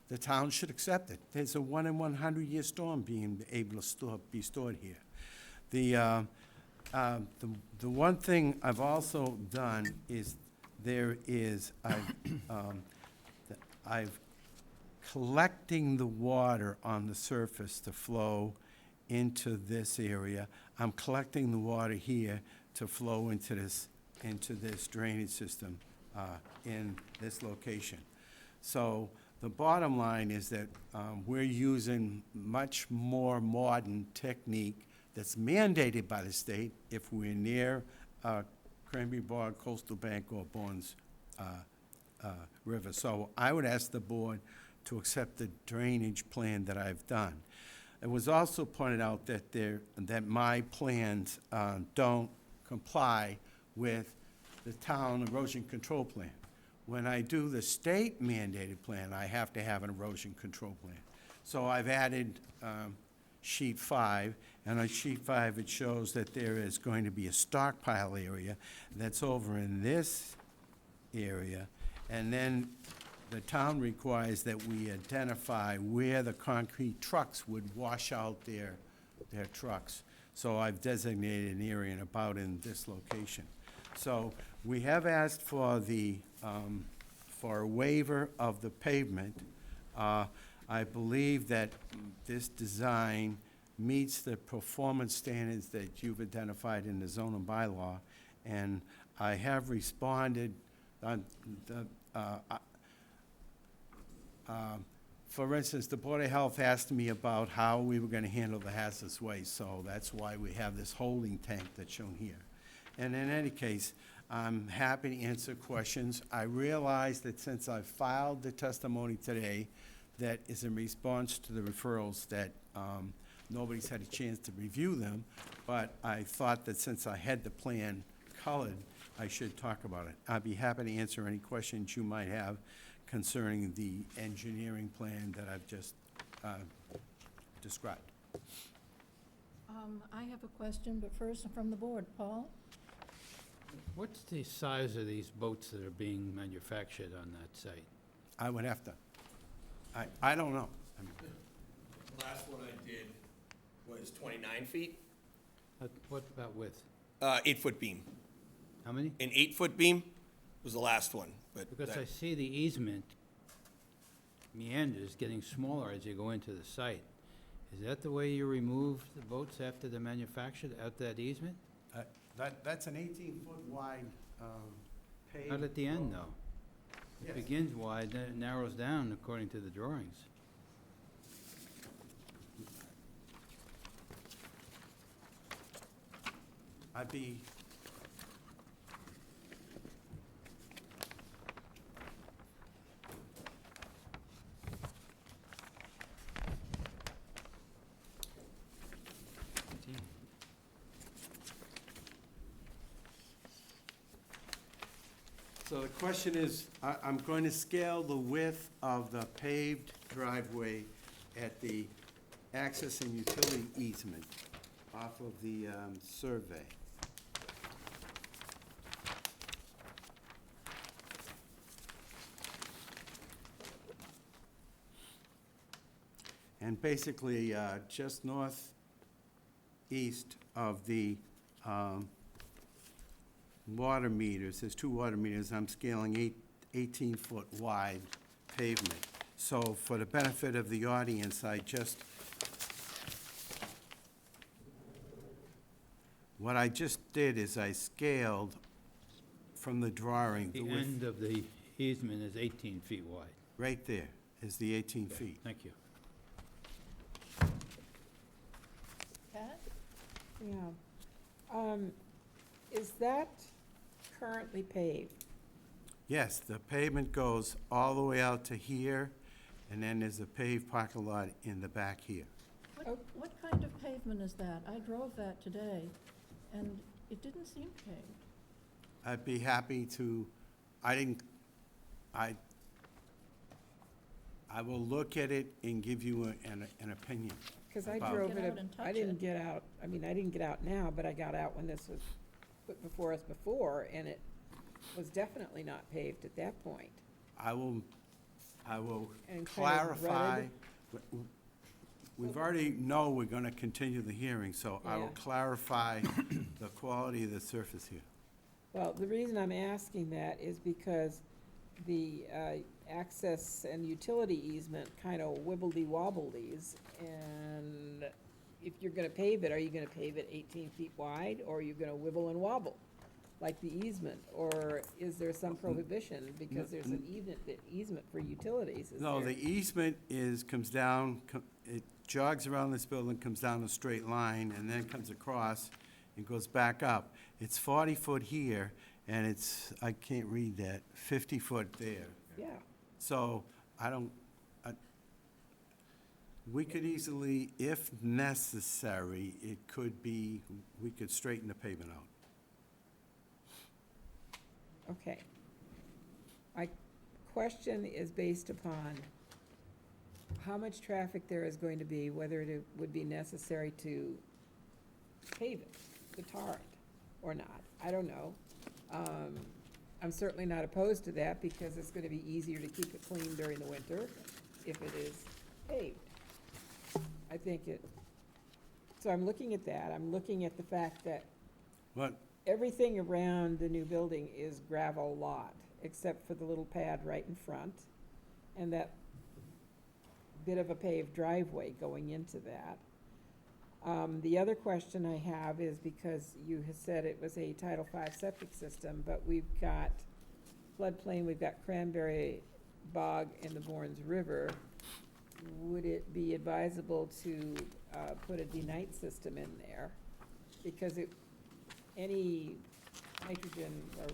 the town should accept it. There's a 1 in 100-year storm being able to be stored here. The one thing I've also done is I've collecting the water on the surface to flow into this area. I'm collecting the water here to flow into this drainage system in this location. So the bottom line is that we're using much more modern technique that's mandated by the state if we're near Cranberry Bog, Coastal Bank, or Bourne's River. So I would ask the board to accept the drainage plan that I've done. It was also pointed out that my plans don't comply with the town erosion control plan. When I do the state mandated plan, I have to have an erosion control plan. So I've added sheet 5, and on sheet 5, it shows that there is going to be a stockpile area that's over in this area, and then the town requires that we identify where the concrete trucks would wash out their trucks. So I've designated an area and about in this location. So we have asked for for a waiver of the pavement. I believe that this design meets the performance standards that you've identified in the zoning bylaw, and I have responded on for instance, the Board of Health asked me about how we were gonna handle the hazardous waste, so that's why we have this holding tank that's shown here. And in any case, I'm happy to answer questions. I realize that since I filed the testimony today, that is in response to the referrals that nobody's had a chance to review them, but I thought that since I had the plan colored, I should talk about it. I'd be happy to answer any questions you might have concerning the engineering plan that I've just described. I have a question, but first from the board. Paul? What's the size of these boats that are being manufactured on that site? I would have to, I don't know. I mean, The last one I did was 29 feet, What about width? 8-foot beam. How many? An 8-foot beam was the last one, but Because that- I see the easement meanders getting smaller as you go into the site. Is that the way you remove the boats after they're manufactured, out that easement? That's an 18-foot wide paved. Not at the end, though. Yes. It begins wide, then it narrows down according to the drawings. I'd be, so the question is, I'm going to scale the width of the paved driveway at the access and utility easement off of the survey. And basically, just northeast of the water meters, there's 2 water meters, I'm scaling 18-foot wide pavement. So for the benefit of the audience, what I just did is I scaled from the drawing. The width. end of the easement is 18 feet wide. Right there is the 18 feet. Thank you. Pat? Yeah. Is that currently paved? Yes, the pavement goes all the way out to here, and then there's a paved parking lot in the back here. What kind of pavement is that? I drove that today, and it didn't seem paved. I'd be happy to, I will look at it and give you an opinion. Because I about- drove Get it, out and I touch didn't it. get out, I mean, I didn't get out now, but I got out when this was put before us before, and it was definitely not paved at that point. I will And kind of clarify. rutted. We've already know we're gonna continue the hearing, so I will Yeah. clarify the quality of the surface here. Well, the reason I'm asking that is because the access and utility easement kind of wibbledy-wobbledies, and if you're gonna pave it, are you gonna pave it 18 feet wide, or are you gonna wibble and wobble, like the easement? Or is there some prohibition, because there's an easement for utilities, is No, there? the easement comes down, it jogs around this building, comes down a straight line, and then comes across and goes back up. It's 40 foot here, and it's, I can't read that, 50 foot there. Yeah. So we could easily, if necessary, we could straighten the pavement out. Okay. My question is based upon how much traffic there is going to be, whether it would be necessary to pave it, to tar it, or not. I don't know. I'm certainly not opposed to that because it's gonna be easier to keep it clean during the winter if it is paved. I think so I'm looking at that. I'm looking at the fact that What, everything around the new building is gravel lot, except for the little pad right in front, and that bit of a paved driveway going into that. The other question I have is because you had said it was a Title V septic system, but we've got floodplain, we've got Cranberry Bog and the Bournes River. Would it be advisable to put a denite system in there? Because any nitrogen or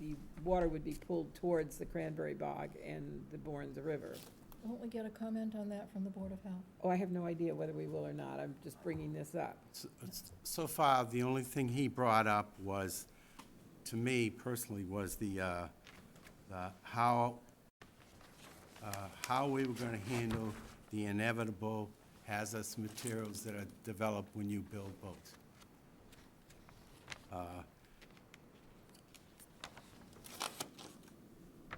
the water would be pulled towards the Cranberry Bog and the Bournes River. Won't we get a comment on that from the Board of Health? Oh, I have no idea whether we will or not. I'm just bringing this up. so far, the only thing he brought up was, to me personally, was how we were gonna handle the inevitable hazardous materials that are developed when you build boats.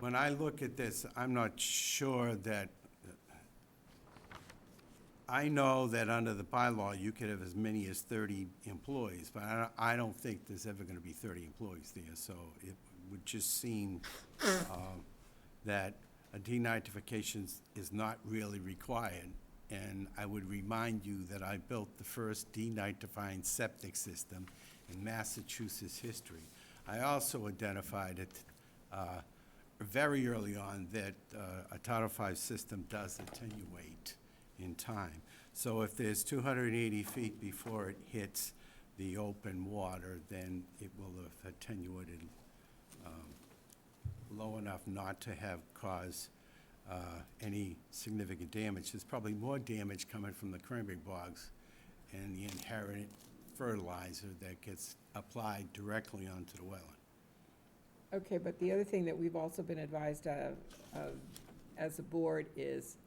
When I look at this, I'm not sure that, I know that under the bylaw, you could have as many as 30 employees, but I don't think there's ever gonna be 30 employees there, so it would just seem that a denitrification is not really required. And I would remind you that I built the first denitrifying septic system in Massachusetts history. I also identified it very early on that a Title V system does attenuate in time. So if there's 280 feet before it hits the open water, then it will have attenuated low enough not to have caused any significant damage. There's probably more damage coming from the cranberry bogs and the inherent fertilizer that gets applied directly onto the wetland. Okay, but the other thing that we've also been advised of as a board is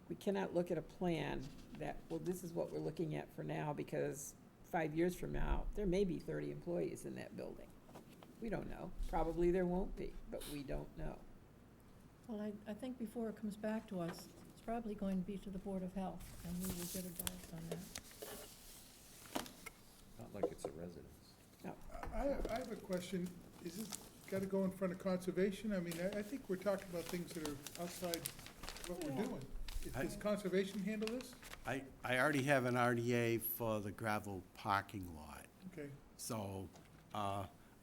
we cannot look at a plan that, well, this is what we're looking at for now, because 5 years from now, there may be 30 employees in that building. We don't know. Probably there won't be, but we don't know. Well, I think before it comes back to us, it's probably going to be to the Board of Health, and we will get advice on that. Not like it's a residence. No. I have a question. Is this got to go in front of conservation? I mean, I think we're talking about things that are outside what we're doing. Does conservation handle this? I already have an RDA for the gravel parking lot. Okay. So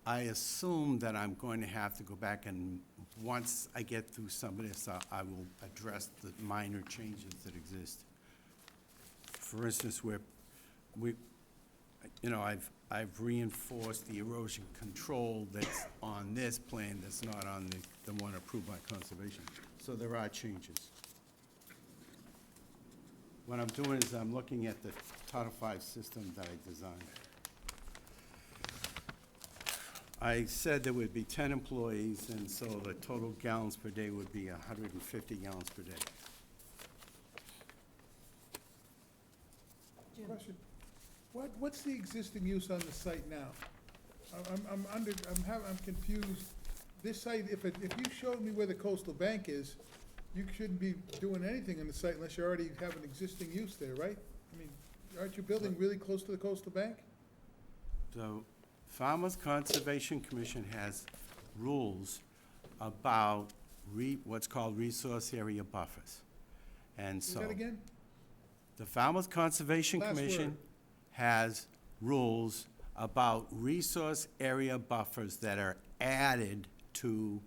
I assume that I'm going to have to go back and, once I get through some of this, I will address the minor changes that exist. For instance, I've reinforced the erosion control that's on this plan that's not on the one approved by conservation. So there are changes. What I'm doing is I'm looking at the Title V system that I designed. I said there would be 10 employees, and so the total gallons per day would be 150 gallons per day. Question. What's the existing use on the site now? I'm confused. This site, if you showed me where the coastal bank is, you shouldn't be doing anything on the site unless you already have an existing use there, right? I mean, aren't you building really close to the coastal bank? So Falmouth Conservation Commission has rules about what's called resource area buffers. And so. Say that again? The Falmouth Conservation Last Commission word. has rules about resource area buffers that are added to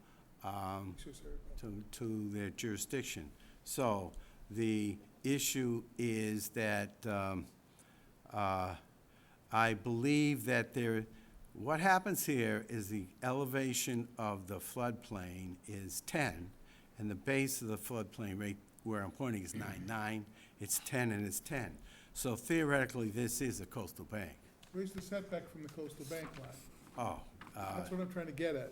their jurisdiction. So the issue is that I believe that what happens here is the elevation of the floodplain is 10, and the base of the floodplain rate where I'm pointing is 9.9. It's 10 and it's 10. So theoretically, this is a coastal bank. Where's the setback from the coastal bank line? Oh. That's what I'm trying to get at.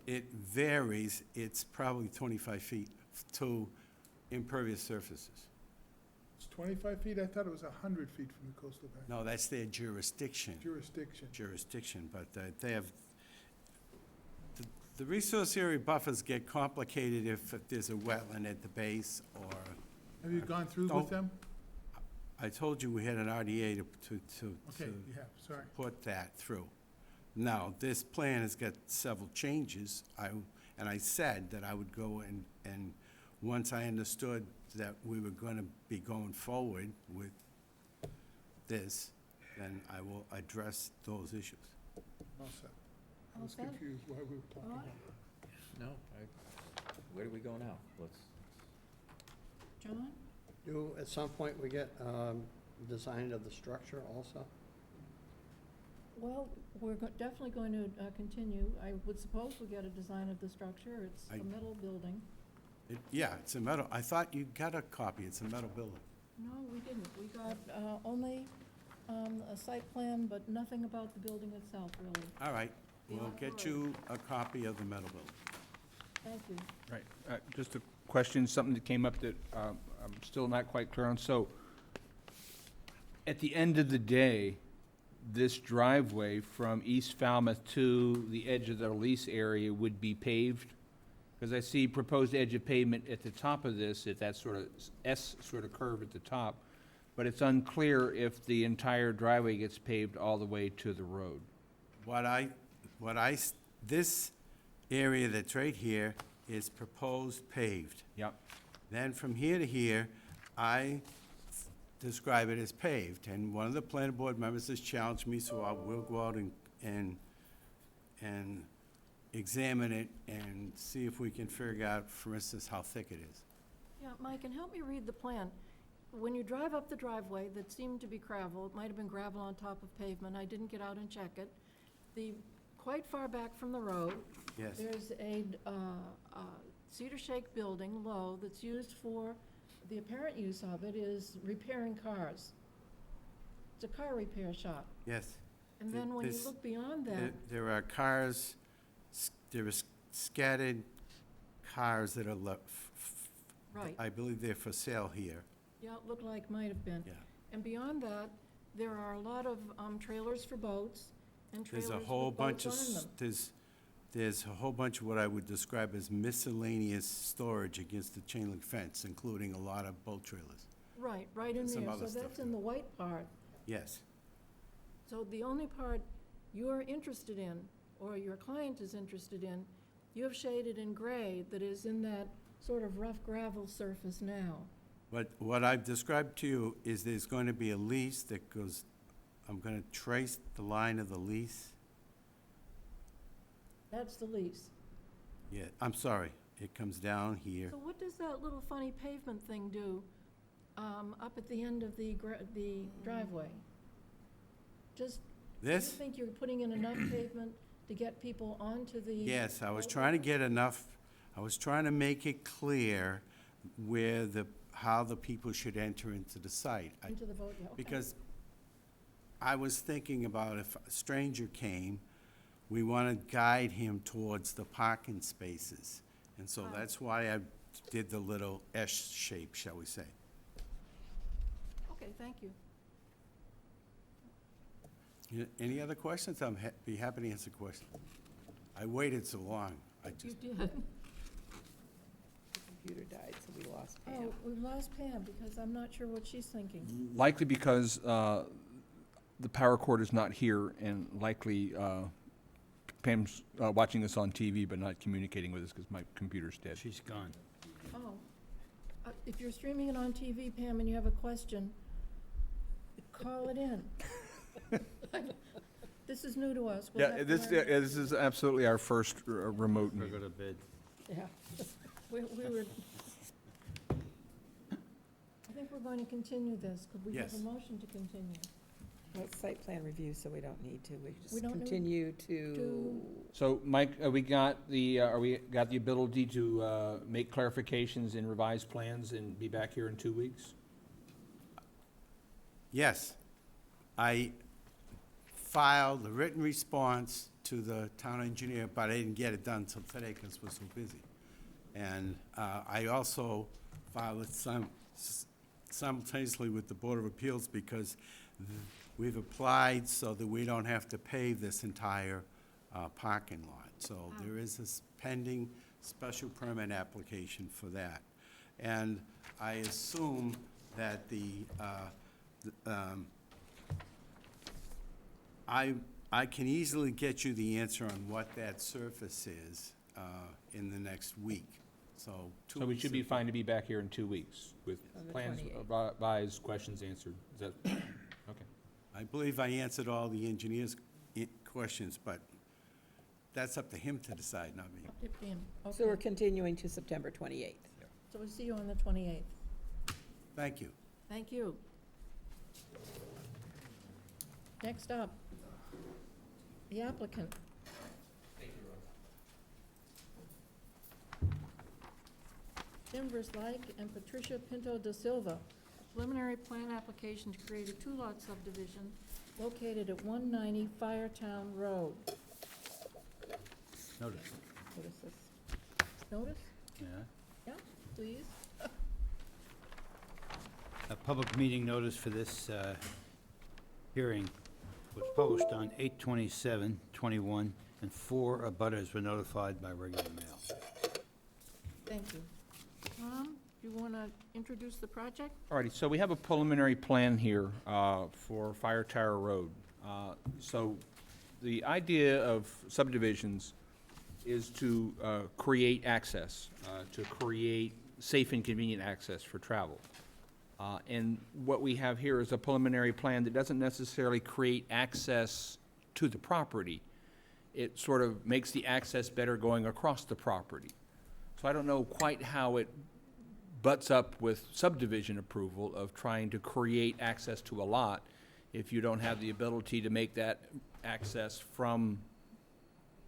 It varies, it's probably 25 feet to impervious surfaces. It's 25 feet? I thought it was 100 feet from the coastal bank. No, that's their jurisdiction. Jurisdiction. But they have, the resource area buffers get complicated if there's a wetland at the base or. Have you gone through with them? I told you we had an RDA to Okay, you have, sorry. put that through. Now, this plan has got several changes, and I said that I would go and once I understood that we were gonna be going forward with this, then I will address those issues. All set. I All was set? confused why we were talking All right. about it. No, where do we go now? Let's, John? Do, at some point, we get design of the structure also? Well, we're definitely going to continue. I would suppose we get a design of the structure. It's a metal building. Yeah, it's a metal, I thought you got a copy, it's a metal building. No, we didn't. We got only a site plan, but nothing about the building itself, really. All right, we'll get you a copy of the metal building. Thank you. Right, just a question, something that came up that I'm still not quite clear on. So, at the end of the day, this driveway from East Falmouth to the edge of the lease area would be paved? Because I see proposed edge of pavement at the top of this, at that sort of S sort of curve at the top, but it's unclear if the entire driveway gets paved all the way to the road. This area that's right here is proposed paved. Yep. Then from here to here, I describe it as paved, and one of the planning board members has challenged me, so I will go out and examine it and see if we can figure out, for instance, how thick it is. Yeah, Mike, and help me read the plan. When you drive up the driveway that seemed to be gravel, it might have been gravel on top of pavement, I didn't get out and check it. Quite far back from the road, Yes. there's a cedar shake building low that's used for, the apparent use of it is repairing cars. It's a car repair shop. Yes. And then when you This- look beyond that, There are cars, there are scattered cars that are left. Right. I believe they're for sale here. yeah, it looked like might have been. Yeah. And beyond that, there are a lot of trailers for boats and trailers There's a with whole boats bunch of, on them. there's a whole bunch of what I would describe as miscellaneous storage against the chain link fence, including a lot of boat trailers. Right in and some there, other so stuff that's in the white part. Yes. So the only part you're interested in, or your client is interested in, you have shaded in gray that is in that sort of rough gravel surface now. But what I've described to you is there's going to be a lease that goes, I'm going to trace the line of the lease. That's the lease. Yeah, I'm sorry, it comes down here. So what does that little funny pavement thing do up at the end of the driveway? Just, do you This? think you're putting in enough pavement to get people onto the? Yes, I was trying to get enough, I was trying to make it clear where how the people should enter into the site. Into the boat, yeah, okay. Because I was thinking about if a stranger came, we want to guide him towards the parking spaces. And so that's why I did the little S shape, shall we say. Okay, thank you. Any other questions? Be happy to answer questions. I waited so long. You did. The computer died, so we lost Pam. Oh, we've lost Pam because I'm not sure what she's thinking. Likely because the power cord is not here, and likely Pam's watching this on TV but not communicating with us because my computer's dead. She's gone. Oh, if you're streaming it on TV, Pam, and you have a question, call it in. This is new to us. We'll have to This is absolutely our first remote We'll meeting. go to bed. Yeah. We were, I think we're going to continue this. Could we have Yes. a motion to continue? Well, it's site plan review, so we don't need to. We We just don't need continue to, So, Mike, we got the ability to make clarifications in revised plans and be back here in 2 weeks? Yes. I filed a written response to the town engineer, but I didn't get it done till today because we're so busy. And I also filed it simultaneously with the Board of Appeals because we've applied so that we don't have to pave this entire parking lot. So there is this pending special permit application for that. And I assume that I can easily get you the answer on what that surface is in the next week. So So we should be fine to be back here in 2 weeks with On the plans 28th. revised, questions answered. Is that, okay. I believe I answered all the engineer's questions, but that's up to him to decide, not me. Yep, Dan. So we're Okay. continuing to September 28th. So we'll see you on the 28th. Thank you. Thank you. Next up, the applicant. Jim Verslike and Patricia Pinto da Silva. Preliminary plan application to create a two-lot subdivision located at 190 Firetown Road. Notice. What is this? Notice? Yeah. Yeah, please. A public meeting notice for this hearing was published on 8/27/21, and 4 abutters were notified by regular mail. Thank you. Tom, do you want to introduce the project? All righty, so we have a preliminary plan here for Fire Tower Road. So the idea of subdivisions is to create access, to create safe and convenient access for travel. And what we have here is a preliminary plan that doesn't necessarily create access to the property. It sort of makes the access better going across the property. So I don't know quite how it butts up with subdivision approval of trying to create access to a lot if you don't have the ability to make that access from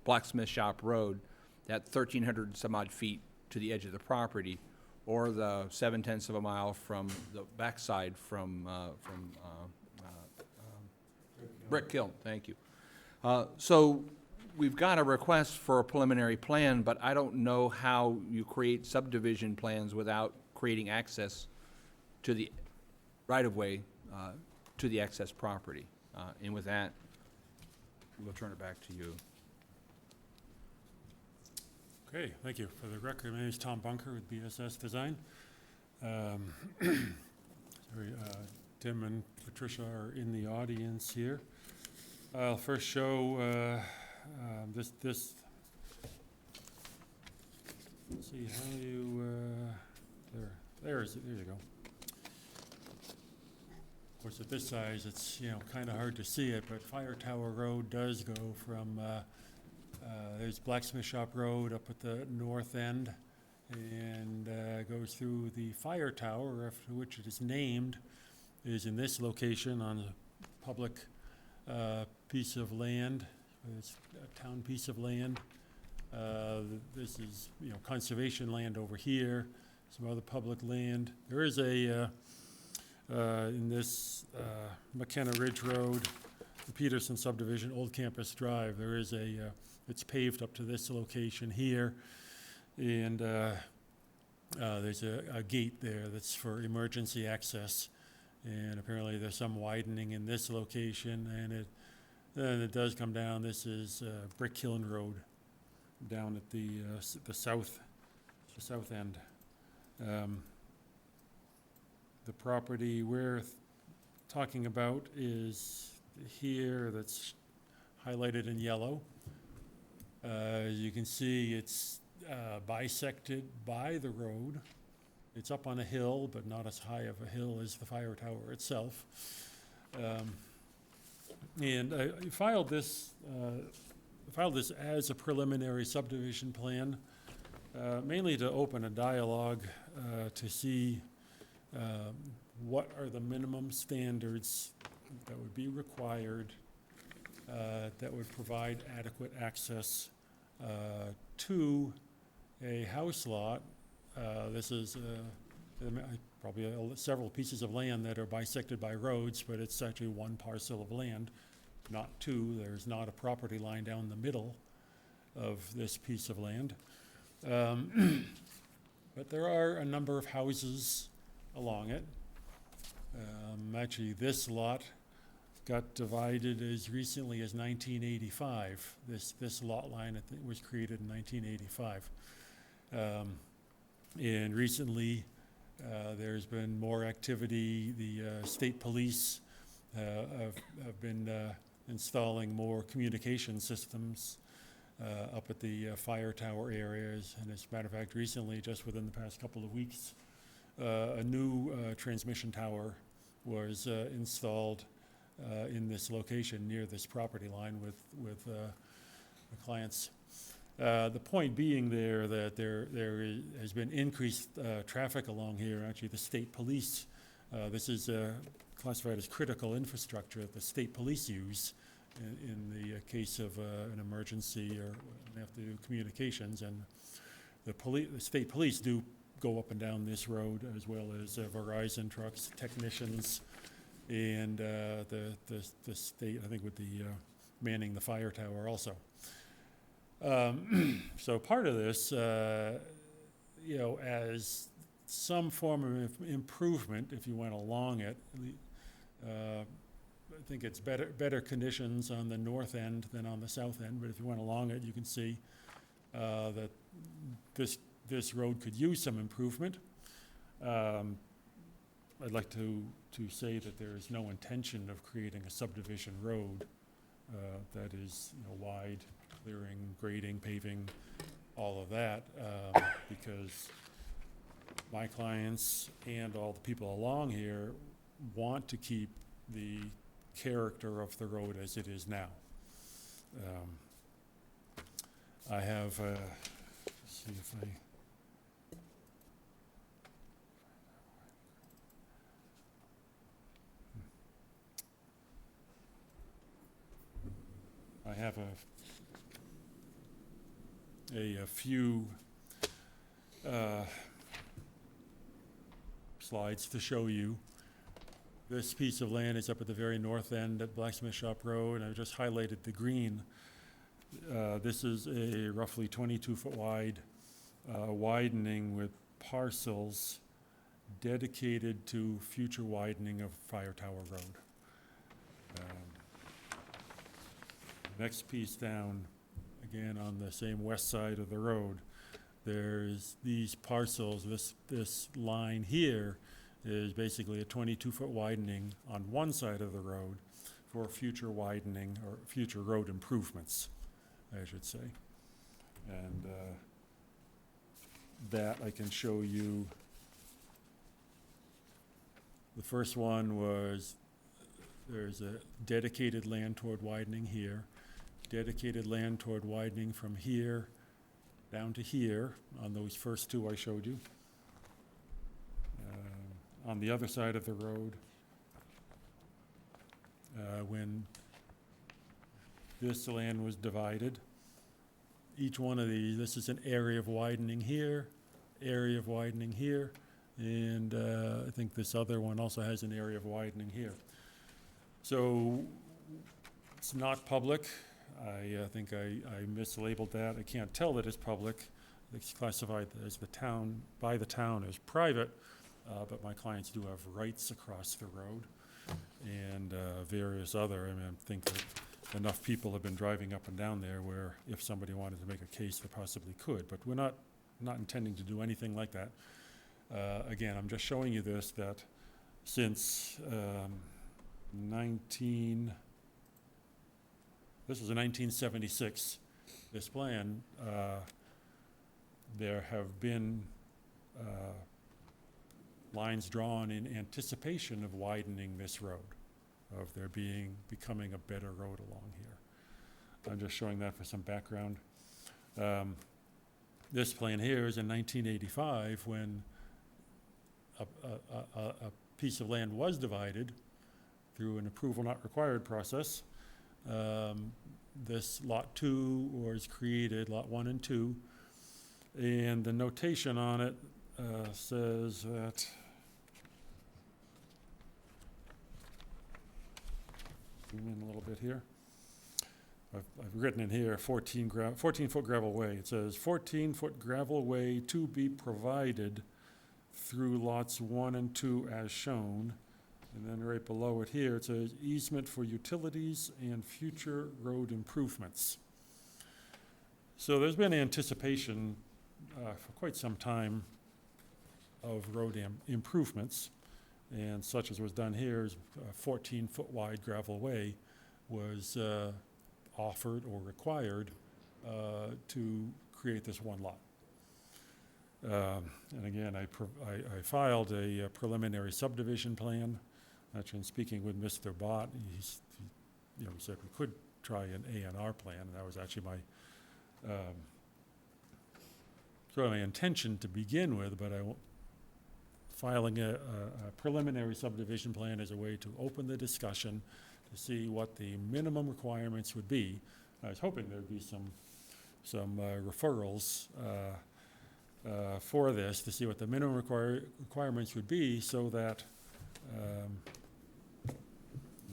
Blacksmith Shop Road, that 1,300 and some odd feet to the edge of the property, or the 7/10 of a mile from the backside from Brick Kiln, thank you. So we've got a request for a preliminary plan, but I don't know how you create subdivision plans without creating access to the right-of-way, to the access property. And with that, we'll turn it back to you. Okay, thank you. For the record, my name is Tom Bunker with BSS Design. Tim and Patricia are in the audience here. I'll first show this. Let's see how you. There you go. Of course, at this size, it's kind of hard to see it, but Fire Tower Road does go from. There's Blacksmith Shop Road up at the north end, and goes through the fire tower, after which it is named, is in this location on a public piece of land. It's a town piece of land. This is, conservation land over here, some other public land. There is a, in this McKenna Ridge Road, the Peterson subdivision, Old Campus Drive, there is a, it's paved up to this location here, and there's a gate there that's for emergency access, and apparently there's some widening in this location, and then it does come down. This is Brick Kiln Road down at the south end. The property we're talking about is here, that's highlighted in yellow. As you can see, it's bisected by the road. It's up on a hill, but not as high of a hill as the fire tower itself. And I filed this as a preliminary subdivision plan, mainly to open a dialogue to see what are the minimum standards that would be required that would provide adequate access to a house lot. This is probably several pieces of land that are bisected by roads, but it's actually one parcel of land. not two. There's not a property line down the middle of this piece of land. But there are a number of houses along it. Actually, this lot got divided as recently as 1985. This lot line, I think, was created in 1985. And recently, there's been more activity. The state police have been installing more communication systems up at the fire tower areas. And as a matter of fact, recently, just within the past couple of weeks, a new transmission tower was installed in this location near this property line with the clients. The point being there that has been increased traffic along here. Actually, the state police, this is classified as critical infrastructure that the state police use in the case of an emergency or they have to do communications. And the state police do go up and down this road, as well as Verizon trucks, technicians, and the state, I think, with the manning the fire tower also. So part of this, as some form of improvement, if you went along it, I think it's better conditions on the north end than on the south end. But if you went along it, you can see that this road could use some improvement. I'd like to say that there is no intention of creating a subdivision road that is wide, clearing, grading, paving, all of that, because my clients and all the people along here want to keep the character of the road as it is now. I have, let's see if I have a few slides to show you. This piece of land is up at the very north end at Blacksmith Shop Road, and I've just highlighted the green. This is a roughly 22-foot wide widening with parcels dedicated to future widening of Fire Tower Road. Next piece down, again on the same west side of the road, there's these parcels. This line here is basically a 22-foot widening on one side of the road for future widening or future road improvements, I should say. And that I can show you. The first one was there's a dedicated land toward widening here, dedicated land toward widening from here down to here on those first two I showed you. On the other side of the road, when this land was divided, each one of these, this is an area of widening here, area of widening here, and I think this other one also has an area of widening here. So it's not public. I think I mislabeled that. I can't tell that it's public. It's classified as by the town as private, but my clients do have rights across the road and various other. I think that enough people have been driving up and down there where if somebody wanted to make a case, they possibly could. But we're not intending to do anything like that. Again, I'm just showing you this, that since this was in 1976, this plan, there have been lines drawn in anticipation of widening this road, of there becoming a better road along here. I'm just showing that for some background. This plan here is in 1985 when a piece of land was divided through an approval not required process. This lot 2 was created, lot 1 and 2, and the notation on it says that zoom in a little bit here. I've written in here 14-foot gravel way. It says 14-foot gravel way to be provided through lots 1 and 2 as shown. And then right below it here, it says easement for utilities and future road improvements. So there's been anticipation for quite some time of road improvements, and such as was done here is a 14-foot wide gravel way was offered or required to create this one lot. And again, I filed a preliminary subdivision plan. Actually, in speaking with Mr. Bott, he said we could try an A&R plan, and that was actually my sort of my intention to begin with, but filing a preliminary subdivision plan as a way to open the discussion to see what the minimum requirements would be. I was hoping there'd be some referrals for this to see what the minimum requirements would be, so that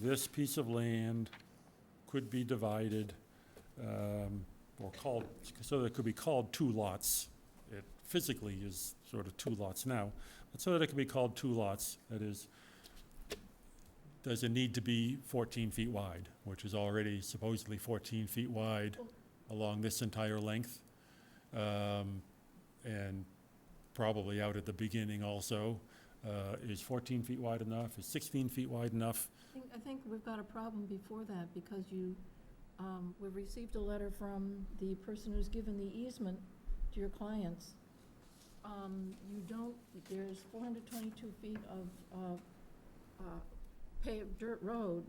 this piece of land could be divided or called, so that it could be called 2 lots. It physically is sort of 2 lots now, but so that it could be called 2 lots. That is, does it need to be 14 feet wide, which is already supposedly 14 feet wide along this entire length, and probably out at the beginning also. Is 14 feet wide enough? Is 16 feet wide enough? I think we've got a problem before that, because we've received a letter from the person who's given the easement to your clients. There's 422 feet of paved dirt road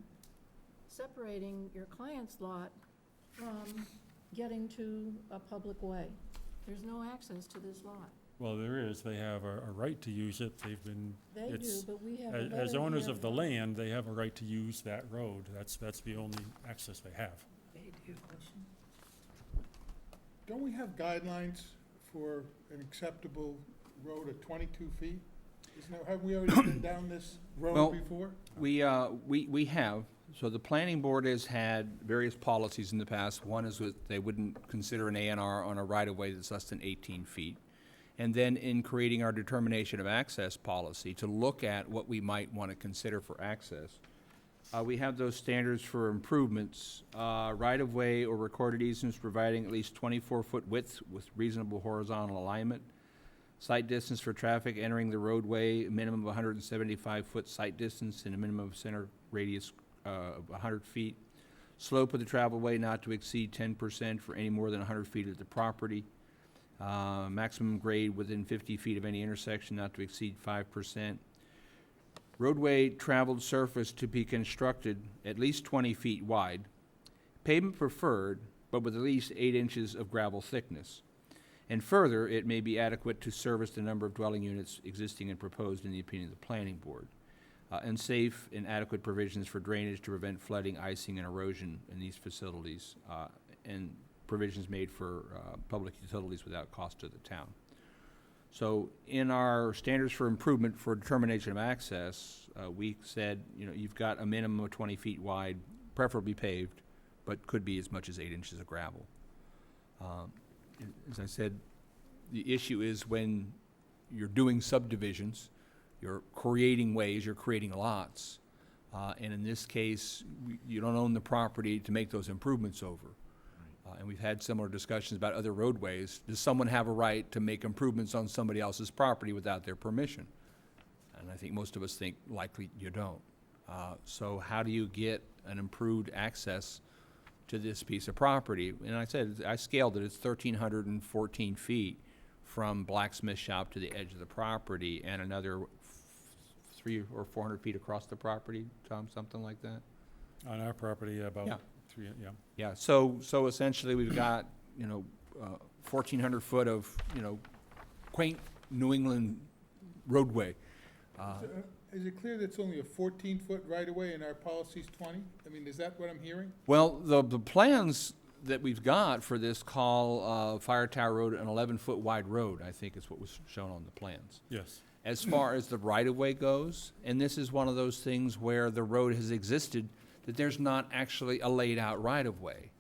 separating your client's lot from getting to a public way. There's no access to this lot. Well, there is. They have a right to use it. They've been. They do, but we have a letter as owners here of the land, they have a right to use that road. That's the only access they have. They do. Don't we have guidelines for an acceptable road at 22 feet? Have we already been down this road before? We have. So the planning board has had various policies in the past. One is that they wouldn't consider an A&R on a right-of-way that's less than 18 feet. And then in creating our determination of access policy, to look at what we might want to consider for access, we have those standards for improvements, right-of-way or recorded easements providing at least 24-foot width with reasonable horizontal alignment, sight distance for traffic entering the roadway, a minimum of 175-foot sight distance and a minimum of center radius of 100 feet, slope of the travelway not to exceed 10% for any more than 100 feet of the property, maximum grade within 50 feet of any intersection not to exceed 5%. Roadway traveled surface to be constructed at least 20 feet wide. Pavement preferred, but with at least 8 inches of gravel thickness. And further, it may be adequate to service the number of dwelling units existing and proposed in the opinion of the planning board. And safe and adequate provisions for drainage to prevent flooding, icing, and erosion in these facilities, and provisions made for public utilities without cost to the town. So in our standards for improvement for determination of access, we said, you've got a minimum of 20 feet wide, preferably paved, but could be as much as 8 inches of gravel. As I said, the issue is when you're doing subdivisions, you're creating ways, you're creating lots, and in this case, you don't own the property to make those improvements over. And we've had similar discussions about other roadways. Does someone have a right to make improvements on somebody else's property without their permission? And I think most of us think likely you don't. So how do you get an improved access to this piece of property? And I said, I scaled it, it's 1,314 feet from blacksmith shop to the edge of the property, and another 300 or 400 feet across the property, Tom, something like that? On our property, about Yeah. 3, yeah. Yeah, so essentially we've got, 1,400 foot of, quaint New England roadway. Is it clear that it's only a 14-foot right-of-way and our policy's 20? I mean, is that what I'm hearing? Well, the plans that we've got for this call Fire Tower Road an 11-foot wide road, I think is what was shown on the plans. Yes. As far as the right-of-way goes, and this is one of those things where the road has existed that there's not actually a laid-out right-of-way.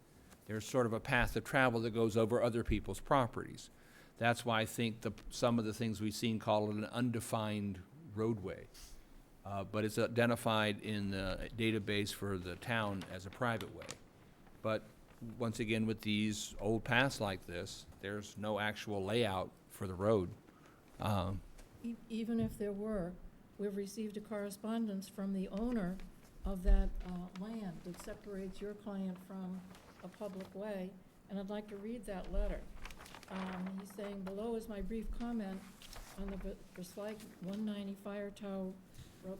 There's sort of a path of travel that goes over other people's properties. That's why I think some of the things we've seen call it an undefined roadway. But it's identified in the database for the town as a private way. But once again, with these old paths like this, there's no actual layout for the road. Even if there were, we've received a correspondence from the owner of that land that separates your client from a public way, and I'd like to read that letter. He's saying, below is my brief comment on the Verslake 190 Fire Tower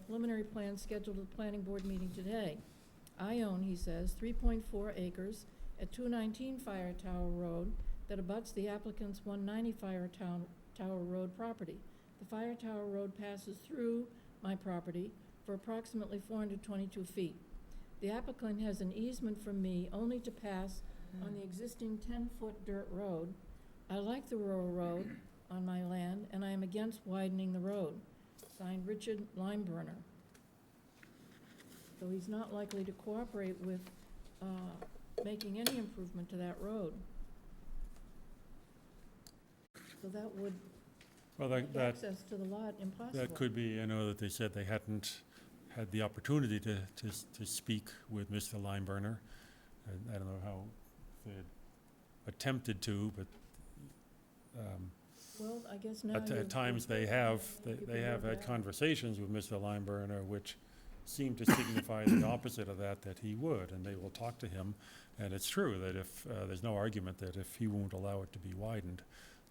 preliminary plan scheduled at the planning board meeting today. I own, he says, 3.4 acres at 219 Fire Tower Road that abuts the applicant's 190 Fire Tower Road property. The Fire Tower Road passes through my property for approximately 422 feet. The applicant has an easement from me only to pass on the existing 10-foot dirt road. I like the rural road on my land, and I am against widening the road. Signed, Richard Limeburner. So he's not likely to cooperate with making any improvement to that road. So that would Well, make access to the lot impossible. that could be, I know that they said they hadn't had the opportunity to speak with Mr. Limeburner. I don't know how they had attempted to, but Well, I guess now at times they have had conversations with Mr. Limeburner, which seem to signify the opposite of that he would, and they will talk to him. And it's true that if, there's no argument that if he won't allow it to be widened,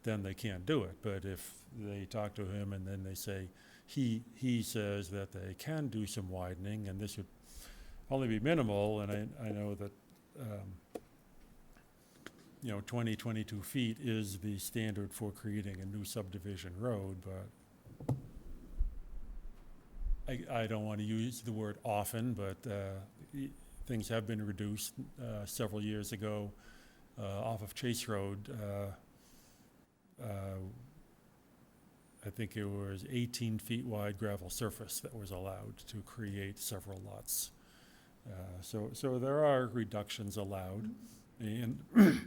then they can't do it. But if they talk to him and then they say, he says that they can do some widening, and this would only be minimal, and I know that, 22 feet is the standard for creating a new subdivision road, but I don't want to use the word often, but things have been reduced. Several years ago, off of Chase Road, I think it was 18 feet wide gravel surface that was allowed to create several lots. So there are reductions allowed.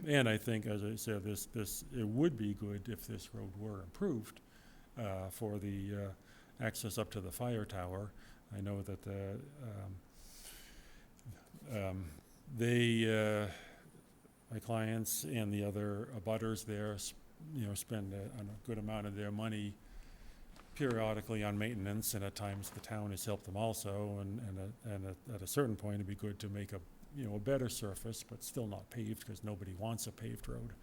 And I think, as I said, it would be good if this road were improved for the access up to the fire tower. I know that my clients and the other abutters there, spend a good amount of their money periodically on maintenance, and at times the town has helped them also. And at a certain point, it'd be good to make a better surface, but still not paved, because nobody wants a paved road.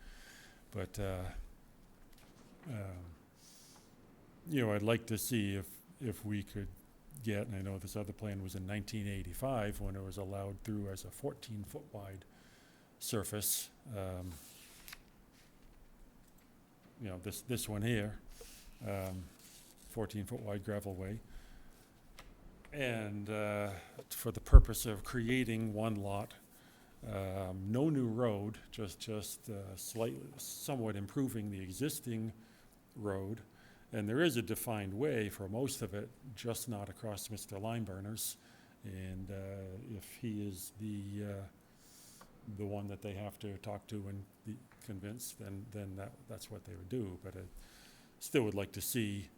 But, I'd like to see if we could get, and I know this other plan was in 1985 when it was allowed through as a 14-foot wide surface. This one here, 14-foot wide gravel way. And for the purpose of creating one lot, no new road, just somewhat improving the existing road. And there is a defined way for most of it, just not across Mr. Limeburner's. And if he is the one that they have to talk to and be convinced, then that's what they would do. But I still would like to see,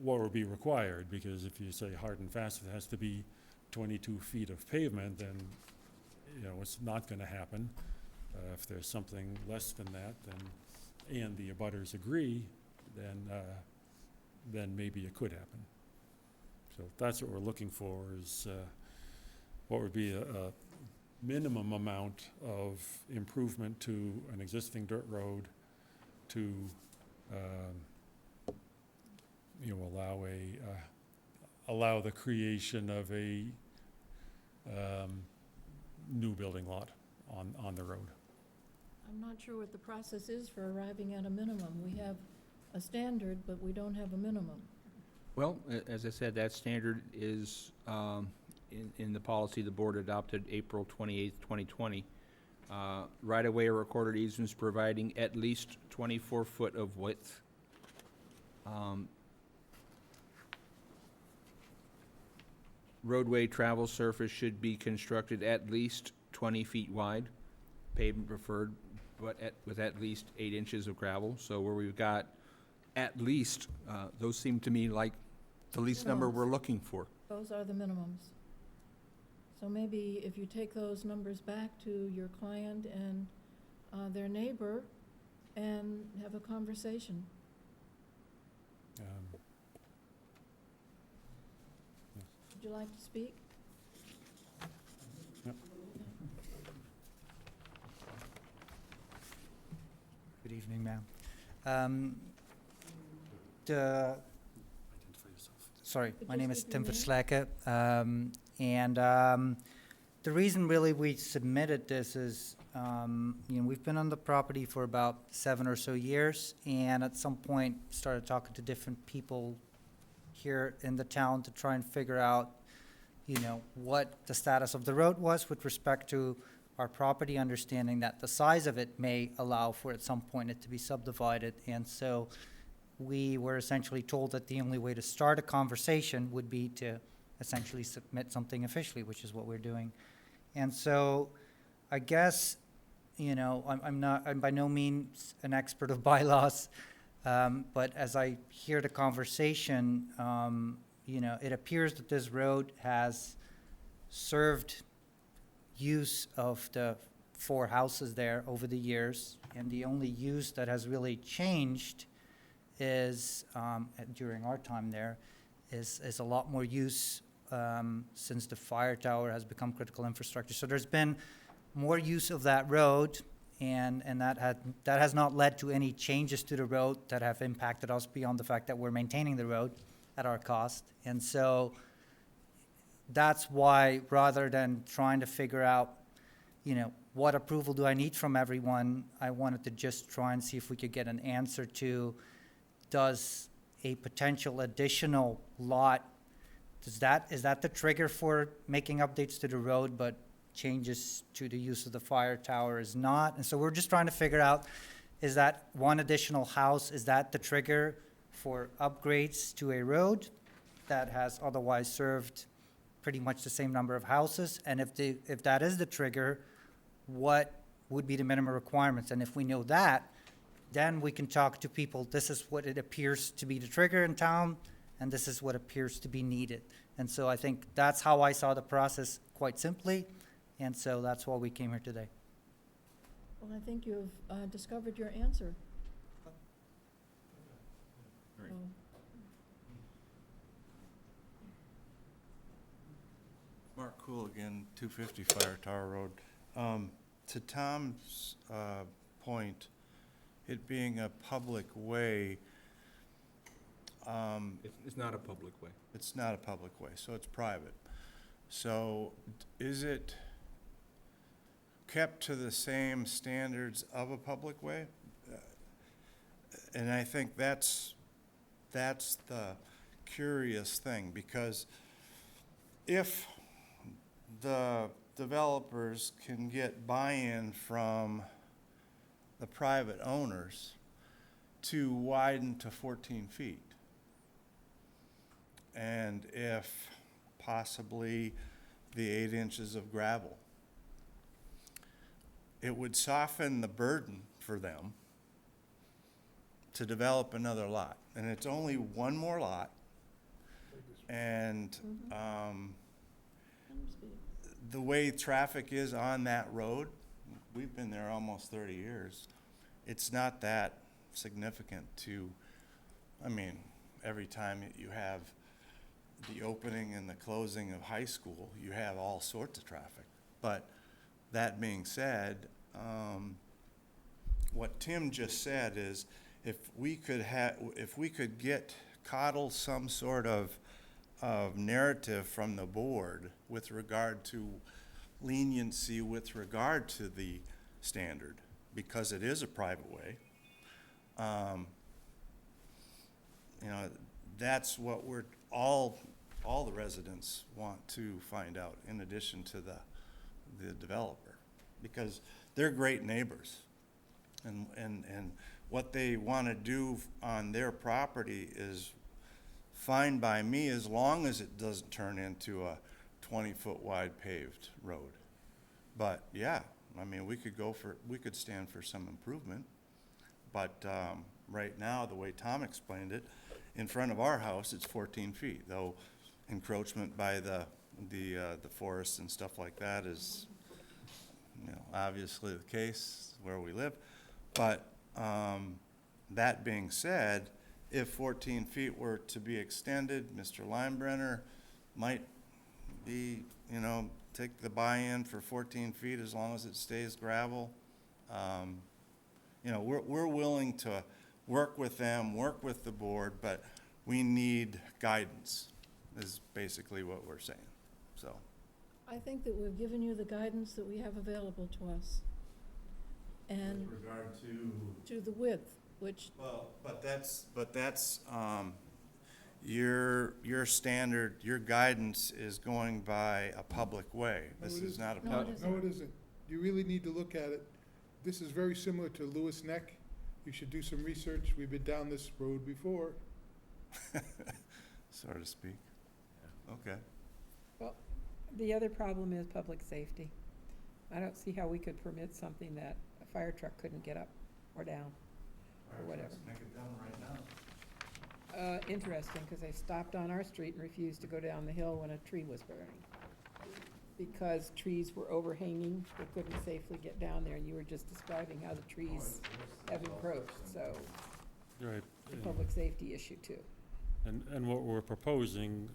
what would be required, because if you say hard and fast, it has to be 22 feet of pavement, then, it's not going to happen. If there's something less than that, and the abutters agree, then maybe it could happen. So that's what we're looking for, is what would be a minimum amount of improvement to an existing dirt road to allow the creation of a new building lot on the road. I'm not sure what the process is for arriving at a minimum. We have a standard, but we don't have a minimum. Well, as I said, that standard is in the policy the board adopted April 28th, 2020. Right-of-way or recorded easements providing at least 24 foot of width. roadway travel surface should be constructed at least 20 feet wide, pavement preferred, but with at least 8 inches of gravel. So where we've got at least, those seem to me like the least number we're looking for. Those are the minimums. So maybe if you take those numbers back to your client and their neighbor and have a conversation. Would you like to speak? Good evening, ma'am. Sorry, my name is Tim Verslaken, and the reason really we submitted this is, we've been on the property for about 7 or so years, and at some point started talking to different people here in the town to try and figure out, what the status of the road was with respect to our property, understanding that the size of it may allow for at some point it to be subdivided. And so we were essentially told that the only way to start a conversation would be to essentially submit something officially, which is what we're doing. And so I guess, I'm by no means an expert of bylaws, but as I hear the conversation, it appears that this road has served use of the 4 houses there over the years, and the only use that has really changed is, during our time there, is a lot more use since the fire tower has become critical infrastructure. So there's been more use of that road, and that has not led to any changes to the road that have impacted us beyond the fact that we're maintaining the road at our cost. And so that's why, rather than trying to figure out, what approval do I need from everyone, I wanted to just try and see if we could get an answer to, does a potential additional lot, is that the trigger for making updates to the road, but changes to the use of the fire tower is not? And so we're just trying to figure out, is that one additional house, is that the trigger for upgrades to a road that has otherwise served pretty much the same number of houses? And if that is the trigger, what would be the minimum requirements? And if we know that, then we can talk to people, this is what it appears to be the trigger in town, and this is what appears to be needed. And so I think that's how I saw the process, quite simply, and so that's why we came here today. Well, I think you've discovered your answer. Right. So- Mark Cooligan, 250 Fire Tower Road. To Tom's point, it being a public way, It's not a public way. it's not a public way, so it's private. So is it kept to the same standards of a public way? And I think that's the curious thing, because if the developers can get buy-in from the private owners to widen to 14 feet, and if possibly the 8 inches of gravel, it would soften the burden for them to develop another lot. And it's only one more lot, and the way traffic is on that road, we've been there almost 30 years, it's not that significant to, every time you have the opening and the closing of high school, you have all sorts of traffic. But that being said, what Tim just said is, if we could coddle some sort of narrative from the board with regard to leniency with regard to the standard, because it is a private way, that's what all the residents want to find out, in addition to the developer, because they're great neighbors. And what they want to do on their property is fine by me, as long as it doesn't turn into a 20-foot wide paved road. But, yeah, I mean, we could stand for some improvement. But right now, the way Tom explained it, in front of our house, it's 14 feet, though encroachment by the forest and stuff like that is, obviously the case where we live. But that being said, if 14 feet were to be extended, Mr. Linebrunner might be, take the buy-in for 14 feet as long as it stays gravel. We're willing to work with them, work with the board, but we need guidance, is basically what we're saying, so. I think that we've given you the guidance that we have available to us. And With regard to the width, which, well, but that's your standard, your guidance is going by a public way. This is not a No, public. No, it isn't. You really need to look at it. This is very similar to Lewis Neck. You should do some research. We've been down this road before. So to speak. Okay. Well, the other problem is public safety. I don't see how we could permit something that a fire truck couldn't get up or down, or whatever. Make it done right now. Interesting, because they stopped on our street and refused to go down the hill when a tree was burning. Because trees were overhanging, they couldn't safely get down there, and you were just describing how the trees have encroached, so Right. it's a public safety issue too. And what we're proposing,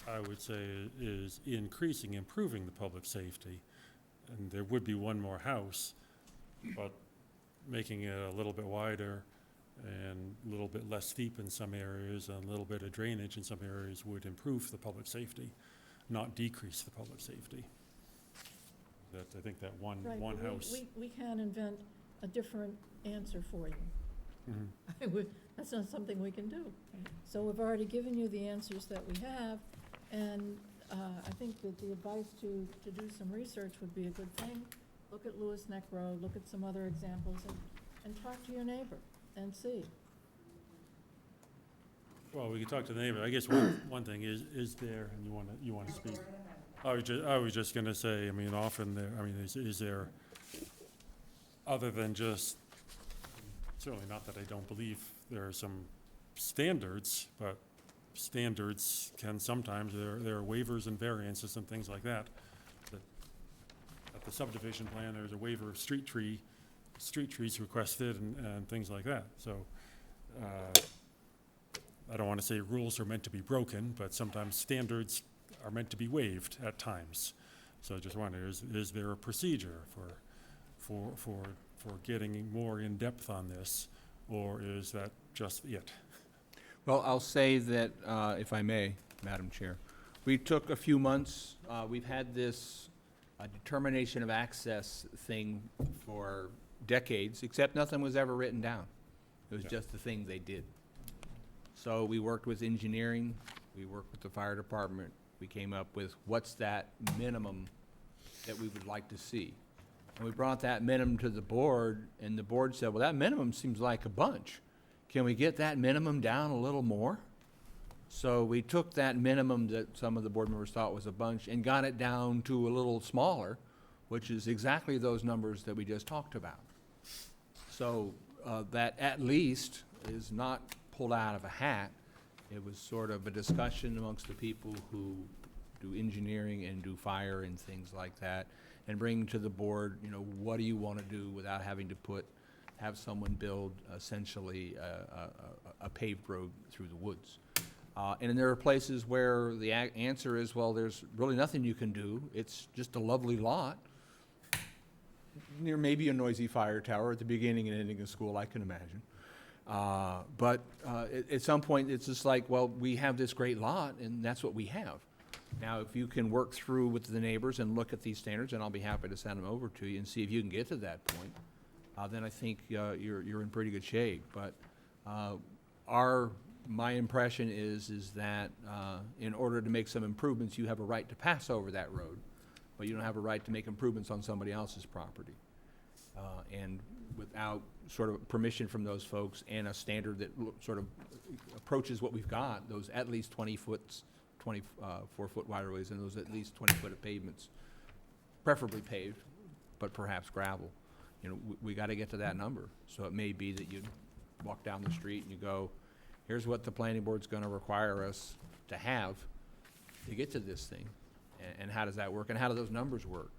I would say, is improving the public safety. And there would be one more house, but making it a little bit wider and a little bit less steep in some areas and a little bit of drainage in some areas would improve the public safety, not decrease the public safety. I think that one right, house. we can invent a different answer for you. Mhm. That's not something we can do. So we've already given you the answers that we have, and I think that the advice to do some research would be a good thing. Look at Lewis Neck Road, look at some other examples, and talk to your neighbor and see. Well, we could talk to the neighbor. I guess one thing is there, and you wanna speak? I was just gonna say, I mean, often there, I mean, is there, other than just, certainly not that I don't believe there are some standards, but standards can sometimes, there are waivers and variances and things like that. At the subdivision plan, there's a waiver of street trees requested and things like that. So, I don't want to say rules are meant to be broken, but sometimes standards are meant to be waived at times. So I just wonder, is there a procedure for getting more in-depth on this, or is that just it? Well, I'll say that, if I may, Madam Chair, we took a few months, we've had this determination of access thing for decades, except nothing was ever written down. It was just the thing they did. So we worked with engineering, we worked with the fire department, we came up with what's that minimum that we would like to see. And we brought that minimum to the board, and the board said, well, that minimum seems like a bunch. Can we get that minimum down a little more? So we took that minimum that some of the board members thought was a bunch and got it down to a little smaller, which is exactly those numbers that we just talked about. So that at least is not pulled out of a hat. It was sort of a discussion amongst the people who do engineering and do fire and things like that, and bring to the board, what do you want to do without having to have someone build essentially a paved road through the woods. And there are places where the answer is, well, there's really nothing you can do. It's just a lovely lot. Near maybe a noisy fire tower at the beginning and ending of school, I can imagine. But at some point, it's just like, well, we have this great lot, and that's what we have. Now, if you can work through with the neighbors and look at these standards, and I'll be happy to send them over to you and see if you can get to that point, then I think you're in pretty good shape. But my impression is that in order to make some improvements, you have a right to pass over that road, but you don't have a right to make improvements on somebody else's property. And without sort of permission from those folks and a standard that sort of approaches what we've got, those at least 20 24-foot wide roadways and those at least 20-foot of pavements, preferably paved, but perhaps gravel. You know, we got to get to that number. So it may be that you walk down the street and you go, here's what the planning board's going to require us to have to get to this thing. And how does that work? And how do those numbers work?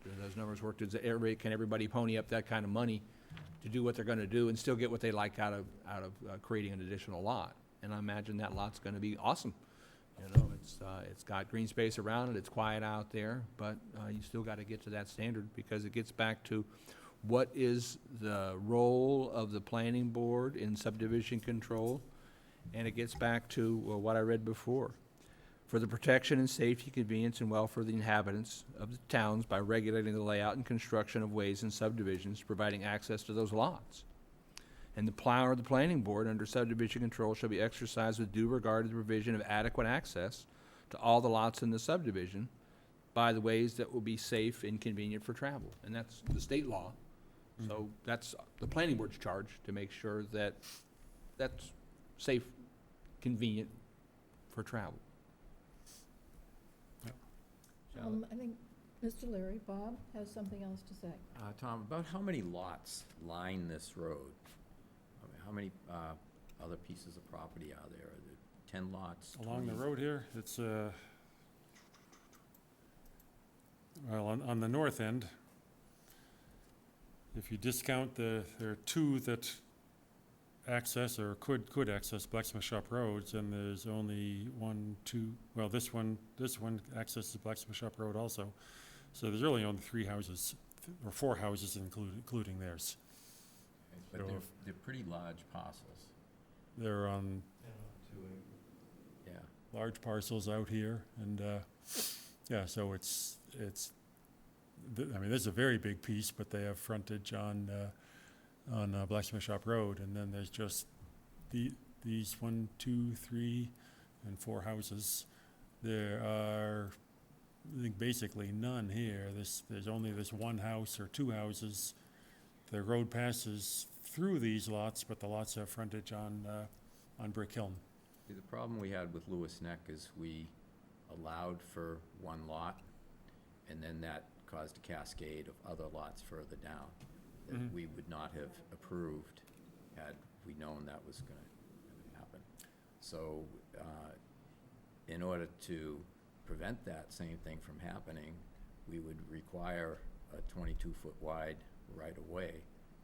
Do those numbers work? Can everybody pony up that kind of money to do what they're going to do and still get what they like out of creating an additional lot? And I imagine that lot's going to be awesome. You know, it's got green space around it, it's quiet out there, but you still got to get to that standard because it gets back to what is the role of the planning board in subdivision control, and it gets back to what I read before. For the protection and safety, convenience, and welfare of the inhabitants of the towns by regulating the layout and construction of ways and subdivisions, providing access to those lots. And the power of the planning board under subdivision control shall be exercised with due regard to the provision of adequate access to all the lots in the subdivision by the ways that will be safe and convenient for travel. And that's the state law. So that's the planning board's charge to make sure that that's safe, convenient for travel. I think Mr. Leary, Bob, has something else to say. Tom, about how many lots line this road? I mean, how many other pieces of property are there? Are there 10 lots? Along 20? the road here, it's, well, on the north end, if you discount there are two that access or could access Blacksmith Shop Roads, and there's only one, two, well, this one accesses Blacksmith Shop Road also. So there's really only 3 houses, or 4 houses including theirs. Okay, but they're pretty large parcels. They're on Yeah. large parcels out here, and, yeah, so it's, I mean, this is a very big piece, but they have frontage on Blacksmith Shop Road, and then there's just these 1, 2, 3, and 4 houses. There are, I think, basically none here. There's only this 1 house or 2 houses. The road passes through these lots, but the lots have frontage on Brick Hill. See, the problem we had with Lewis Neck is we allowed for 1 lot, and then that caused a cascade of other lots further down that we would not have approved had we known that was going to happen. So in order to prevent that same thing from happening, we would require a 22-foot wide right-of-way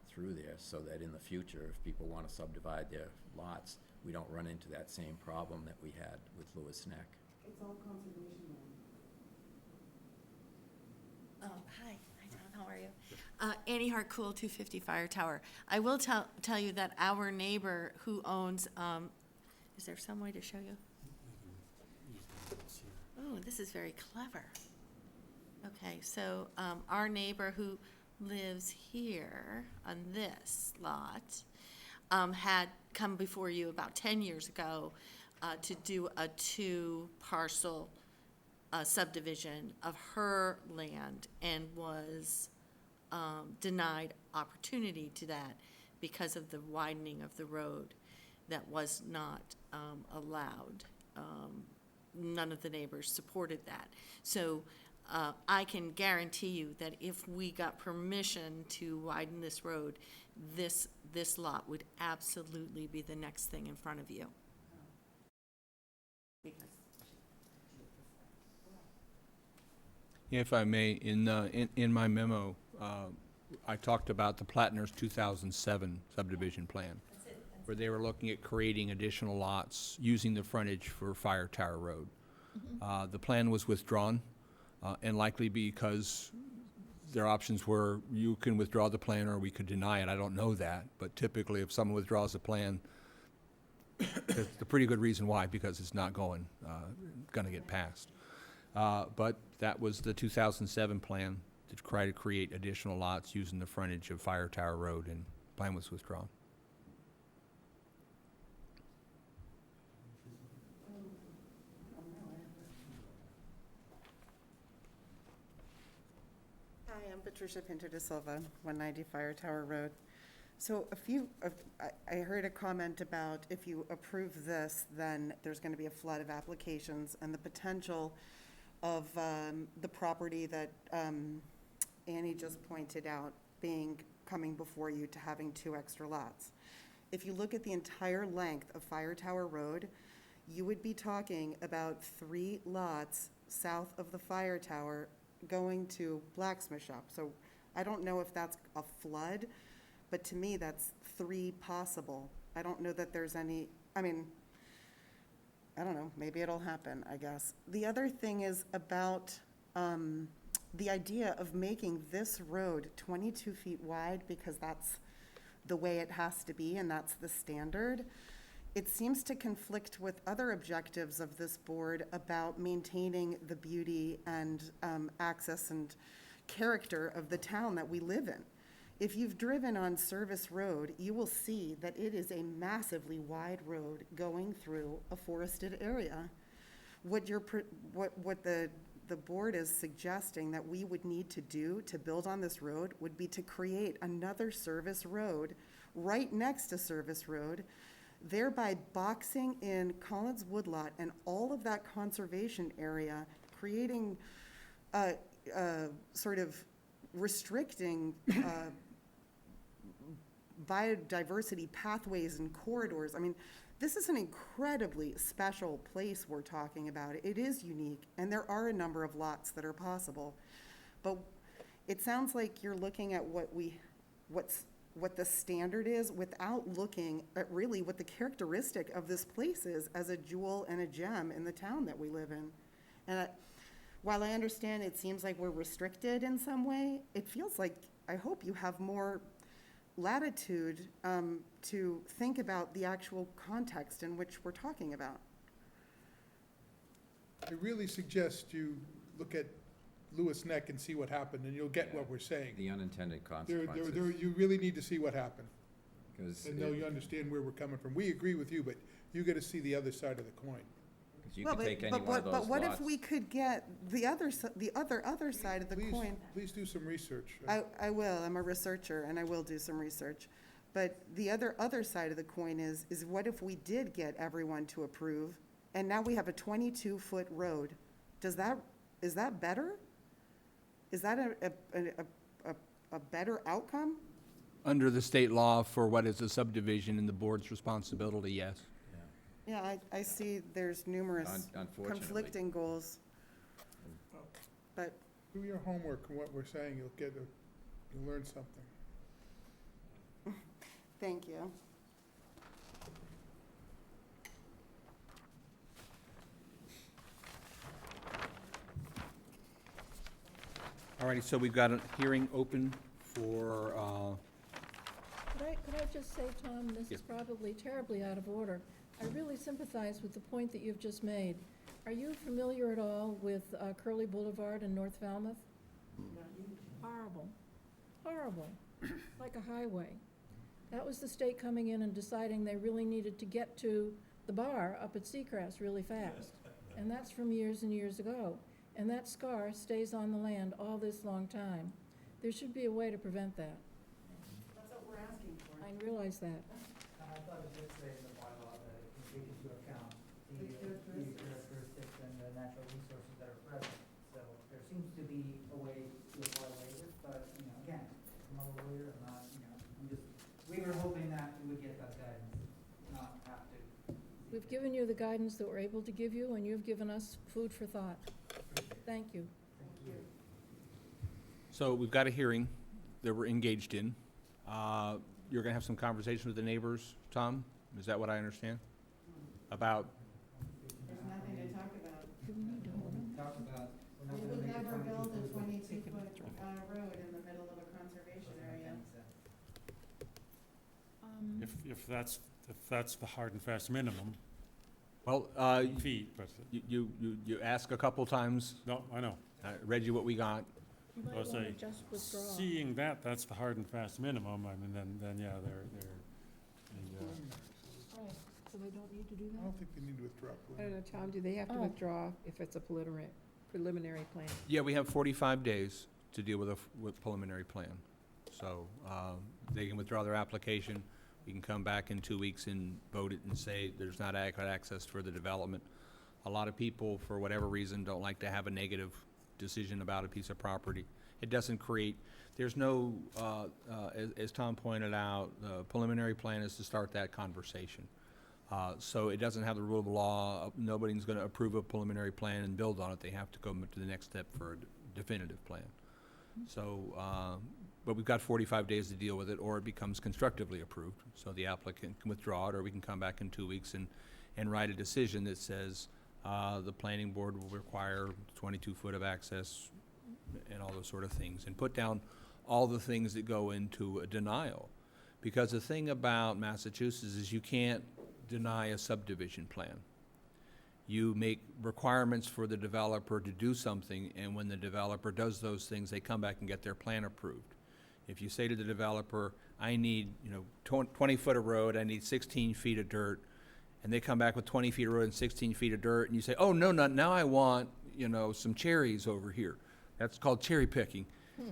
through there so that in the future, if people want to subdivide their lots, we don't run into that same problem that we had with Lewis Neck. It's all conservation land. Hi, Tom, how are you? Annie Hartcool, 250 Fire Tower. I will tell you that our neighbor who owns, is there some way to show you? Oh, this is very clever. Okay, so our neighbor who lives here on this lot had come before you about 10 years ago to do a 2-parcel subdivision of her land and was denied opportunity to that because of the widening of the road that was not allowed. None of the neighbors supported that. So I can guarantee you that if we got permission to widen this road, this lot would absolutely be the next thing in front of you. If I may, in my memo, I talked about the Plattner's 2007 subdivision plan, where they were looking at creating additional lots using the frontage for Fire Tower Road. The plan was withdrawn, and likely because their options were you can withdraw the plan or we could deny it. I don't know that, but typically if someone withdraws a plan, there's a pretty good reason why, because it's not going to get passed. But that was the 2007 plan to try to create additional lots using the frontage of Fire Tower Road, and plan was withdrawn. Hi, I'm Patricia Pinto de Silva, 190 Fire Tower Road. So I heard a comment about if you approve this, then there's going to be a flood of applications and the potential of the property that Annie just pointed out coming before you to having 2 extra lots. If you look at the entire length of Fire Tower Road, you would be talking about 3 lots south of the fire tower going to blacksmith shop. So I don't know if that's a flood, but to me, that's 3 possible. I don't know that there's any, I mean, I don't know, maybe it'll happen, I guess. The other thing is about the idea of making this road 22 feet wide because that's the way it has to be and that's the standard. It seems to conflict with other objectives of this board about maintaining the beauty and access and character of the town that we live in. If you've driven on Service Road, you will see that it is a massively wide road going through a forested area. What the board is suggesting that we would need to do to build on this road would be to create another service road right next to Service Road, thereby boxing in Collins Woodlot and all of that conservation area, creating sort of restricting biodiversity pathways and corridors. I mean, this is an incredibly special place we're talking about. It is unique, and there are a number of lots that are possible. But it sounds like you're looking at what the standard is without looking at really what the characteristic of this place is as a jewel and a gem in the town that we live in. And while I understand it seems like we're restricted in some way, it feels like, I hope you have more latitude to think about the actual context in which we're talking about. I really suggest you look at Lewis Neck and see what happened, and you'll get what we're saying. The unintended consequences. You really need to see what happened, 'Cause and know you understand where we're coming from. We agree with you, but you gotta see the other side of the coin. you could take any one of those But what if lots. we could get the other side of the coin? Please do some research. I will, I'm a researcher, and I will do some research. But the other side of the coin is what if we did get everyone to approve, and now we have a 22-foot road? Is that better? Is that a better outcome? Under the state law for what is a subdivision and the board's responsibility, yes. Yeah, I see there's numerous Unfortunately. conflicting goals. But Do your homework and what we're saying, you'll learn something. thank you. All righty, so we've got a hearing open for, Could I just say, Tom, this is probably terribly out of order. I really sympathize with the point that you've just made. Are you familiar at all with Curly Boulevard in North Falmouth? Horrible, horrible, like a highway. That was the state coming in and deciding they really needed to get to the bar up at Seacrest really fast. And that's from years and years ago. And that scar stays on the land all this long time. There should be a way to prevent that. That's what we're asking for. I realize that. I thought it did say in the bylaw that it can take into account the characteristics and the natural resources that are present. So there seems to be a way to apply waivers, but, again, I'm not a lawyer, we were hoping that we would get that guidance, not have to. We've given you the guidance that we're able to give you, and you've given us food for thought. Thank you. so we've got a hearing that we're engaged in. You're gonna have some conversation with the neighbors, Tom? Is that what I understand? About, There's nothing to talk about. Do we need to hold on? Talk about, we're not We gonna would make it never 22 build a foot. 22-foot road in the middle of a conservation area. If that's the hard and fast minimum, well, feet, but, you ask a couple times. no, I know. I read you what we got. You might I'll want to say, just withdraw. seeing that's the hard and fast minimum, I mean, then yeah, they're, Right, so they don't need to do I that? don't think they need to withdraw. I don't know, Tom, do they have to Oh. withdraw if it's a preliminary plan? Yeah, we have 45 days to deal with a preliminary plan. So they can withdraw their application. We can come back in 2 weeks and vote it and say there's not adequate access for the development. A lot of people, for whatever reason, don't like to have a negative decision about a piece of property. It doesn't create, there's no, as Tom pointed out, the preliminary plan is to start that conversation. So it doesn't have the rule of law. Nobody's going to approve a preliminary plan and build on it. They have to go to the next step for a definitive plan. So, but we've got 45 days to deal with it, or it becomes constructively approved. So the applicant can withdraw it, or we can come back in 2 weeks and write a decision that says the planning board will require 22 foot of access and all those sort of things, and put down all the things that go into a denial. Because the thing about Massachusetts is you can't deny a subdivision plan. You make requirements for the developer to do something, and when the developer does those things, they come back and get their plan approved. If you say to the developer, I need, 20 foot of road, I need 16 feet of dirt, and they come back with 20 feet of road and 16 feet of dirt, and you say, oh, no, now I want, some cherries over here. That's called cherry picking.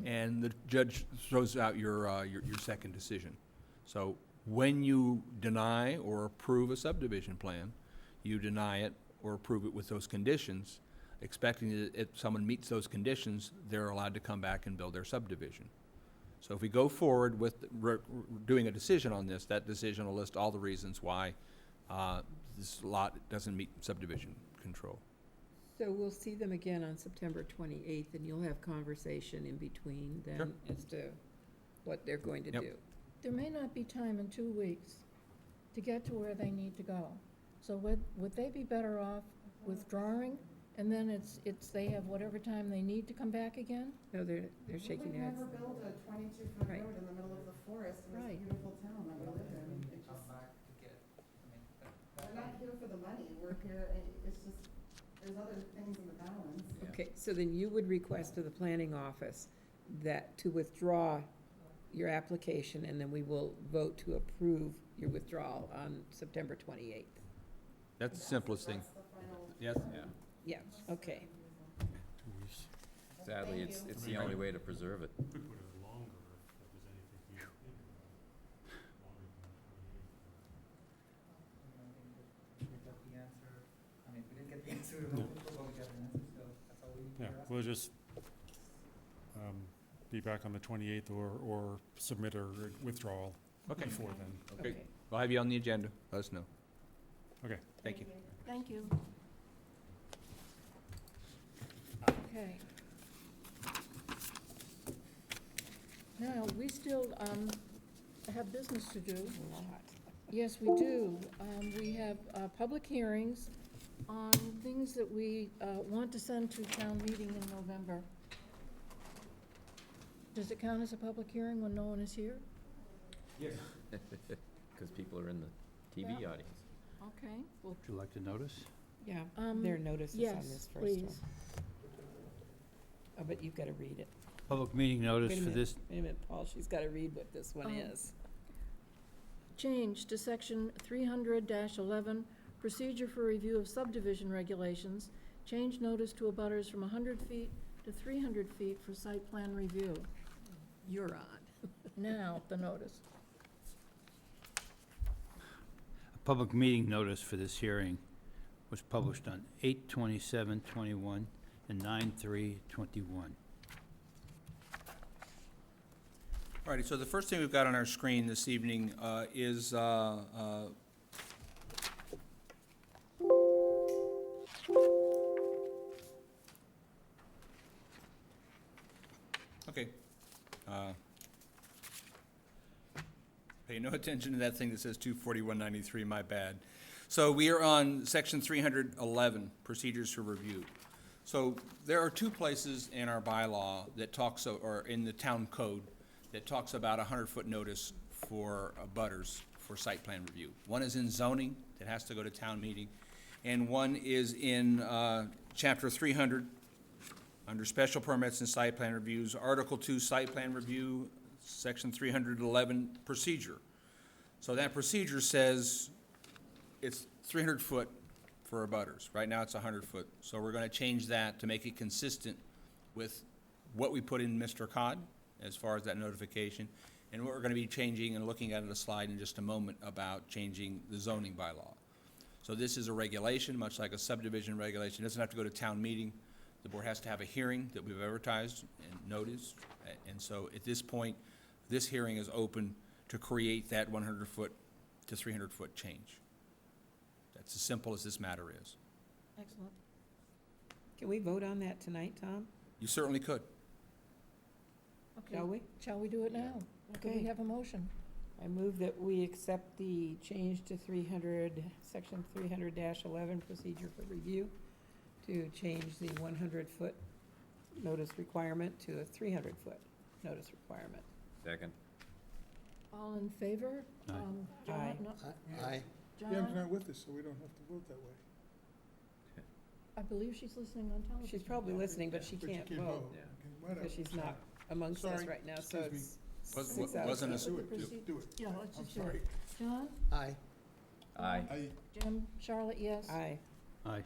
And the judge throws out your second decision. So when you deny or approve a subdivision plan, you deny it or approve it with those conditions, expecting that if someone meets those conditions, they're allowed to come back and build their subdivision. So if we go forward with doing a decision on this, that decision will list all the reasons why this lot doesn't meet subdivision control. So we'll see them again on September 28th, and you'll have conversation in between Sure. then as to what they're going to Yep. do. There may not be time in 2 weeks to get to where they need to go. So would they be better off withdrawing, and then they have whatever time they need to come back again? No, they're shaking their heads. We'd never build a 22-foot Right. road in the middle of the forest in this Right. beautiful town that we live in. It just, we're not here for the money, we're here, it's just, there's other things in the balance. Okay, so then you would request to the planning office that to withdraw your application, and then we will vote to approve your withdrawal on September 28th. That's the simplest thing. That's the final. Yes? Yeah, okay. Sadly, it's the only way to preserve it. Yeah, we'll just be back on the 28th or submit a withdrawal Okay. before then. Okay. We'll have you on the agenda. Let us know. Okay. Thank you. Thank you. Okay. Now, we still have business to do. A lot. Yes, we do. We have public hearings on things that we want to send to town meeting in November. Does it count as a public hearing when no one is here? Yes. Because people are in the TV Yeah. audience. Okay, well, Would you like to notice? Yeah, there are notices on yes, this first please. one. Oh, but you've got to read it. Public meeting notice Wait a for minute, this, Wait a minute, Paul, she's got to read what this one is. Change to section 300-11, procedure for review of subdivision regulations. Change notice to abutters from 100 feet to 300 feet for site plan review. You're on. Now, the notice. a public meeting notice for this hearing was published on 8/27/21 and 9/3/21. All righty, so the first thing we've got on our screen this evening is okay. Pay no attention to that thing that says 24193, my bad. So we are on section 311, procedures for review. So there are two places in our bylaw that talks, or in the town code, that talks about a 100-foot notice for abutters for site plan review. One is in zoning, that has to go to town meeting, and one is in chapter 300, under special permits and site plan reviews, Article 2 site plan review, section 311 procedure. So that procedure says it's 300 foot for abutters. Right now it's 100 foot. So we're going to change that to make it consistent with what we put in Mr. Cod as far as that notification. And what we're gonna be changing and looking at in a slide in just a moment about changing the zoning bylaw. So this is a regulation, much like a subdivision regulation. It doesn't have to go to town meeting. The board has to have a hearing that we've advertised and noticed. And so at this point, this hearing is open to create that 100-foot to 300-foot change. That's as simple as this matter is. Excellent. Can we vote on that tonight, Tom? You certainly could. Okay. Shall we? Shall we do it now? Do we Okay. have a motion? I move that we accept the change to 300, section 300-11 procedure for review to change the 100-foot notice requirement to a 300-foot notice requirement. Second. All in favor? Aye. John? Aye. No, Aye. Pam's John? not with us, so we don't have to vote that way. I believe she's listening on television. She's probably listening, but she But you can't can't vote Okay, whatever. because she's not amongst us Sorry. right now, so Excuse me. it's Was- 6 out of wasn't a- 7. Do it, do it. Yeah, let's I'm just do sorry. it. John? Aye. Aye. Jim? Charlotte, yes? Aye. Aye.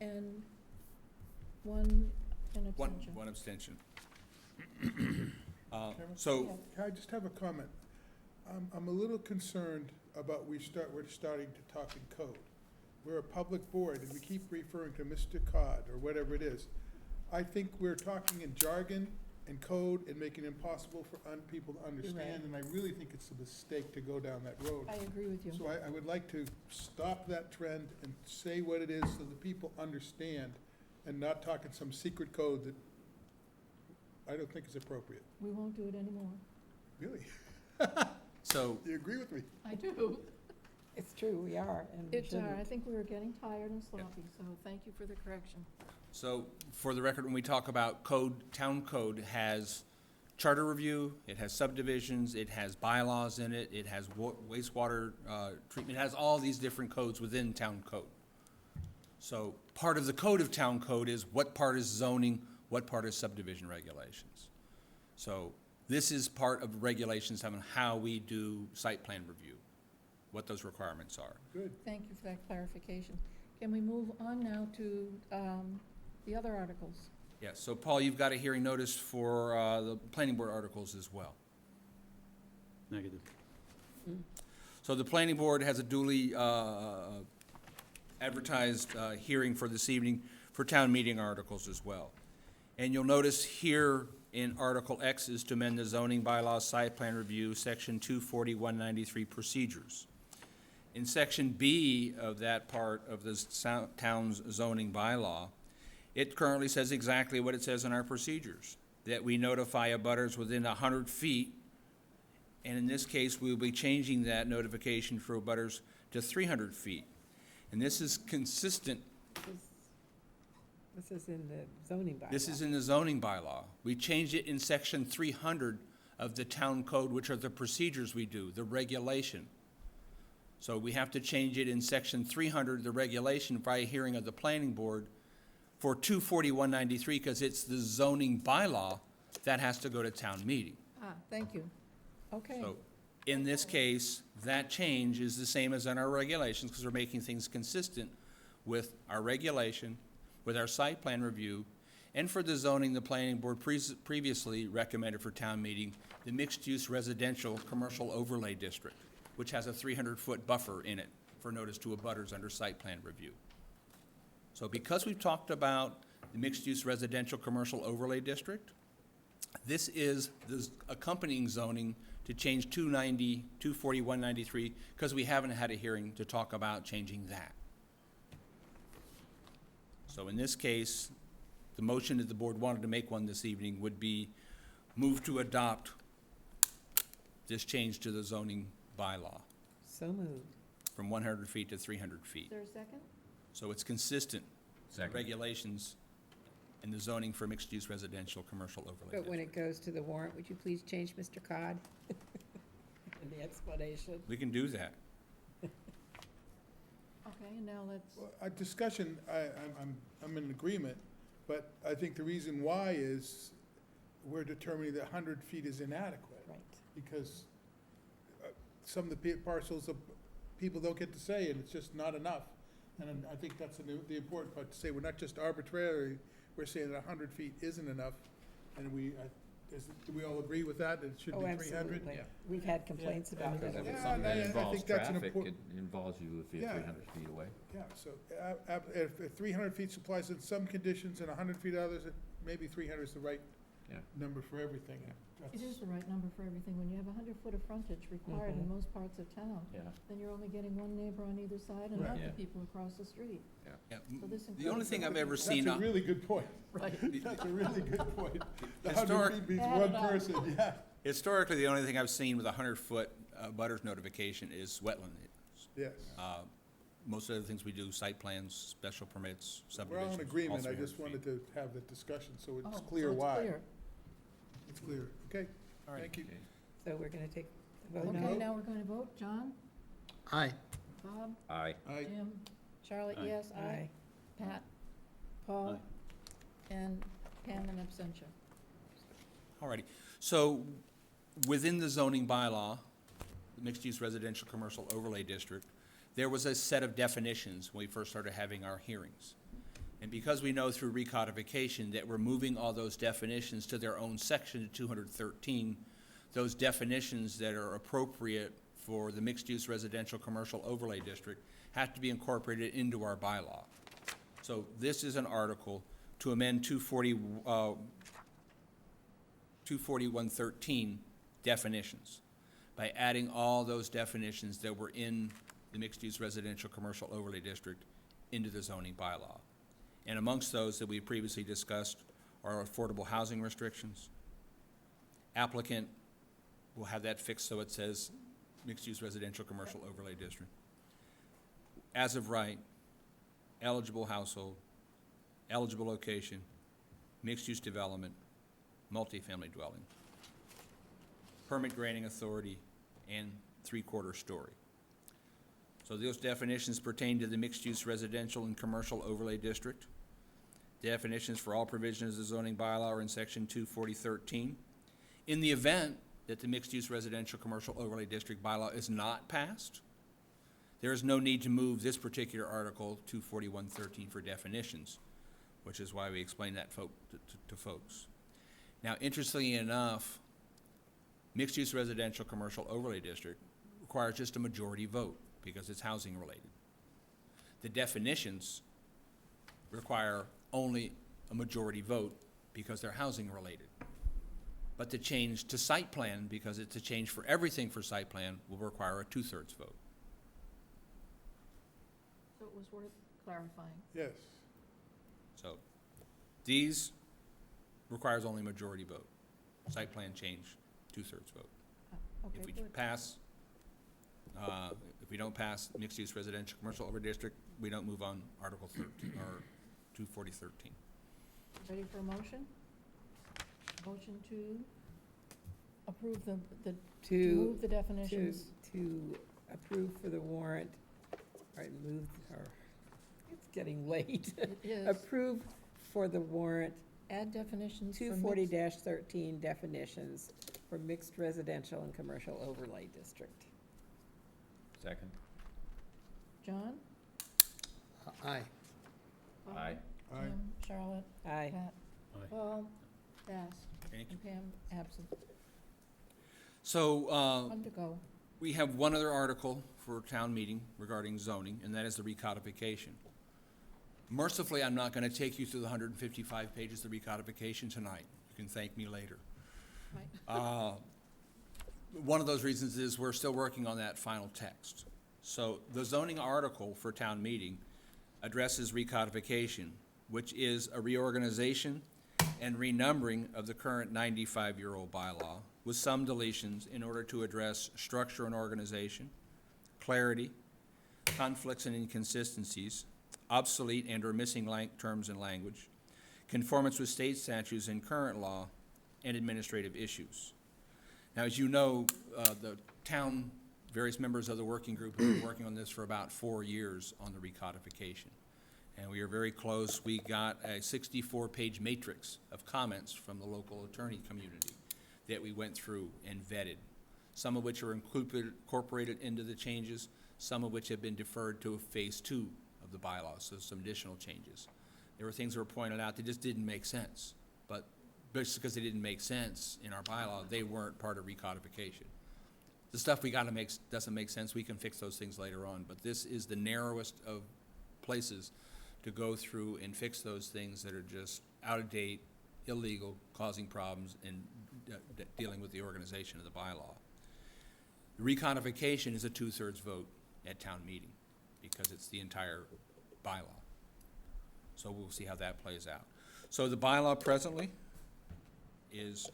And an abstention. One abstention. Cameron? So, Can I just have a comment? I'm a little concerned about we're starting to talk in code. We're a public board, and we keep referring to Mr. Cod, or whatever it is. I think we're talking in jargon and code and making it impossible for people to understand, and I really think it's a mistake to go down that road. I agree with you. So I would like to stop that trend and say what it is so that people understand, and not talk in some secret code that I don't think is appropriate. We won't do it anymore. Really? so, You agree with me? I do. It's true, we are, and we It's, I shouldn't. think we were getting tired and sloppy, so thank you for the correction. so for the record, when we talk about code, town code has charter review, it has subdivisions, it has bylaws in it, it has wastewater treatment, it has all these different codes within town code. So part of the code of town code is what part is zoning, what part is subdivision regulations. So this is part of regulations on how we do site plan review, what those requirements are. Good. Thank you for that clarification. Can we move on now to the other articles? Yes, so Paul, you've got a hearing notice for the planning board articles as well. Negative. So the planning board has a duly advertised hearing for this evening for town meeting articles as well. And you'll notice here in Article X is to amend the zoning bylaws site plan review, Section 240-193 procedures. In Section B of that part of the town's zoning bylaw, it currently says exactly what it says in our procedures, that we notify abutters within 100 feet, and in this case, we'll be changing that notification for abutters to 300 feet. And this is consistent. This is in the zoning bylaw. This is in the zoning bylaw. We changed it in Section 300 of the town code, which are the procedures we do, the regulation. So we have to change it in Section 300, the regulation, by a hearing of the planning board for 240-193, because it's the zoning bylaw that has to go to town meeting. Thank you. Okay. So in this case, that change is the same as in our regulations, because we're making things consistent with our regulation, with our site plan review, and for the zoning, the planning board previously recommended for town meeting the mixed-use residential commercial overlay district, which has a 300-foot buffer in it for notice to abutters under site plan review. So because we've talked about the mixed-use residential commercial overlay district, this is the accompanying zoning to change 240-193, because we haven't had a hearing to talk about changing that. So in this case, the motion that the board wanted to make one this evening would be move to adopt this change to the zoning bylaw So moved. from 100 feet to 300 feet. Is there a second? So it's consistent with Second. regulations and the zoning for mixed-use residential commercial overlay But when district. it goes to the warrant, would you please change Mr. Cod? In the explanation. We can do that. Okay, now let's, Well, a discussion, I'm in agreement, but I think the reason why is we're determining that 100 feet is inadequate. Right. Because some of the parcels of people don't get to say, and it's just not enough. And I think that's the important part, to say we're not just arbitrary, we're saying that 100 feet isn't enough, and Do we all agree with that? It should Oh, be 300? absolutely. We've had complaints about that. Yeah, Something that I involves think that's an traffic, important. it involves you if you're Yeah. 300 feet away. Yeah, so if 300 feet applies in some conditions and 100 feet others, maybe 300 is the right Yeah. number for everything. It is the right number for everything. When you have 100 foot of frontage required in most parts of town, Yeah. then you're only getting one neighbor on either side and Right. not Yeah. the people across the street. Yeah, So this the only thing I've ever That's seen, a really good point. Right. That's a really good point. The Historic- 100 feet means Add one it up. person, yeah. historically, the only thing I've seen with a 100-foot butters notification is wetland. Yes. Most of the things we do, site plans, special permits, We're subdivisions. all in all agreement. I 300 just wanted feet. to have the discussion so Oh, it's so clear it's why. clear. It's clear. Okay, All right. thank you. So we're gonna take the vote Okay, now? now we're going to vote. John? Aye. Bob? Aye. Aye. Jim? Charlotte, Aye. yes, aye. Aye. Pat? Paul? And Pam, an abstention. All righty. So within the zoning bylaw, the mixed-use residential commercial overlay district, there was a set of definitions when we first started having our hearings. And because we know through recodification that we're moving all those definitions to their own section, 213, those definitions that are appropriate for the mixed-use residential commercial overlay district have to be incorporated into our bylaw. So this is an article to amend 24113 definitions by adding all those definitions that were in the mixed-use residential commercial overlay district into the zoning bylaw. And amongst those that we previously discussed are affordable housing restrictions. Applicant will have that fixed so it says mixed-use residential commercial overlay district. As of right, eligible household, eligible location, mixed-use development, multifamily dwelling, permit granting authority, and three-quarter story. So those definitions pertain to the mixed-use residential and commercial overlay district. Definitions for all provisions of the zoning bylaw are in section 24013. In the event that the mixed-use residential commercial overlay district bylaw is not passed, there is no need to move this particular article 24113 for definitions, which is why we explain that to folks. Now, interestingly enough, mixed-use residential commercial overlay district requires just a majority vote because it's housing related. The definitions require only a majority vote because they're housing related. But the change to site plan, because it's a change for everything for site plan, will require a 2/3 vote. So it was worth clarifying. Yes. So these requires only majority vote. Site plan change, 2/3 vote. Okay, If we good. pass, if we don't pass mixed-use residential commercial overlay district, we don't move on Article 13, or 24013. Ready for a motion? Motion to approve to To- move the definitions. To approve for the warrant, all right, move, or, it's getting late. It is. Approve for the warrant, Add definitions for mixed. 240-13 definitions for mixed residential and commercial overlay district. Second. John? Aye. Bob? Aye. Aye. Jim? Charlotte? Aye. Pat? Aye. Paul? Passed. Thank you. And Pam absent. So, One to go. we have one other article for town meeting regarding zoning, and that is the recodification. Mercifully, I'm not gonna take you through the 155 pages of recodification tonight. You can thank me later. Right. One of those reasons is we're still working on that final text. So the zoning article for town meeting addresses recodification, which is a reorganization and renumbering of the current 95-year-old bylaw with some deletions in order to address structure and organization, clarity, conflicts and inconsistencies, obsolete and or missing terms and language, conformance with state statutes and current law, and administrative issues. Now, as you know, the town, various members of the working group have been working on this for about 4 years on the recodification. And we are very close. We got a 64-page matrix of comments from the local attorney community that we went through and vetted, some of which are incorporated into the changes, some of which have been deferred to phase 2 of the bylaws, so some additional changes. There were things that were pointed out that just didn't make sense, but just because they didn't make sense in our bylaw, they weren't part of recodification. The stuff we gotta make, doesn't make sense, we can fix those things later on, but this is the narrowest of places to go through and fix those things that are just out of date, illegal, causing problems, and dealing with the organization of the bylaw. The recodification is a 2/3 vote at town meeting, because it's the entire bylaw. So we'll see how that plays out. So the bylaw presently is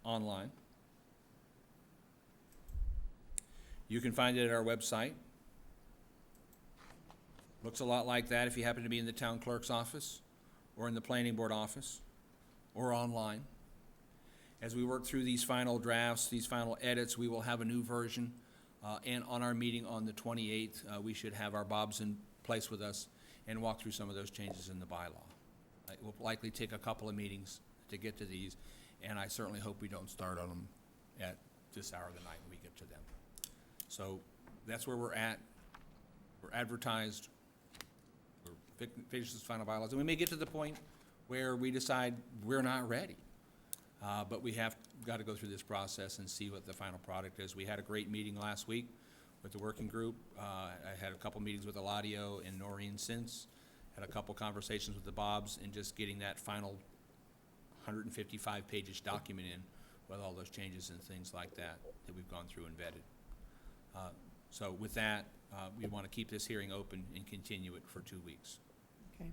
online. You can find it at our website. Looks a lot like that if you happen to be in the town clerk's office, or in the planning board office, or online. As we work through these final drafts, these final edits, we will have a new version, and on our meeting on the 28th, we should have our Bobs in place with us and walk through some of those changes in the bylaw. It will likely take a couple of meetings to get to these, and I certainly hope we don't start on them at this hour of the night when we get to them. So that's where we're at. We're advertised. We're finished this final bylaws, and we may get to the point where we decide we're not ready. But we have got to go through this process and see what the final product is. We had a great meeting last week with the working group. I had a couple meetings with Eladio and Noreen since. Had a couple conversations with the Bobs, and just getting that final 155-page document in with all those changes and things like that that we've gone through and vetted. So with that, we want to keep this hearing open and continue it for 2 weeks. Okay.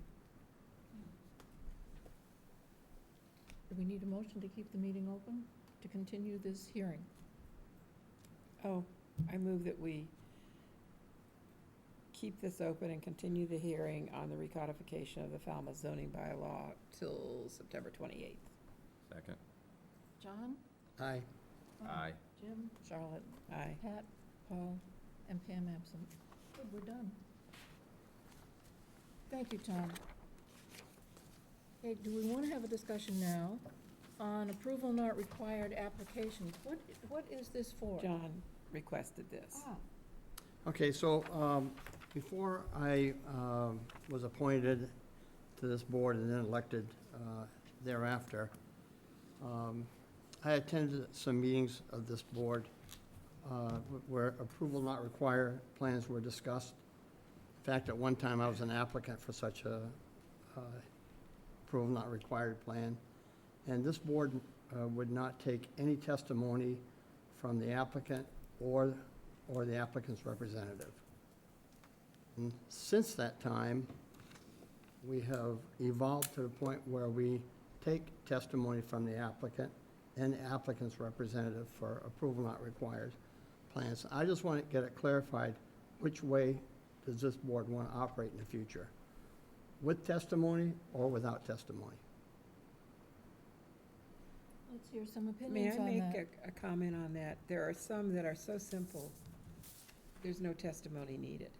Do we need a motion to keep the meeting open, to continue this hearing? Oh, I move that we keep this open and continue the hearing on the recodification of the Falmouth zoning bylaw till September 28th. Second. John? Aye. Aye. Jim? Charlotte? Aye. Pat? Paul? And Pam absent. Good, we're done. Thank you, Tom. Okay, do we want to have a discussion now on approval not required applications? What is this for? John requested this. Ah, Okay, so before I was appointed to this board and then elected thereafter, I attended some meetings of this board where approval not required plans were discussed. In fact, at one time, I was an applicant for such a approval not required plan. And this board would not take any testimony from the applicant or the applicant's representative. And since that time, we have evolved to the point where we take testimony from the applicant and the applicant's representative for approval not required plans. I just want to get it clarified, which way does this board want to operate in the future? With testimony or without testimony? let's hear some May opinions I on that. make a comment on that? There are some that are so simple, there's no testimony needed.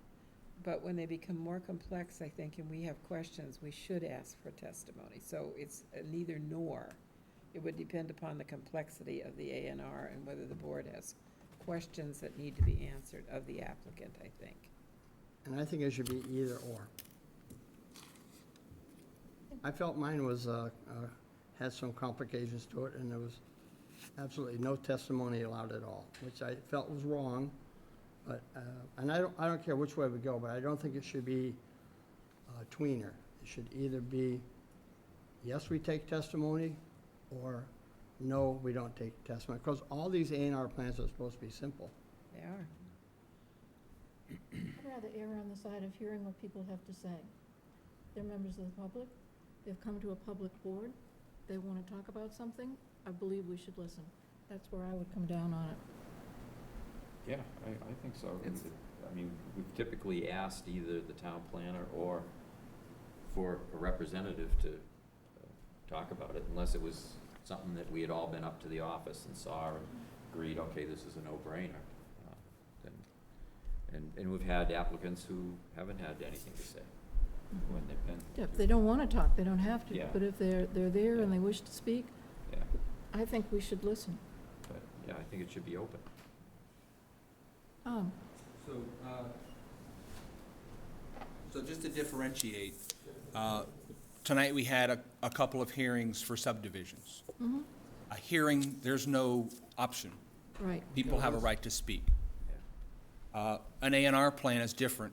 But when they become more complex, I think, and we have questions, we should ask for testimony. So it's neither nor. It would depend upon the complexity of the A&R and whether the board has questions that need to be answered of the applicant, I think. And I think it should be either or. I felt mine was, had some complications to it, and there was absolutely no testimony allowed at all, which I felt was wrong. But, and I don't care which way we go, but I don't think it should be a tweener. It should either be, yes, we take testimony, or no, we don't take testimony. Because all these A&R plans are supposed to be simple. They are. I'd rather err on the side of hearing what people have to say. They're members of the public. They've come to a public board. They want to talk about something. I believe we should listen. That's where I would come down on it. Yeah, I think so. I mean, we've typically asked either the town planner or for a representative to talk about it, unless it was something that we had all been up to the office and saw and agreed, okay, this is a no-brainer. And we've had applicants who haven't had anything to say when they've been. Yeah, if they don't want to talk, they don't have to. Yeah. But if they're there and they wish to speak, Yeah, I think we should listen. but, yeah, I think it should be open. So just to differentiate, tonight we had a couple of hearings for subdivisions. Mhm. A hearing, there's no option. Right. People have a right to speak. An A&R plan is different,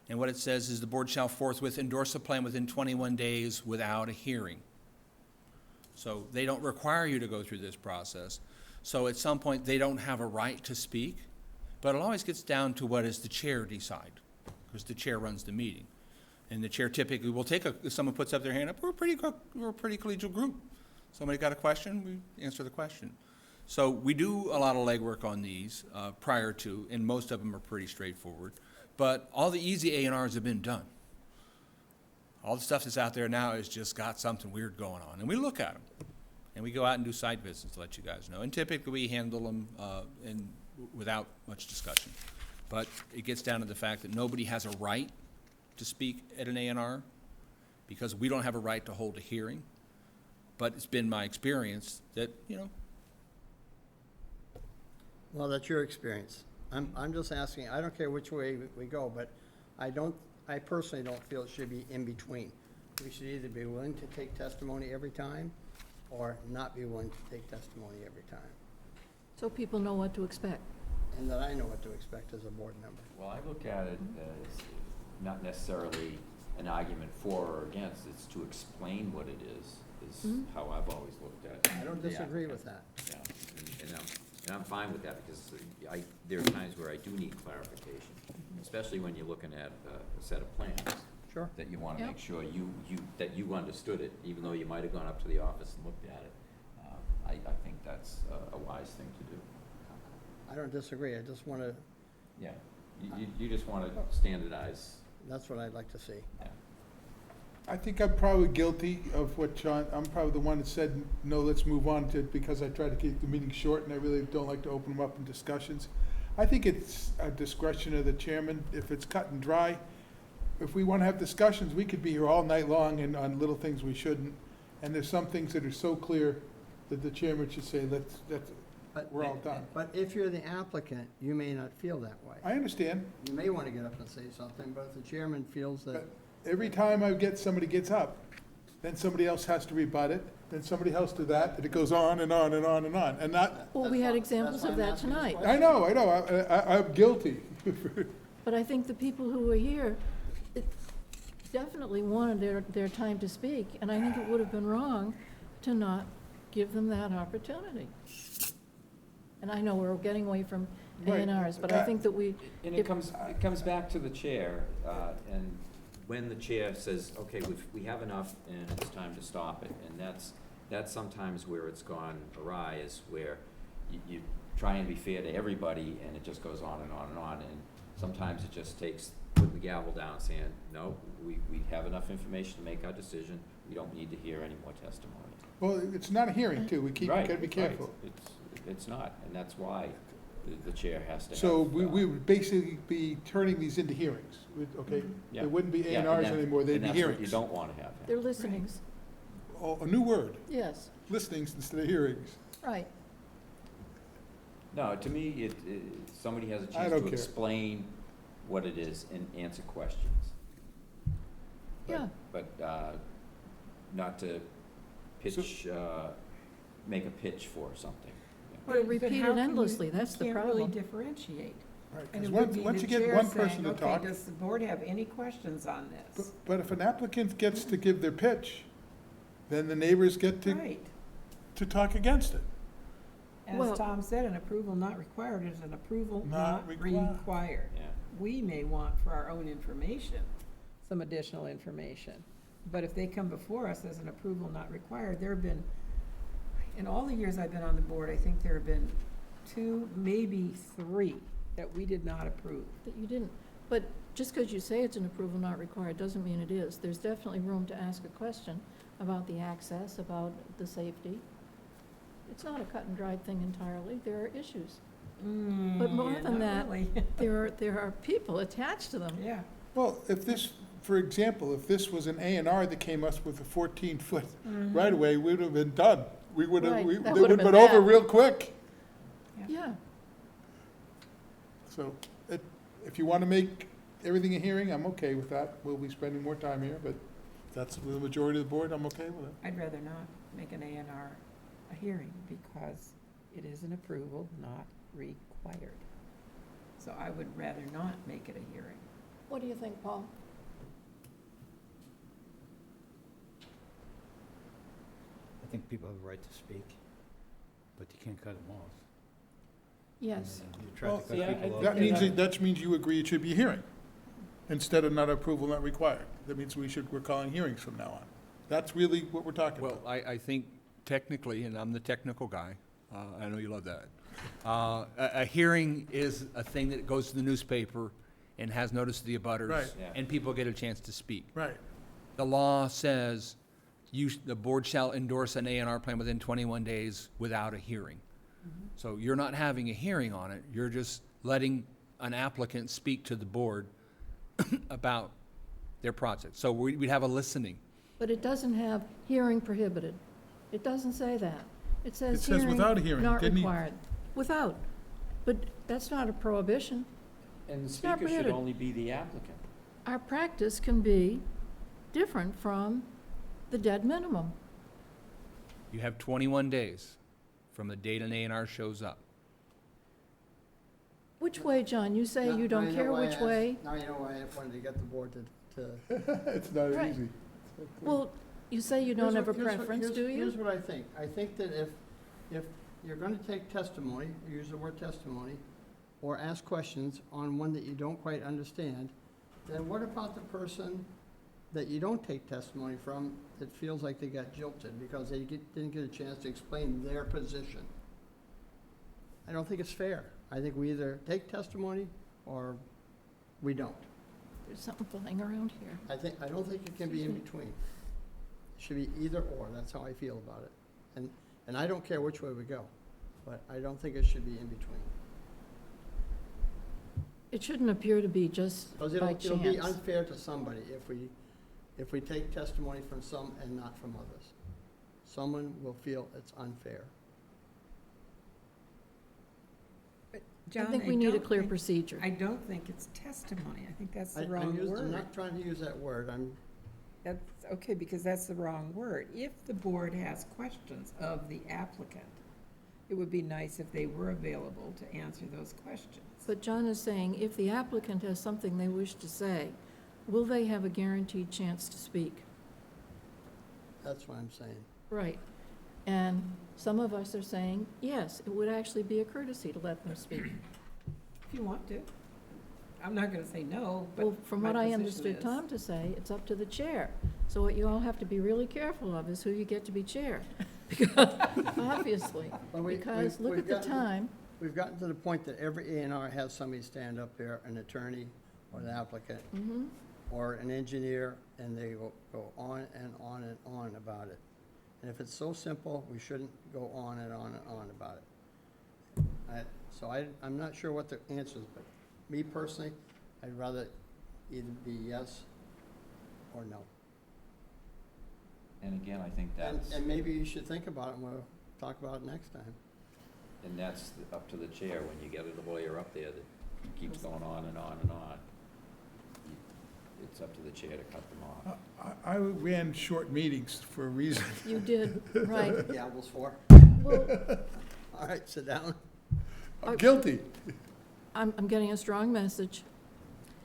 and what it says is the board shall forthwith endorse a plan within 21 days without a hearing. So they don't require you to go through this process. So at some point, they don't have a right to speak, but it always gets down to what does the chair decide, because the chair runs the meeting. And the chair typically will take if someone puts up their hand up, we're a pretty collegial group. Somebody got a question, we answer the question. So we do a lot of legwork on these prior to, and most of them are pretty straightforward. But all the easy A&Rs have been done. All the stuff that's out there now has just got something weird going on. And we look at them. And we go out and do site visits to let you guys know. And typically we handle them without much discussion. But it gets down to the fact that nobody has a right to speak at an A&R because we don't have a right to hold a hearing. But it's been my experience that, Well, that's your experience. I'm just asking, I don't care which way we go, but I personally don't feel it should be in between. We should either be willing to take testimony every time or not be willing to take testimony every time. So people know what to expect. And that I know what to expect as a board member. Well, I look at it as not necessarily an argument for or against, it's to explain what it is how I've always looked at it. I don't disagree with that. Yeah, and I'm fine with that, because there are times where I do need clarification, especially when you're looking at a set of plans. Sure. That you want to Yep. make sure that you understood it, even though you might have gone up to the office and looked at it. I think that's a wise thing to do. I don't disagree, I just want to, Yeah, you just want to standardize. that's what I'd like to see. Yeah. I think I'm probably guilty of what John, I'm probably the one that said, no, let's move on to, because I try to keep the meeting short and I really don't like to open them up in discussions. I think it's a discretion of the chairman, if it's cut and dry. If we want to have discussions, we could be here all night long and on little things we shouldn't. And there's some things that are so clear that the chairman should say, we're all done. But if you're the applicant, you may not feel that way. I understand. You may want to get up and say something, but if the chairman feels that, But every time somebody gets up, then somebody else has to rebut it, then somebody else do that, and it goes on and on and on and on, and not, Well, we had examples of that tonight. I know, I'm guilty. But I think the people who were here definitely wanted their time to speak, and I think it would have been wrong to not give them that opportunity. And I know we're getting away from A&Rs, but I think that And it comes back to the chair, and when the chair says, okay, we have enough and it's time to stop it, and that's sometimes where it's gone awry, is where you try and be fair to everybody and it just goes on and on and on, and sometimes it just takes putting the gavel down saying, no, we have enough information to make our decision, we don't need to hear any more testimony. Well, it's not a hearing, too, gotta be careful. It's not, and that's why the chair has to have. So we would basically be turning these into hearings, okay? Yeah. There wouldn't be Yeah, and A&Rs that- anymore, they'd and be that's what hearings. you don't want to have. they're listenings. Oh, a new word, Yes, listenings instead of hearings. right. No, to me, somebody has a I chance don't to care. explain what it is and answer questions. Yeah. But not to pitch, make a pitch for something. But repeat it endlessly, that's the You can't problem. really differentiate. Right, And 'cause it would once- be once the you get chair one saying, person to okay, talk- does the board have any questions on this? But if an applicant gets to give their pitch, then the neighbors get Right. to talk against it. Well- As Tom said, an approval not required is an approval Not not required. required. Yeah. We may want for our own information, some additional information. But if they come before us as an approval not required, there have been, in all the years I've been on the board, I think there have been 2, maybe 3 that we did not approve. That you didn't. But just because you say it's an approval not required doesn't mean it is. There's definitely room to ask a question about the access, about the safety. It's not a cut and dried thing entirely. There are issues. But more than that, there are people attached to them. Yeah. Well, if this, for example, if this was an A&R that came us with a 14-foot right-of-way, we would have been done. We would have, Right, they that would have would've been been over bad. real quick. Yeah. So if you want to make everything a hearing, I'm okay with that. We'll be spending more time here, but that's the majority of the board, I'm okay with it. I'd rather not make an A and R a hearing because it is an approval not required. So I would rather not make it a hearing. What do you think, Paul? I think people have a right to speak, but you can't cut them off. Yes. You try to Well, cut yeah, people off. that means you agree it should be a hearing, instead of not approval not required. That means we're calling hearings from now on. That's really what we're talking Well, about. I think technically, and I'm the technical guy, I know you love that. A hearing is a thing that goes to the newspaper and has notice to the abutters. Right. Yeah. And people get a chance to speak. Right. The law says the board shall endorse an A&R plan within 21 days without a hearing. So you're not having a hearing on it, you're just letting an applicant speak to the board about their project. So we'd have a listening. But it doesn't have hearing prohibited. It doesn't say that. It says It says without a hearing, not didn't he? required. Without. But that's not a prohibition. And the It's not speaker should permitted. only be the applicant. Our practice can be different from the dead minimum. You have 21 days from the date an A&R shows up. Which way, John? You say Now- you now don't know care why I which asked- way? Now you know why I wanted to get the board to It's not Right. easy. Well, you say you don't have a preference, do Here's you? what I think. I think that if you're gonna take testimony, use the word testimony, or ask questions on one that you don't quite understand, then what about the person that you don't take testimony from that feels like they got jilted because they didn't get a chance to explain their position? I don't think it's fair. I think we either take testimony or we don't. There's something flying around here. I don't think it can be in between. It should be either or, that's how I feel about it. And I don't care which way we go, but I don't think it should be in between. It shouldn't appear to be just Because by it'll be chance. unfair to somebody if we take testimony from some and not from others. Someone will feel it's unfair. I think we need a clear procedure. I don't think it's testimony. I think that's the I'm wrong word. not trying to use that word, That's, okay, because that's the wrong word. If the board has questions of the applicant, it would be nice if they were available to answer those questions. But John is saying, if the applicant has something they wish to say, will they have a guaranteed chance to speak? that's what I'm saying. Right. And some of us are saying, yes, it would actually be a courtesy to let them speak. If you want to. I'm not gonna say no, but Well, from my what I position understood is- Tom to say, it's up to the chair. So what you all have to be really careful of is who you get to be chair. Because, obviously, Well, because look at the time. We've gotten to the point that every A&R has somebody stand up here, an attorney or an applicant, Mhm. or an engineer, and they will go on and on and on about it. And if it's so simple, we shouldn't go on and on and on about it. I'm not sure what the answer is, but me personally, I'd rather either be yes or no. And again, I think And, that's, and maybe you should think about it, and we'll talk about it next time. and that's up to the chair, when you get a lawyer up there that keeps going on and on and on. It's up to the chair to cut them off. I ran short meetings for a reason. You did, right. Gavels for. Well, All right, sit down. I'm guilty. I'm getting a strong message,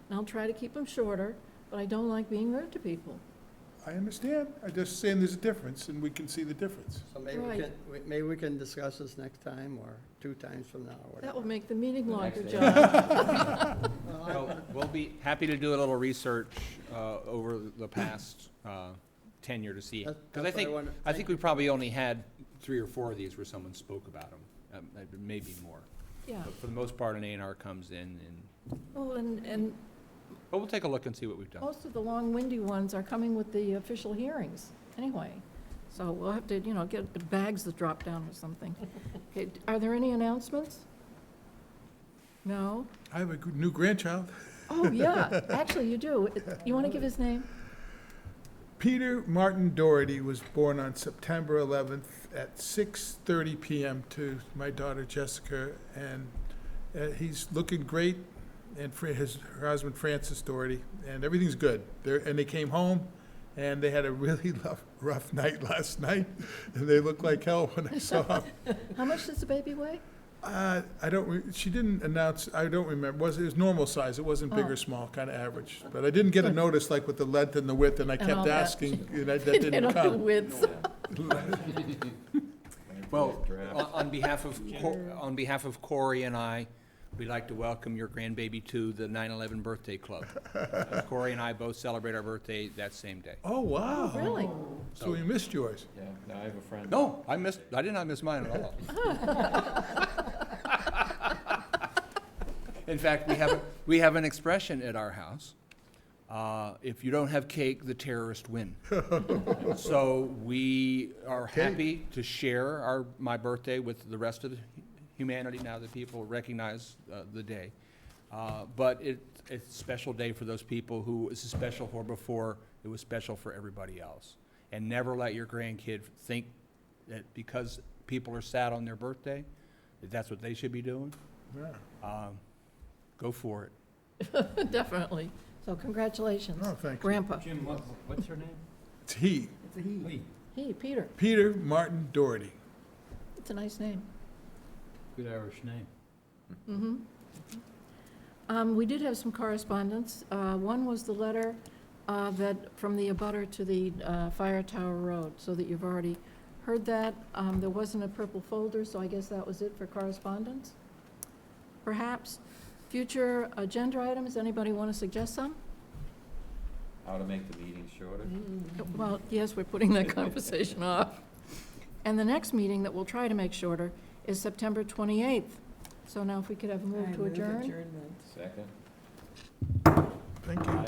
and I'll try to keep them shorter, but I don't like being rude to people. I understand. I'm just saying there's a difference, and we can see the difference. So maybe Right. maybe we can discuss this next time, or 2 times from now, or whatever. That will make the meeting The longer, next day. John. Well, we'll be happy to do a little research over the past tenure to see. That's Because what I wanted- I think we probably only had 3 or 4 of these where someone spoke about them, maybe more. Yeah, But for the most part, an A&R comes in well, and but we'll take a look and see what we've done. most of the long windy ones are coming with the official hearings, anyway. So we'll have to, get bags that drop down or something. Okay, are there any announcements? No? I have a new grandchild. Oh, yeah, actually, you do. You want to give his name? Peter Martin Doherty was born on September 11th at 6:30 p.m. to my daughter Jessica, and he's looking great, and for her husband Francis Doherty, and everything's good. And they came home, And they had a really rough night last night, and they looked like hell when I saw them. How much does the baby weigh? I don't, she didn't announce, I don't remember, it was normal size, it wasn't big Oh. or small, kind of average. But I didn't get a notice like with the length and the width, and I And all kept that. asking, and that They didn't don't do come. widths. Well, on behalf of Corey and I, we'd like to welcome your grandbaby to the 9/11 Birthday Club. Corey and I both celebrate our birthday that same day. Oh, wow. Really? So we missed yours. Yeah, now I have a friend. No, I did not miss mine at all. In fact, we have an expression at our house. If you don't have cake, the terrorists win. So we are happy to share my birthday with the rest of the humanity now that people recognize the day. But it's a special day for those people who it's special for before it was special for everybody else. And never let your grandkid think that because people are sad on their birthday, that that's what they should be doing. Yeah. Go for it. Definitely. So congratulations. Oh, thank you. Grandpa. Jim, what's her name? It's he, It's a he. He, Peter. Peter Martin Doherty. It's a nice name. Good Irish name. We did have some correspondence. One was the letter from the abutter to the Fire Tower Road, so that you've already heard that. There wasn't a purple folder, so I guess that was it for correspondence. Perhaps future agenda items, anybody want to suggest some? How to make the meeting shorter? Well, yes, we're putting that conversation off. And the next meeting that we'll try to make shorter is September 28th. So now if we could have a move to adjourn? Second. Thank you.